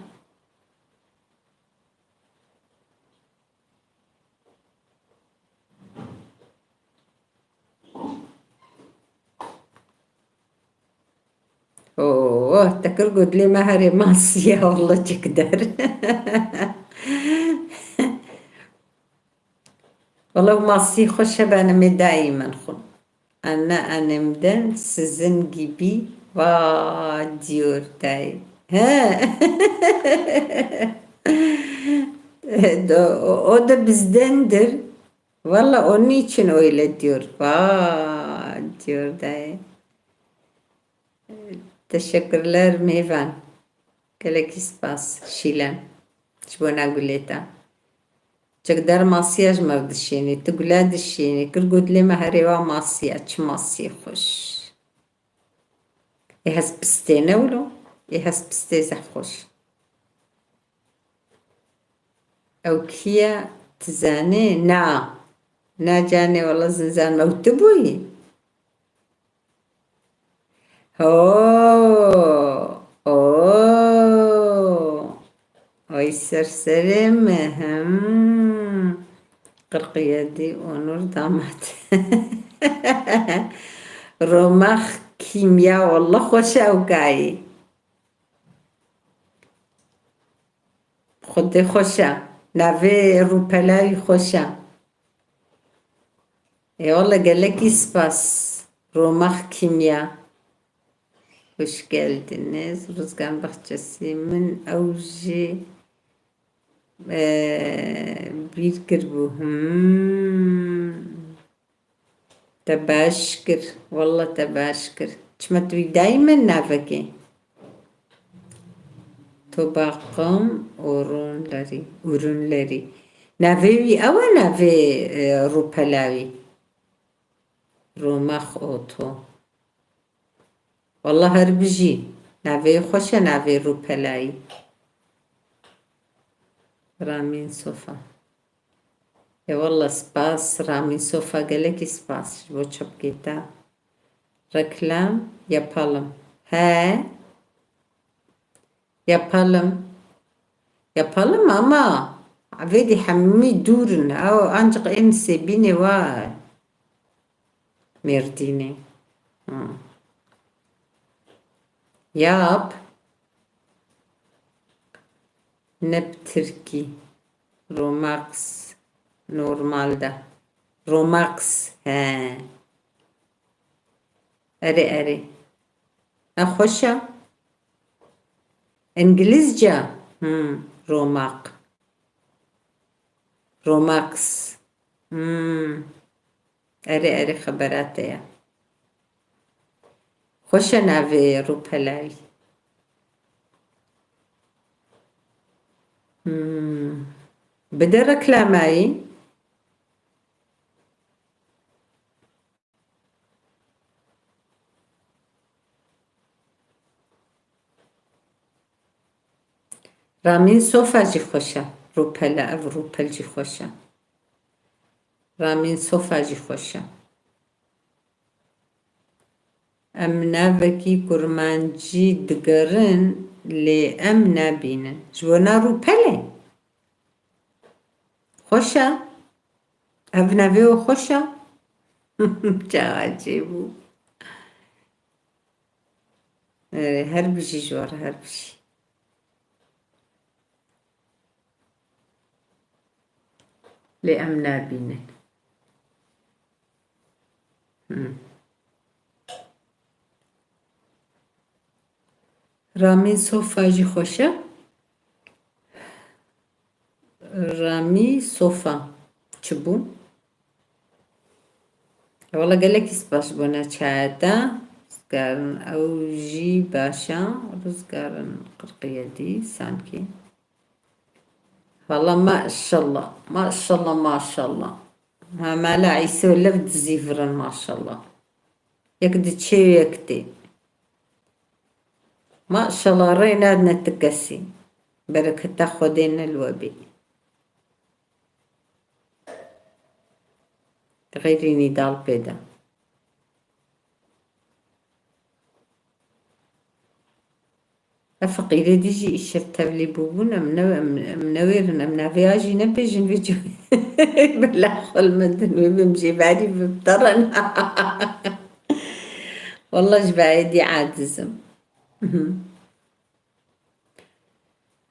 تكر قد لي مهري ماسية والله تقدر والله ماسي خوش benim دائما خون annemden sizin gibi va diyor dayı. O da bizdendir. Valla onun için öyle diyor. Va diyor dayı. Teşekkürler Meyvan. Gelek ispas Şilen. Şbona guleta. تقدر ماسياج مردشيني تقولا دشيني كل قلت لي مهريوا ماسيا ماسي خوش يهس بستينا ولو يهس بستيزح خوش او كيا تزاني نا جاني والله زنزان موتبوي اوه وای سرسرم هم قرقیدی اونور دامت رومخ کیمیا والله خوش اوگایی خود خوشه نوه روپلای خوشه ای والله گلکی سپاس رومخ کیمیا hoş geldiniz. Rızgan bahçesimin avcı bir bu. Tebeşkür. Vallahi tebeşkür. Çmet bir daima nafaki. Tobakım ürünleri. Navevi ama nave rupalavi. Romak oto. والله هر بجی نوه خوشه نوه رو پلایی رامین صوفا یا والله سپاس رامین صوفا گلکی سپاس بو çöp gita reklam yapalım yapalım ama عبيدي حمي دورن او انجق انسي بيني واي ميرديني Yap. Neptirki. Romax. Normalde. Romax. He. Eri. Hoşa. İngilizce. Romak. Romax. Eri haberate ya. خوش نوه رو پلای بده رکلامایی رامین صوفا جی خوشه رو پل جی خوشه رامین صوفا جی خوشه ام ناوکی کرمانجی دگرن لی ام نبینن جوانا رو پله خوشه او نوی و خوشه چه عجیبو هر بشی جوار هر بشی لی ام نبینن رامی صوفا جی خوشه رامی صوفا چه بو؟ والله گلک سپاس بونه چاده رزگارن او جی باشا رزگارن قرقیدی سانکی والله ما شاء الله ما لا عيسى ولا بد زيفرن ما شاء الله يكدي تشي يكدي ما شاء الله رينا نتكسي بركة تاخدين الوبي غيريني دال بيدا فقيرة ديجي إشرت لي بوبونا منويرنا منافياجي نبيجن فيجو بلا خل مدن وبمشي بعدي ببطرن والله جبعيدي عاجزم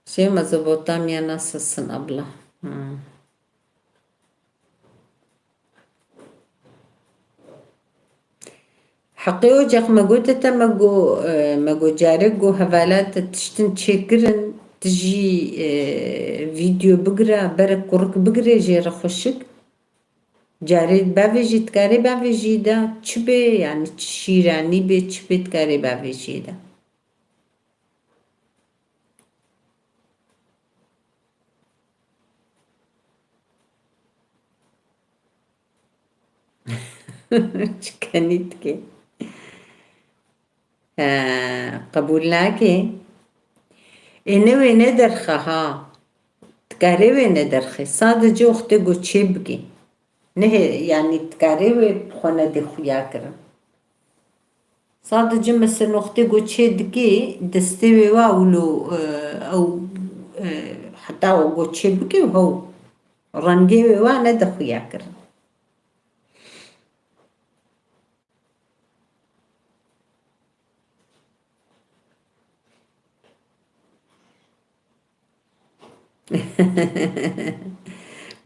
شيء ما زبطام يا ناس السن أبلا حقيقة جاك ما قلت ما جو جارجو هفالات تشتن تشكرن تجي فيديو بقرا برك قرك بقرا جير خشك جاري بافيجي تكاري بافيجي دا تشبي يعني تشيراني بي تشبي تكاري بافيجي دا كانت كي قبول ناكي إنه وين درخه ها تكاري وين درخه صاد جو اختي قو تشيبكي نه يعني تكاري وين خونه دي خويا كرم صاد جو مثلا اختي قو تشيدكي دستوي واولو او حتا وەگۆ چێ بکە و هەو ڕەنگەی وێ نەدەخویا کرد.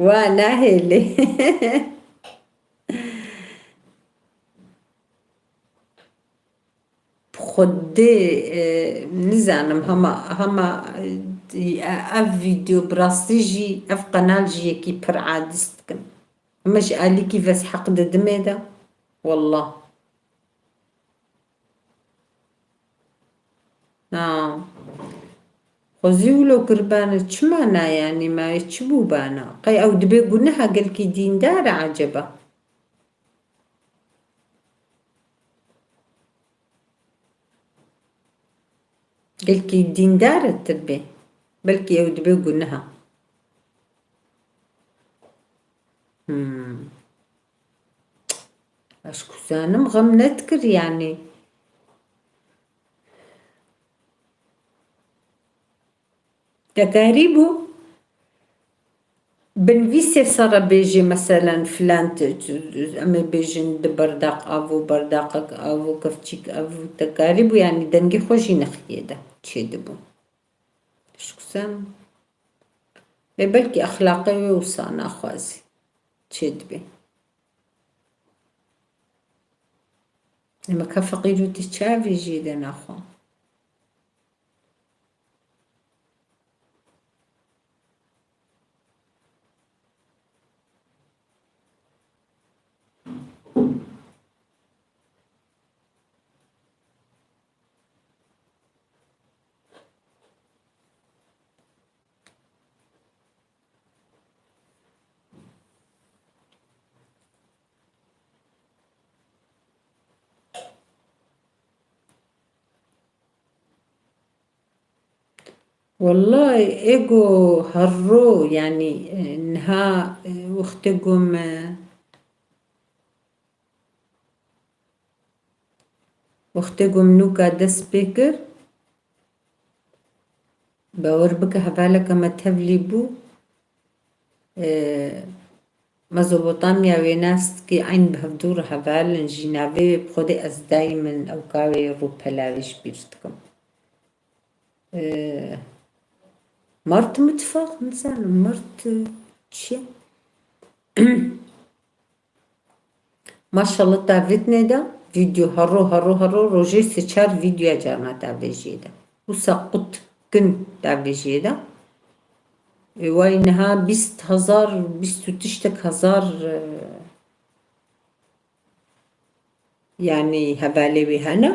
وا ناهێڵێ خودێ نزانم هەما ئەف ڤیدیۆ بڕاستیژی ئەف قەناڵژی یەکی پڕ عادست بکەن ئەمەش ئالیکی ڤەس حەق دەدمێدا وەڵڵا خۆزی ولۆ قربانە چمانە یانی ماوێ چ بوو بانە قەی ئەو دبێ گونەها گەلکی دیندارە عەجەبە گەلکی دیندارەتر بێ بەلکی ئەو دبێ گونەها ئەشکوزانم غەم نەتکرد یانی دەکاری بوو بنویسێ سەرە بێژێ مەسەلەن فلان ئەمێ بێژن بەرداق ئاڤوو بەرداقەک ئاڤوو کەفچیک ئاڤوو دەکاری بوو یانی دەنگی خۆشی نەخیێدا چێ دەبوو ئەشکوزانم بێ بەلکی ئەخلاقی وێ وسا ناخوازی چێ دبێ ئێمە کە فەقیر وتی چاوێژێ دە ناخوا والله ئێگۆ هەڕۆ یانی نها وەختێ گۆم نووکا دەست پێ کرد باوەڕ بکە هەڤالەکەمە تەڤلی بوو مەزۆپۆتامیا وێناستکی عین بەهەڤدوور هەڤالن ژی ناڤێ خۆدێ ئەزدای من ئەو کاوێ ڕووپەلاویش بیرت بکەم مرت متفاق نزانم مرت چییە ماشەڵڵا تاڤێتنێدا ڤیدیۆ هەڕۆ ڕۆژێ سێ چار ڤیدیۆیا جارنا تاڤێژێدا وسا قوت کن تاڤێژێدا وای نەها 20,000 20 تشتێک هەزار یانی هەڤالێ وێ هەنە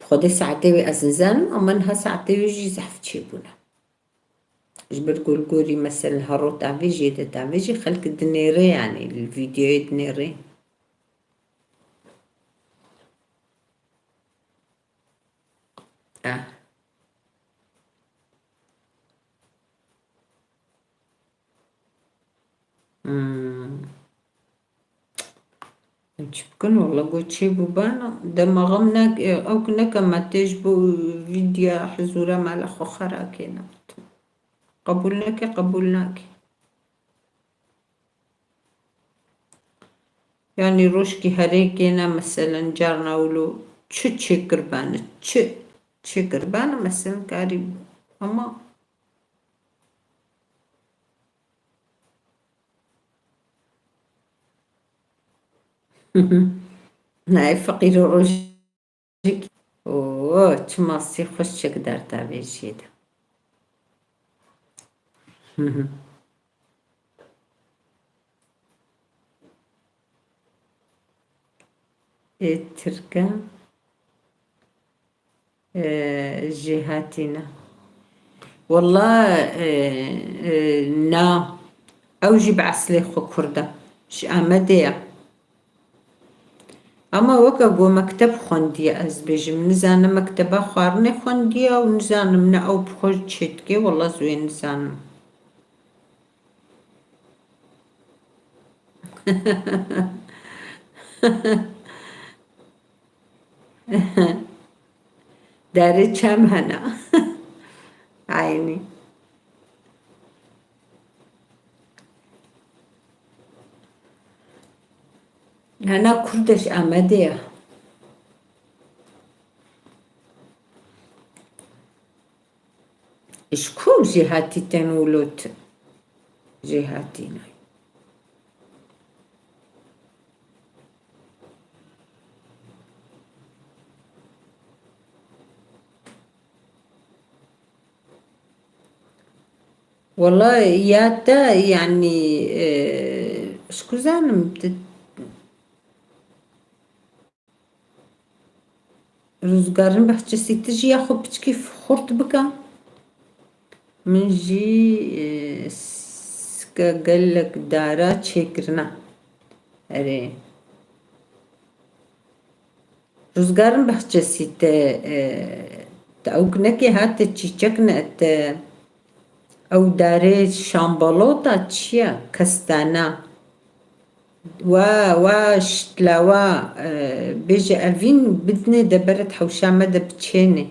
خۆدێ سەعاتێ وێ ئەز نزانم ئەمە نها سەعاتێ وێژی زەحف چێبوونە ji ber golgorî mesela hero tavê jê de tavê jî xelk dinêre yanî li vîdyoyê dinêre çi bikin wala got çê bû bana dema xem ew neke me têj bû vîdyoya hizûra mala xwe xera kêne قبول ناکێ یانی ڕۆژکی هەرێکێنە مەسەلەن جارنا ولۆ چێ قربانە چێ قربانە مەسەلەن کاری ئەمە نایە فەقیرە ڕۆژێکی چ ماسی خۆشچێک دار تاڤێژێدا ترکە ژێ هاتینە وەڵڵا نا ئەو ژی بە عەسلێ خۆ کوردە ژ ئامەدەیە ئەمە وەکە بۆ مەکتەب خوێندیە ئەس بێژم نزانم مەکتەبا خواردنێ خوێندیە و نزانم نە ئەو بخۆش چێتکێ وەڵڵا زوێ نزانم داره چم هنه عینی هنه کردش آمده یا اشکو جهاتی تنولوت جهاتی نه والله ياتا يعني شكو زانم روزگارن بحثی تجی یا خوب کیف خورد بکن من جی سکا قلق دارا چکرنا اره روزگارن بحثی تا اوکنکی هات چیچکنا او داره شامبالوتا چیا کستانا واشتلاوا بيجي أفين بدني دبرت حوشا مدى بتشيني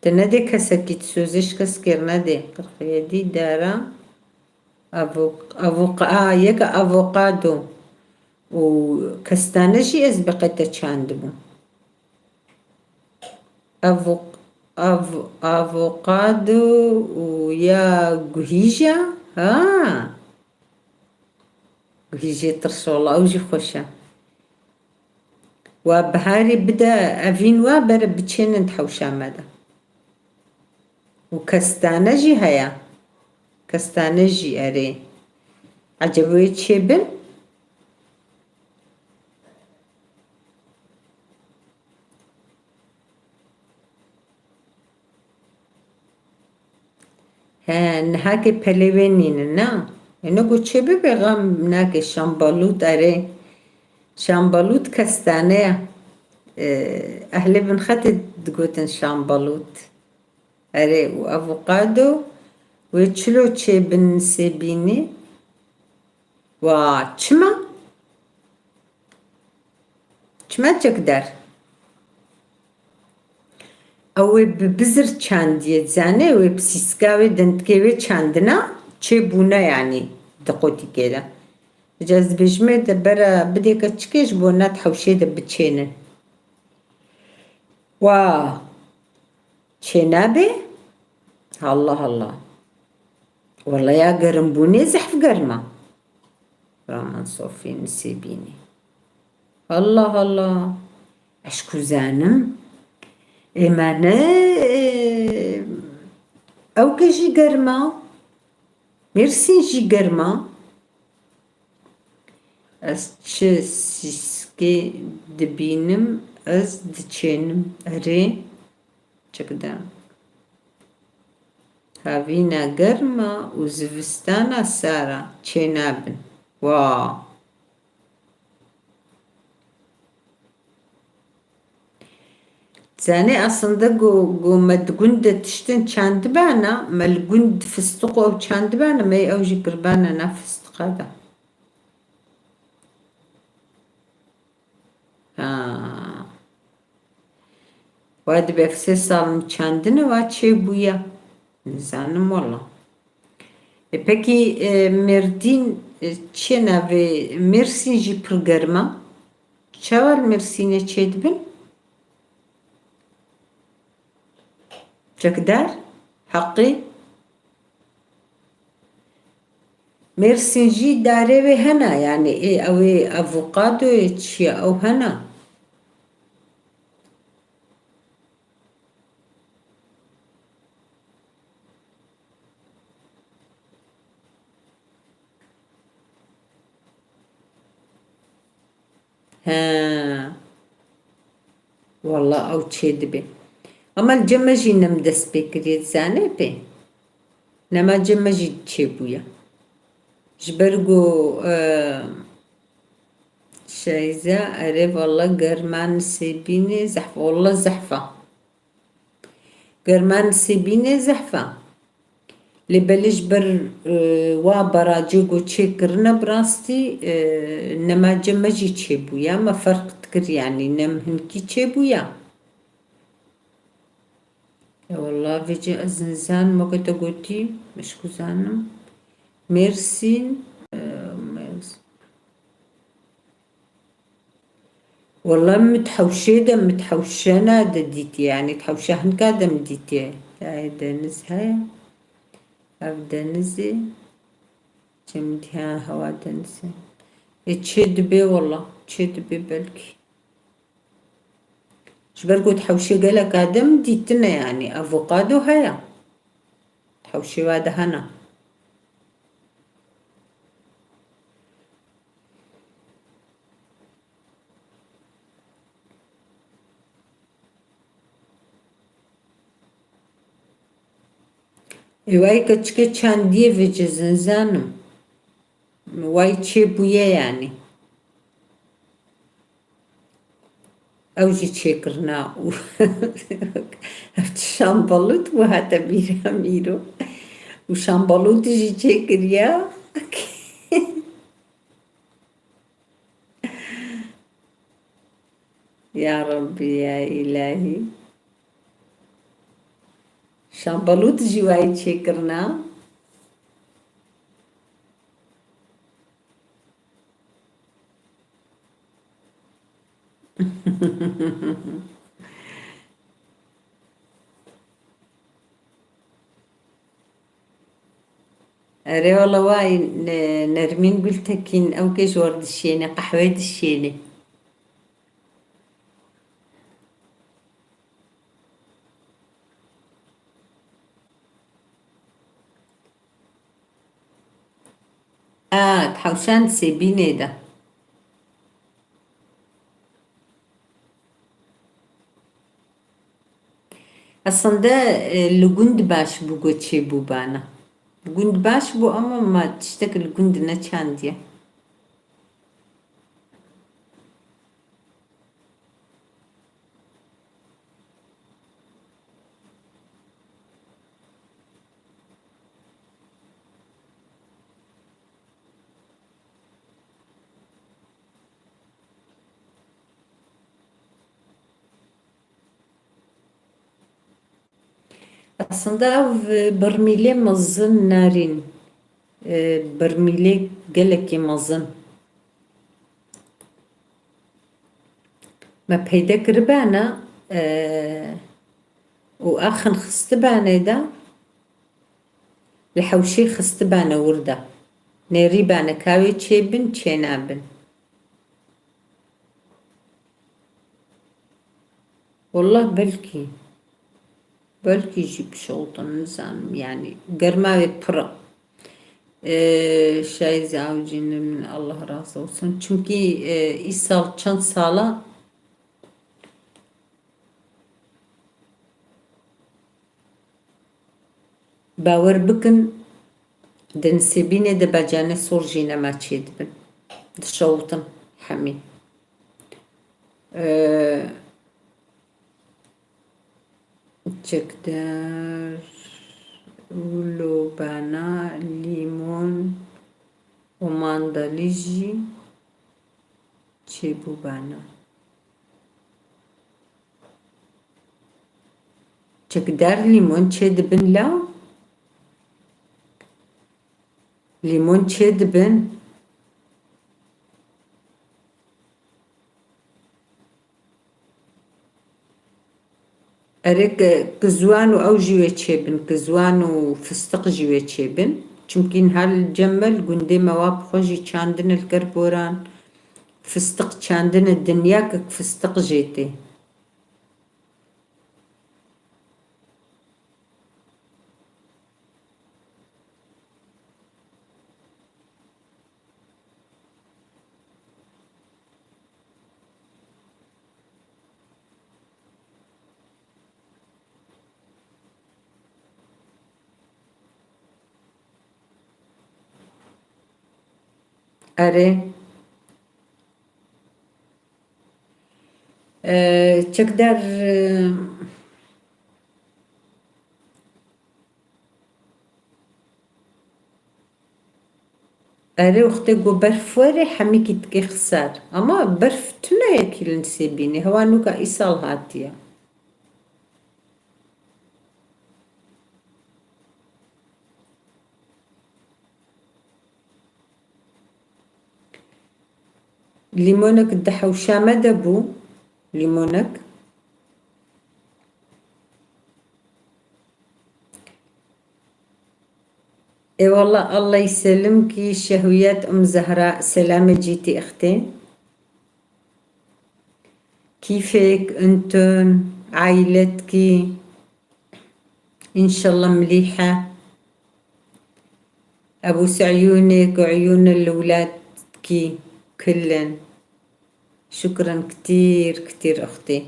تنادي كسكيت سوزيش كسكير نادي قرقيدي دارا يكا أفوقادو وكستانجي أزبقيتا تشاندبو أفوقادو ويا قهيجة وهيجي ترسول أوجي خوشة وبهاري بدا أفين وابر بتشين نتحوشا ماذا وكستانجي هيا كستانجي أري عجبوي تشيبن نهاكي بليوينين نا اینو گوچه بگم ناکه شامبالوت اره شامبالوت کستانه اهل بن خطي تقولن شامبالوت اره و افوقادو و چلو چه بن سبینی و چما چقدر او ببزر چندیه زنه و بسیسکاوی دندکوی چندنا چه بونه یعنی دقوتی كده جاز بجمع دبرا بديك تشكيش بونات حوشي دبتشينن چنابه الله الله والله يا قرم بوني زحف قرمه رامان صوفي نسيبيني الله الله اشكو زانم ايمانا او كجي قرمه ميرسي جي قرمه از چه سیسکی دبینم از دچینم اره چکده هاوینا گرما و زوستانا سارا چه نابن زاني aslında مدقند تشتن چاندبانا ملقند فستق او چاندبانا ما اوجي قربانا نا فستق هذا واد بفسي صالم چاندنه واچه بويا نزانم والله peki Merdin çena ve Mersin jî pir germa çavar Mersin'e çedibin çekdar hakkı Mersin jî dare ve hena yani ev avokado çiya ev hena والله او تشيدبي اما الجمجي نم دس بكريت زاني بي نما جمجي تشيبويا جبرقو شايزة اري والله قرمان سيبيني زحفة والله زحفة قرمان سيبيني زحفة لبلش بر وابراجيقو تشيكرنا براستي نما جمجي تشيبويا ما فرق تكر يعني نم هنكي تشيبويا والله فيجي الزنزان ما كنت قلتي مش كوزانم ميرسين ميرسي والله متحوشة متحوشانة ديتي يعني تحوشاهن كادا مديتي هاي دنز هاي دنزي جمدها هوا دنزي تشد بي والله تشد بي بلكي شبرقو تحوشي قالا كادا مديتنا يعني افوكادو هيا تحوشي وادا هنا واي كتشكي تشانديه في جزنزانم واي تشي بويا يعني اوجي تشيكرنا شامبالوت وهاتا بيرا ميرو وشامبالوت جي تشيكر يا يا ربي يا إلهي شامبالوت جي واي تشيكرنا أري والله واي نرمين قلتكين أو كيش ورد الشيني قحوة الشيني تحوشان تسيبيني ده أصلا ده اللي قند باش بقو تشي بوبانا قند باش بو أما ما تشتكي القند نتشان دي aslında برميلي مزن نارين برميلي قالك مزن ما بهيدا قربانا وآخن خستبانا دا لحوشي خستبانا وردا نيري بانا كاوي تشيبن تشينابن والله بلكي يجيب شغلطن نزانم يعني قرماوي برا şey zavcinin Allah razı olsun. Çünkü İsal çan sala باور بکن دنسبینه ده بجانه سور جینه ما چید بن دشوطن حمی çekder ulubana limon o mandalici çebubana çekder limon çedibin la limon çedibin أريك كزوان أو جوي تشيبن كزوان وفستق جوي تشيبن چمكن هالجمل قندي مواب خوجي چاندن الكربوران فستق چاندن الدنيا كك فستق جيتي أري تقدر أري وقتي جو برف وري حميكي تكي خسار أما برف تنا يكي لنسيبيني هو نوكا إيصال هاتيا ليمونك الدحوشة مدبو ليمونك اي والله الله يسلمكي شهويات ام زهراء سلامة جيتي اختي كيفك انتن عائلتكي ان شاء الله مليحة ابوس عيونك وعيون الاولادكي كلن شكرا كتير كتير اختي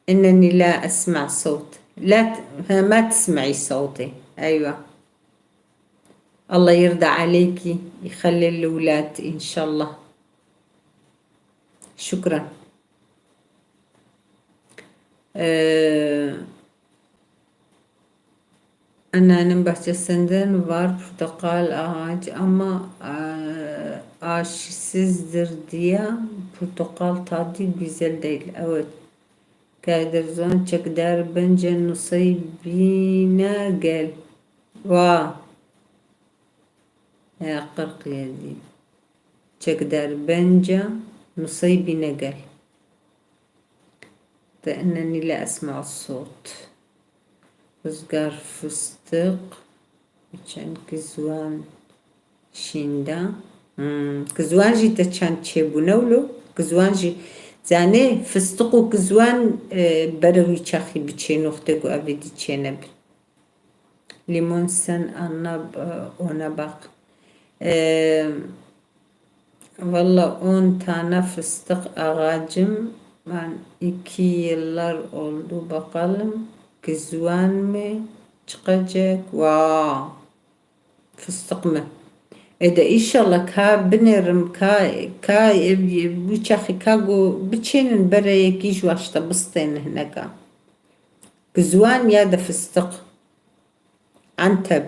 انني لا اسمع صوت ما تسمعي صوتي ايوه الله يرضى عليكي يخلي الاولاد ان شاء الله شكرا أنا نبحث السندن var portakal ağacı ama aşısızdır diye portakal tadı güzel değil. Evet. Kadircan çekder bence nusibine gel. Va. Ya 40 yedi. Çekder bence نصيبي نقل لأنني لا أسمع الصوت رزقار فستق كان كزوان شيندا كزوان جي تشان تشيبونولو كزوان جي زاني فستقو كزوان بروي تشاخي بتشينو اختقو أبدي تشينب ليمون سن أناب ونباق Valla 10 tane fıstık ağacım ben 2 yıllar oldu bakalım güzel mi çıkacak fıstık mı de inşallah ka binerim ka bıçakı ka go biçenin bereye giş başta bıstın hınaka güzel ya da fıstık Antep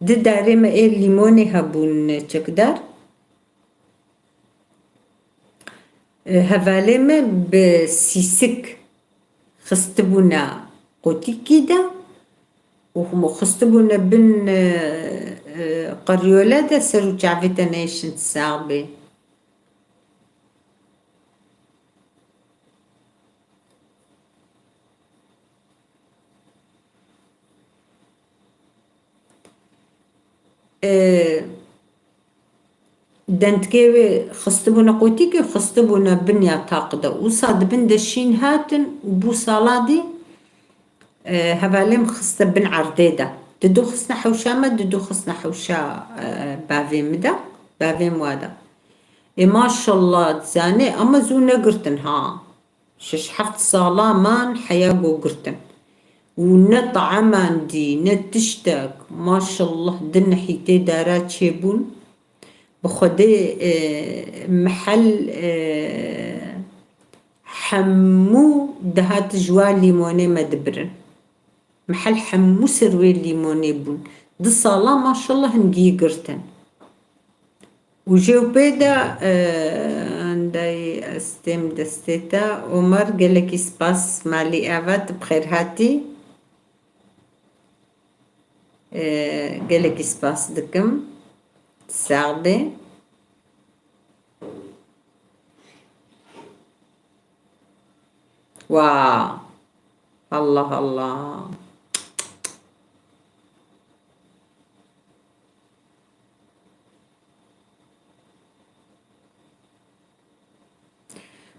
ده دارم لیمونی هبون چکدار هفالم بسیسک خستبونا قوتی كده وهم خستبونا بن قريولا ده سرو جعفتا نيشن صعبة دنتكي خستبونا قوتيكي خستبونا بنيا طاقدة وصاد بن دشين هاتن وبو صالادي هفاليم خست بن عرديدة ددو خسنا حوشامة ددو خسنا حوشا بافي مدا بافي موادا ما شاء الله تزاني اما زونا قرتن ها شش حفت صالامان حياقو قرتن ونطعم عندي نتشتاق ما شاء الله دن حيتي دارات شيبون بخدي محل حمو دهات جوال ليموني مدبرن محل حمو سروي ليموني بون دي صالة ما شاء الله هنجي قرتن وجو بيدا عندي استم دستيتا عمر قالك سباس مالي افات بخير هاتي قالك سباس دكم ساعدي واو الله الله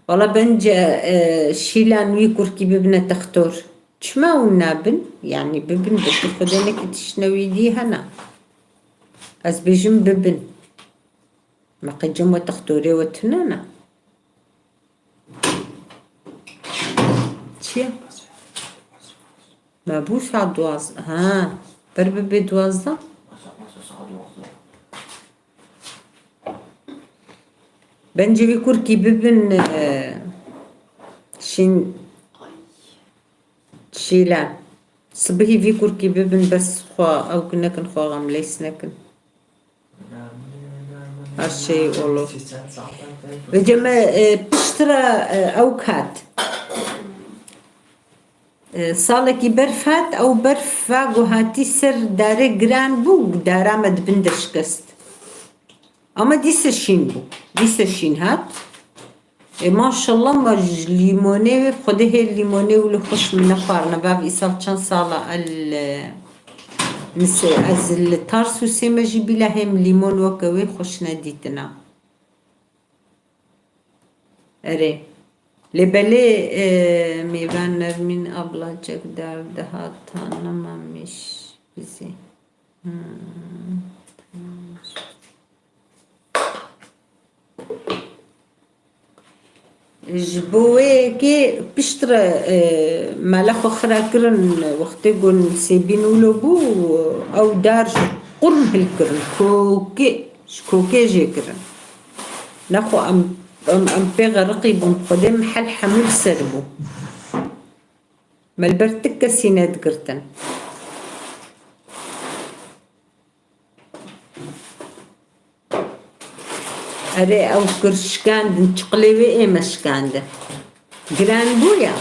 والله بنجا شيلان ويكور كي ببنة تختار شما ونابن يعني ببن بتاخدنك تشنوي دي هنا از بيجم ببن ما قجم وتختوري وتنانا چيا ما بوش عدواز ها برب بدوازده بنجي بيكور كي ببن شين شيلان صبحي بيكور كي ببن بس خوا او كنكن خوا غم ليس نكن هالشي olur. Veceme piştira avukat. ساڵێکی بەرفات ئەو بەرفا گوهاتی سەر دارێ گران بوو دارامە دبن دەشکست ئەمە دیسە شین بوو دیسە شین هات ماشەڵڵە مەژ لیمۆنێ خودە هێ لیمۆنێ و لە خۆش من نەخواردنە باب ئیساڵ چەند ساڵە ئەز لە تارس و سێمەژی بیلا هێم لیمۆن وەکەوەی خۆش نەدیتنا ئەرێ لێبەلێ میوان نەرمین ئابڵاجێک دەهاتە نەمامیش بزێ ji bo wê yekê piştre mele xwe xirakirin wextê gon sêbîn wilo bû ew dar ji qurm hilkirin kokê ji kokê jê kirin nexwe em pê xeriqî bûn xwedê mihel hemû li ser bû me li ber tik kesî nedgirtin ئەرێ ئەو کرد شکاندن چقلێ وێ ئێمە شکاندن گران بووە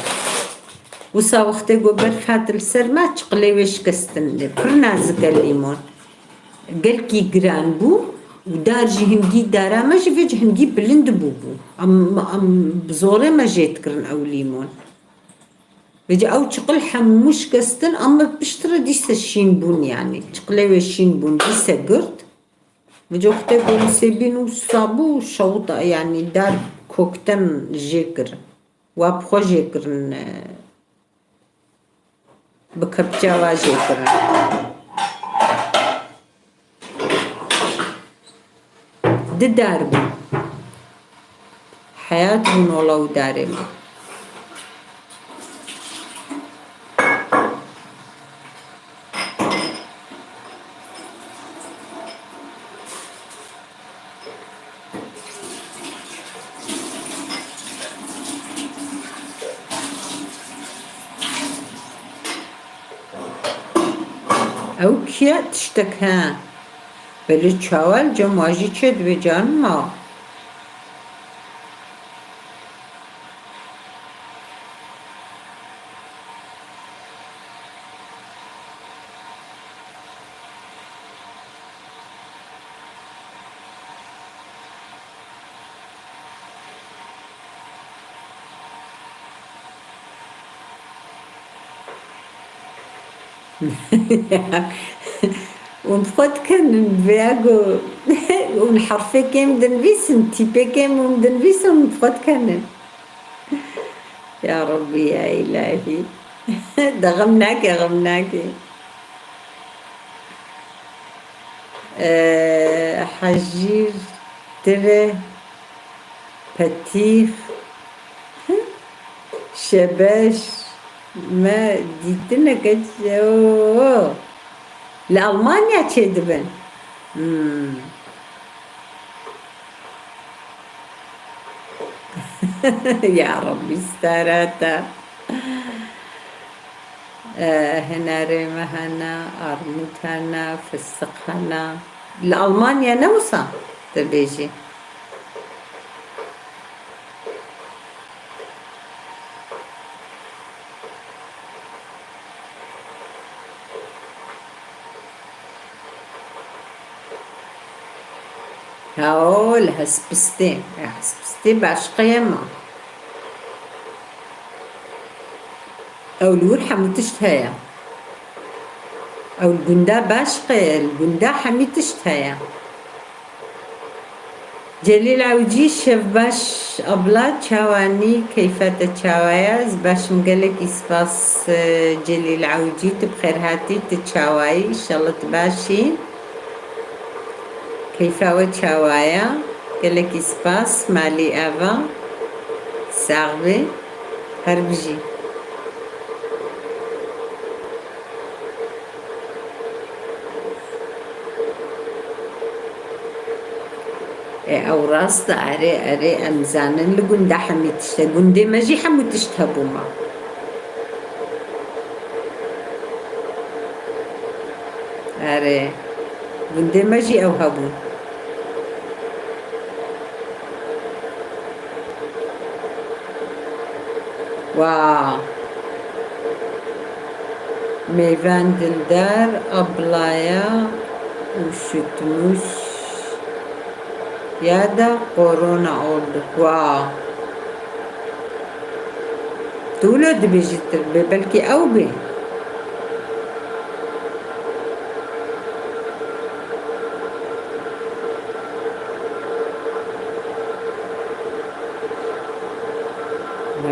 وسا وەختێ گۆ بەرف هات li ser ما چقلێ وێ شکستن پڕ نازکە لیمۆن gelkî giran bû û dar jî hingî dara me ji vê hingî bilind bûbû em bi zorê me jê dikirin ew lîmon vêce ew çiqil hemû şikestin ama piştre dîse şîn bûn yanî çiqlê wê şîn bûn dîse girt vêce wextê gon sêbîn û sabû şewta yanî dar kokten jê kirin wap xwe jê kirin bi kepça wa jê kirin di dar bûn heyat bûn ola û darê me ew kiya tiştek he belê çawal cem wajî çê divê canin ma ونفقدكن بياجو ونحرفي كام دنفيسن تيبي كام دنفيسن ونفقدكن يا ربي يا إلهي ده غمناكي غمناكي حجير ترى بطيخ شباش ما ديتنا كتشو لألمانيا تشدبن يا ربي استاراتا هنا ريمة هنا أرموت هنا فسق هنا لألمانيا نوصى تبيجي هاول هسبستي بعشقيمة أو الور حموتشت هيا أو الجندا بعشقي الجندا حميتشت هيا جليل عوجي شف باش أبلا تشاواني كيف تتشاوايا باش مقالك إسباس جليل عوجي تبخير هاتي تتشاواي إن شاء الله تباشي كيف وتشاوايا قالك إسباس مالي أفا ساغبي هربجي أو راس أري أمزانن لقندا حميتشتا قندي ماجي حموتشتا بوما أري قندي ماجي أو هبو واو Meyven Dildar ablaya üşütmüş ya da korona oldu. Wow. Dulu dibijittir be belki ev be. Ya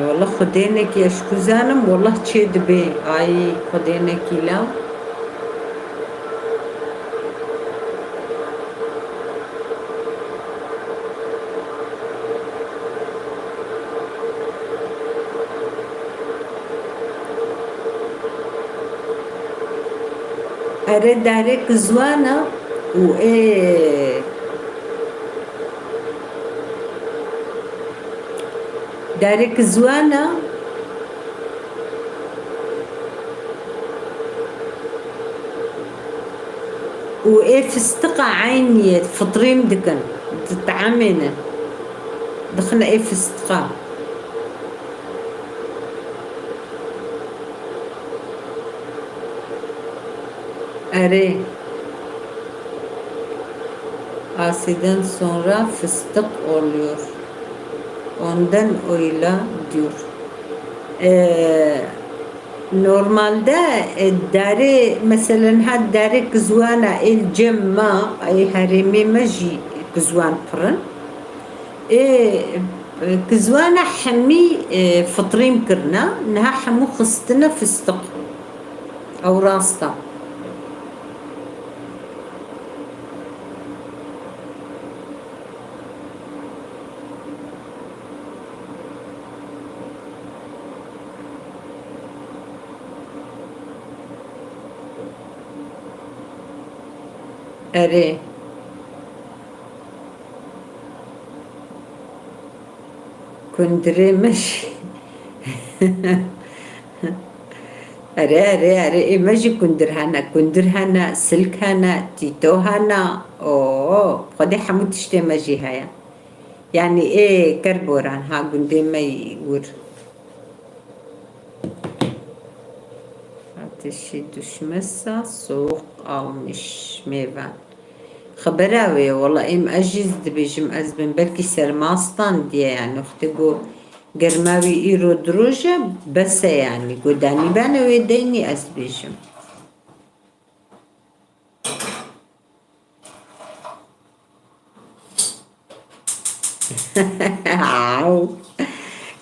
والله خدينك يا شكوزانم والله تشيد بي اي خدينك لا اريد عليك زوانة وايه دارك زوانة وايه فستقة عيني فطريم دكن تتعاملنا دخلنا ايه فستقة اري asiden sonra fıstık oluyor. Ondan öyle diyor. Normalde dari mesela had dari kızwana el cemma ay harimi maji kızwan pırın. Kızwana hami fıtrim kırna naha hamu khıstına fıstık او rasta. Ere. Kundremiş. Are imaji kundirhana silkhana titohana خدي حمود تشتي ماجي هيا يعني ايه كربوران ها قندي ما يقول ateşi düşmezse soğuk almış meyve. Haberavi valla im aciz dibijim azbin belki sermastan diye yani uxtigu germavi iro droja bese yani godani ben ve deni azbijim.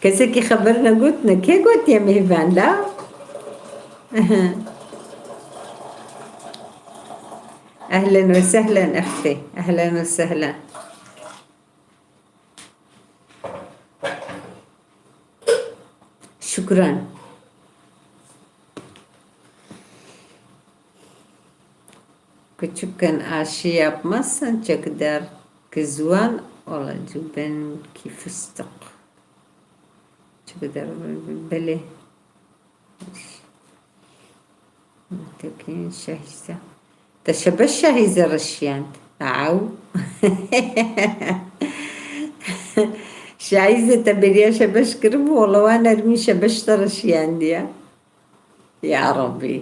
كسكي خبرنا قلتنا كي قلت يا مهبان لا أهلا وسهلا أختي أهلا وسهلا شكرا küçükken aşı yapmazsan çok der kızvan olacak benimki fıstık çok der böyle تكين شاهزة تشبه الشاهزة رشيان عو شاهزة تبريا شبش كرب والله وانا ارمي شبش رشيان ديا يا ربي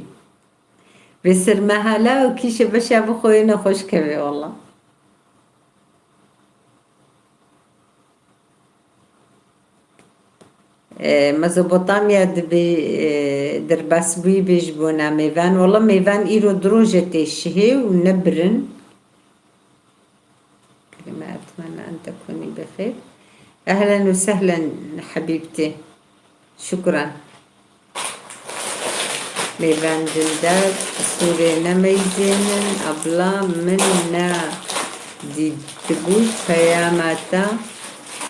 بسر مهلا وكي شبش ابو خوينا خوش كبي والله مزبوطاميا درباسبوي بيجبونا ميفان والله ميفان إيرو دروجة الشهي ونبرن كلمة أتمنى أن تكوني بخير أهلا وسهلا حبيبتي شكرا ميفان دلدار سوري نميزين أبلا منا دي تقول فياماتا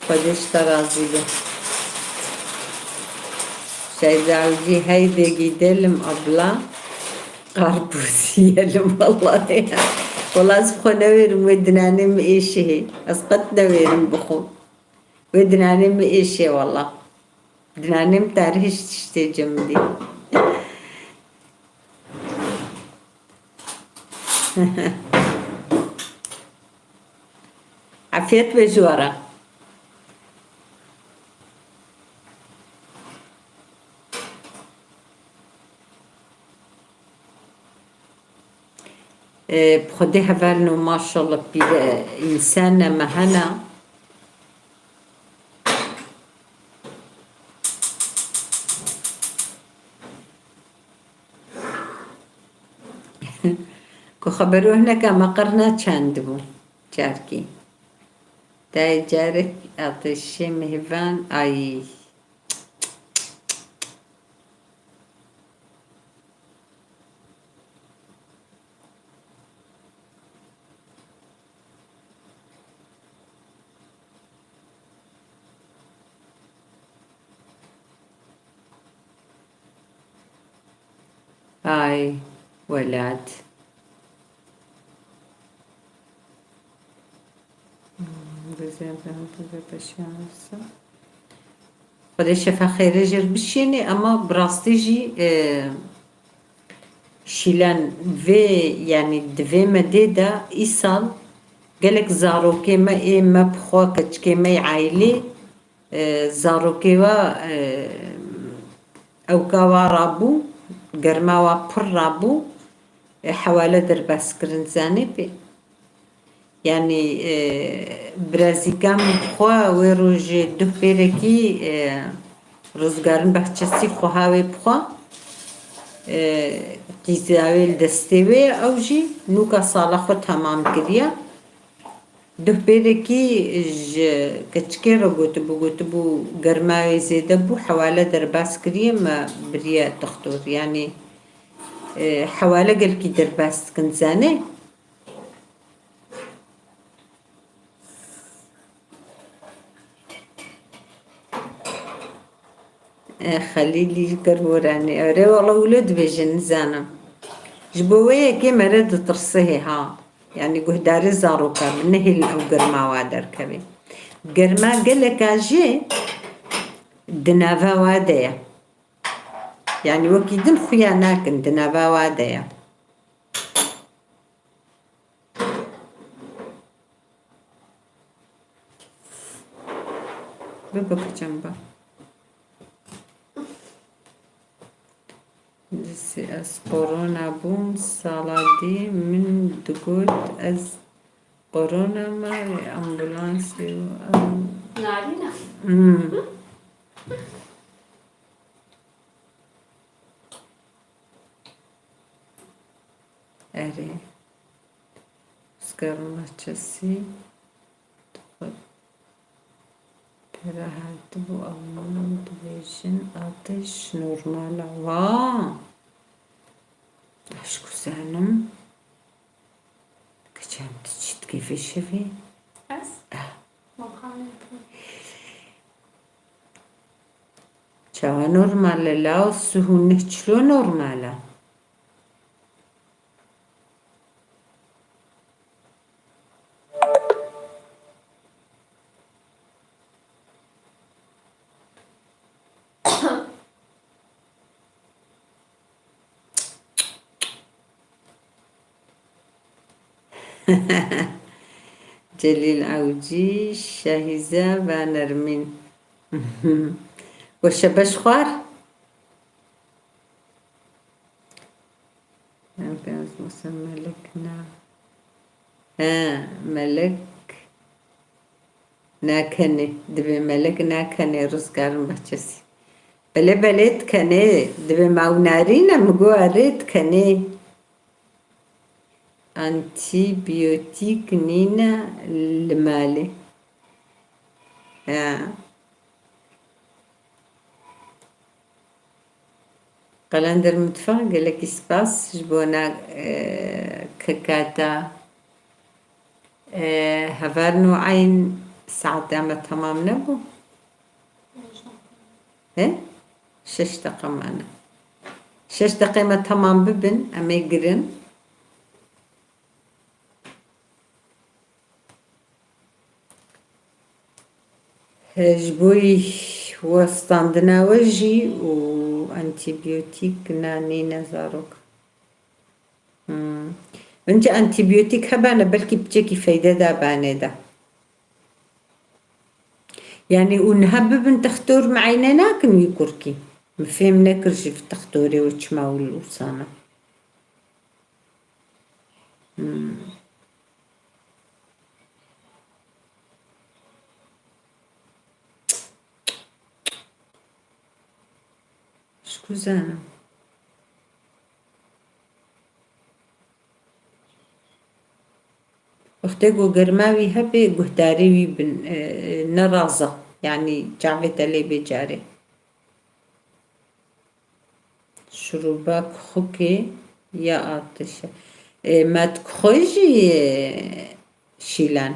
قدش ترازيله Şehzavci haydi gidelim abla karpuz yiyelim vallahi ya. Vallahi asbukuna verim ve dinanim eşi. Asqatna verim buku. Ve dinanim eşi vallahi. Dinanim tarih işte cemdi. Afiyet ve juvara. بخدي هفالنو ما شاء الله بيد إنسان مهنا كو خبرو هناك مقرنا چند بو جاركي داي جارك أطشي مهفان أي آي ولاد خدا شفا خير جر بشيني اما براستيجي شيلان في يعني دفي مديدا إيصال قالك زاروكي ما إيه ما بخوا كتشكي ما عائلي زاروكي او كاوا رابو قرماوا پر رابو حوالة درباس كرن زاني بي يعني برازي كام بخوا ويروج دو بيركي رزقارن بحچسي خوهاوي بخوا قيزاوي الدستوي او جي نوكا صالة خو تمام كريا دو بيركي كتشكي رغوتبو قرماوي زيدا بو حوالة درباس كريا ما بريا دكتور يعني حوالة قلكي درباس كنزاني خليلي كروراني أري والله ولد بيجن زانم جبوية كي مرد ترصيه ها يعني قهداري زاروكا من نهي أو قرما وادر كبي قرما قلك أجي دنافا وادية يعني وكيدن خياناك دنافا وادية ببك جنبه از قرونا بوم سالادی من دقود از قرونا ما امبولانسی نارينا اره سکرما چسی راحت بو اون دویشن آتش نورمال وا اشکو زنم کچم تچیت کیفی شوی بس مبخانه چاوا نورمال لا سهونه چلو نورمالا جليل عوجي شاهزة ونرمين وشبش خوار ملكنا ملك ناكني دبي ملك ناكني رزقارن بحچسي بله بلت كني دبي ماونارينا مقواريت كني انتي بيوتيك نينا المالي قلندر مدفع قالك اسباس جبونا ككاتا هفرنو عين ساعة دامة تمام نبو 6 دقيقة معنا 6 دقيقة تمام ببن أما يقرن جبوي وستاندنا وجي وانتيبيوتيك نانينا زاروك انت انتيبيوتيك هبانا بلكي بتجيكي فايدة دابانة دا يعني ونهبب تختور معينا ناكن ويكوركي مفهم نكرجي في تختوري وچما والوصانة شكو زانم وقتكو قرماوي هبي قهداريوي بن نرازة يعني جعبت اللي بجاري شروباك خوكي يا آتشة ما تخوجي شيلان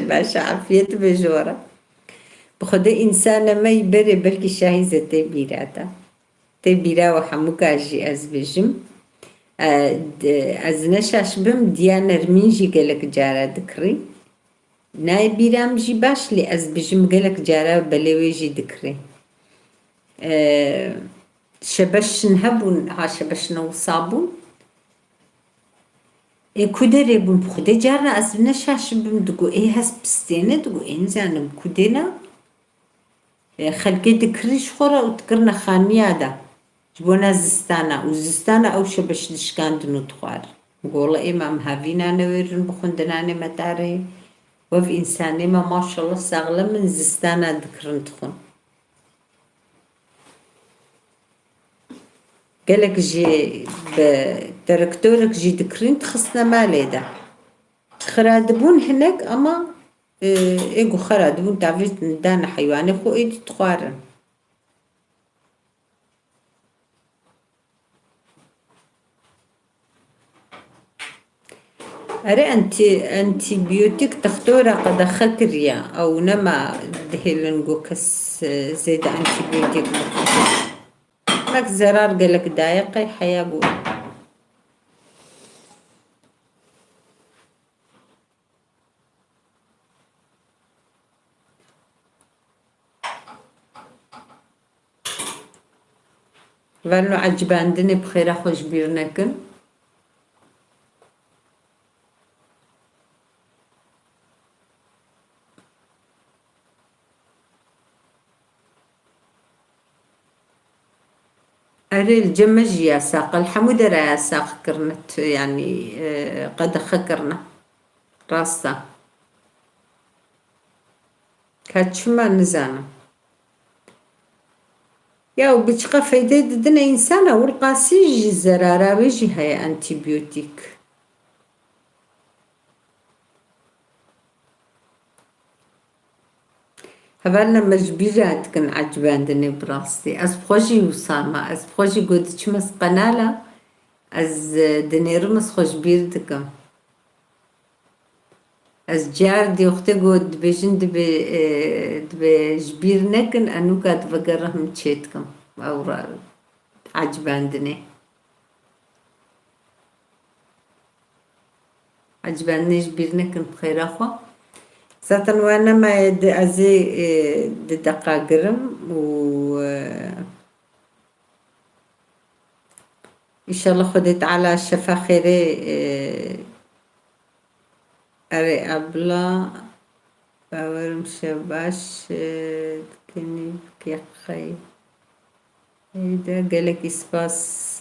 باشا عافيت بجورة بخدا إنسان ما يبري بلكي شاهزة تبيراتا تبيرا وحموكاجي أز بجم از نشاش بم دیان رمینجی گلک جارا دکری نای بیرام جی باش لی از بجم گلک جارا بلویجی دکری شبشن هبون ها شبشن و صابون کدره بون بخوده جارا از نشاش بم دگو هست بستینه دگو انزانم کدنا خلقی دکریش خورا و تکرنا خانیادا جبونا زستانا أو شبش دشكاندنو تخوار والله إمام هافينا نويرن بخندناني متاري وف إنساني ما شاء الله ساغلة من زستانا ذكرن تخون قالك جي بتركتورك جي ذكرين تخصنا مالي دا خرادبون هناك أما إيقو خرادبون تعرفت ندانا حيواني خو إيدي تخوارن أري أنتي بيوتيك تختورة قد خكريا أو نما دهيلنجو كس زيد أنتي بيوتيك لك زرار قالك دايقة حياة بو فالو عجباندني بخير خوش بيرنكن أري الجمج يا ساق الحمد يا ساق كرنت يعني قد خكرنا راستا كاتشما نزانا يا وبتشقى فايدة دنا إنسانة والقاسي زرارة ويجي هاي أنتيبيوتيك هبالنا مجبرات كن عجبان دني براستي از بخوشي وصامة از بخوشي قد چمس قنالة از دني رمس خوش بيردكم از جار دي وقتي قد بيجن دبي جبير نكن انو كاد بقرهم تشيتكم او عجبان دني عجبان دني جبير نكن بخير اخوة ساتن وانا ما يد ازي دقاقرم و ان شاء الله خدت على شفا خيري اري ابلا باورم شباش كني بكي اذا قالك اسباس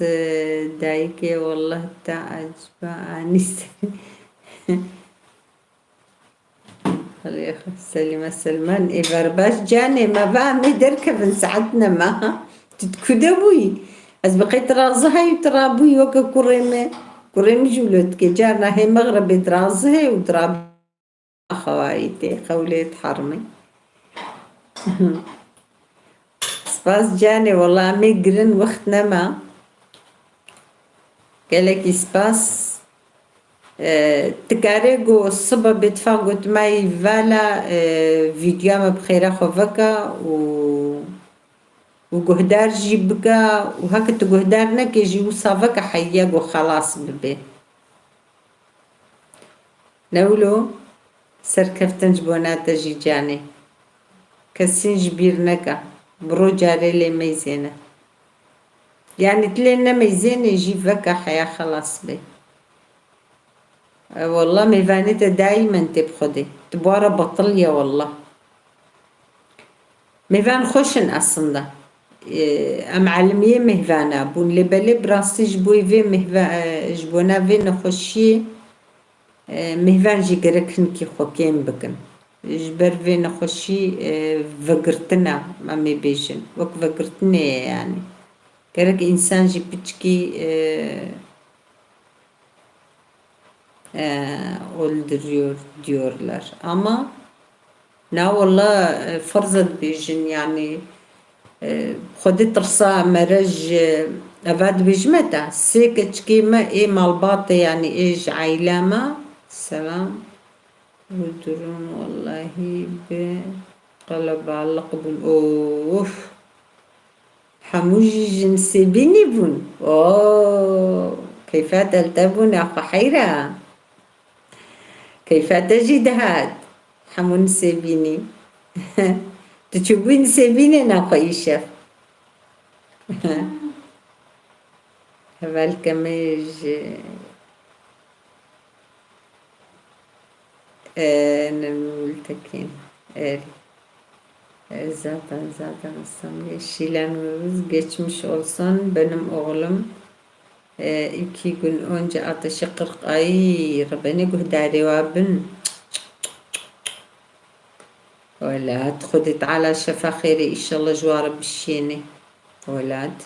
دايكي والله تعجب انيس خلي سليمة سلمان إبرباش جاني ما بقى مدركب من ساعتنا ما تتكدبوي از بقيت رازها يترابوي وكا كريمة جولت كي جارنا هي مغربي درازها ودراب خوايتي خوليت حرمي سباس جاني والله ميقرن وقتنا ما قالك سباس تكاريجو الصبا بيتفاقوت ماي فالا فيديو ما بخيرا خوفكا وقهدار جيبكا وهكا تقهدارنا كي جيبو صافكا حياقو خلاص ببي نولو سركفتن جبوناتا جي جاني كسين جبيرنكا برو جاري لي ميزينة يعني تلينا ميزينة يجي فكا حيا خلاص بي والله ميفانيتا دايما تبخدي تبارا بطلية والله Mêvan xweş in aslında. Em elimiye mêvana bûn lêbelê bi rastî ji bo vê ji bona vê nexweşiyê mêvan jî gerek hinekî xwekêm bikin. Ji ber vê nexweşî vegirtina em ê bêjin. Wek vegirtinê ye yani. Gerek însan jî piçikî öldürüyor diyorlar. Ama na wallah farza dibêjin yani Xwedê tirsa me re ji eva dibêjim me te sê keçikê me ê malbatê yani ê ji eîla me selam öldürün wallahi bi qeleballiq bûn of hemû jî ji nisêbînî bûn keyfa te bûn ya xwe heyra keyfa te jî dihat hemû nisêbînî tu çûbûyî nisêbînê xwe îşev hevalke me ji Gültekin zaten İstanbul'da Şilan geçmiş olsun benim oğlum 2 gün önce ateşi 40 ay Rabbani guhdari wabin ولاد خذي تعالى شفا خيري إن شاء الله جوار بالشيني ولاد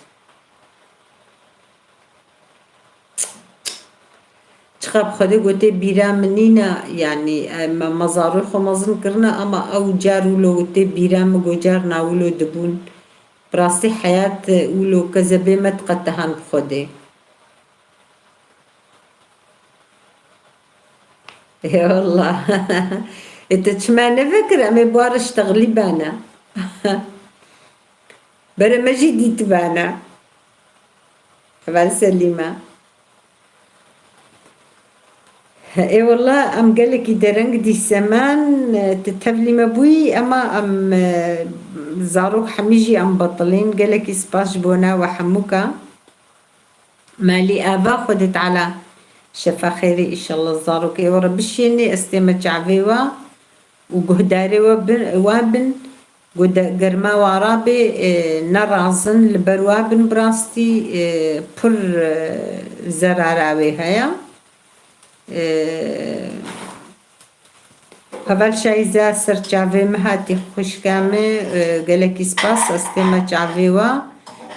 تخاب خذي قلتي بيرا منينا يعني مزاروخ ومزن كرنا أما أو جار ولو قلتي بيرا مجو جار ناولو دبون براسي حياة ولو كذبي ما تقتهن بخذي يا والله انت تشمعنى فكرة امي بوار اشتغلي بانا برا ما جديد بانا حبال سليمة اي والله ام قالك يدرنق دي السمان تتهبلي مبوي اما ام زاروك حميجي ام بطلين قالك اسباش بونا وحموكا مالي ابا خدت على شفا خيري ان شاء الله زاروك اي ورا بشيني استمت عفيوة وجهداري وابن قرما ورابي نرازن لبروابن براستي بر زراراوي هيا هفال شايزة سر جعفي مهاتي خوشكامي قالك سباس استمع جعفيوا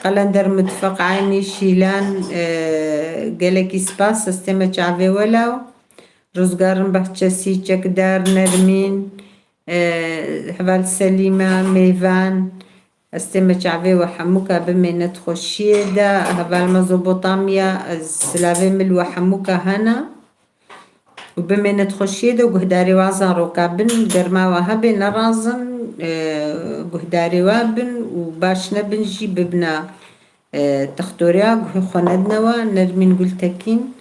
قلندر متفق عيني شيلان قالك سباس استمع جعفي ولو روزگارن بحچسی چکدار نرمین حوال سلیمه میوان استمع عوی و حموکا بمینت خوشیه دا حوال مزوبوطامیا سلاوی مل و حموکا هنا و بمینت خوشیه دا گهداری وازن روکا بن گرما و هبی نرازن گهداری وابن و باش نبن جی ببنا تختوریا خوندنا و نرمین گلتکین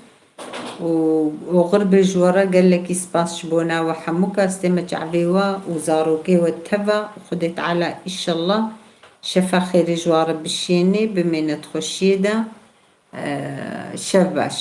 وغرب جوارا قال لك يسباس شبونا وحموكا استمت عبيوا وزاروكي والتبا وخدت على إن شاء الله شفا خير جوارا بالشيني بمينة خشيدة شباش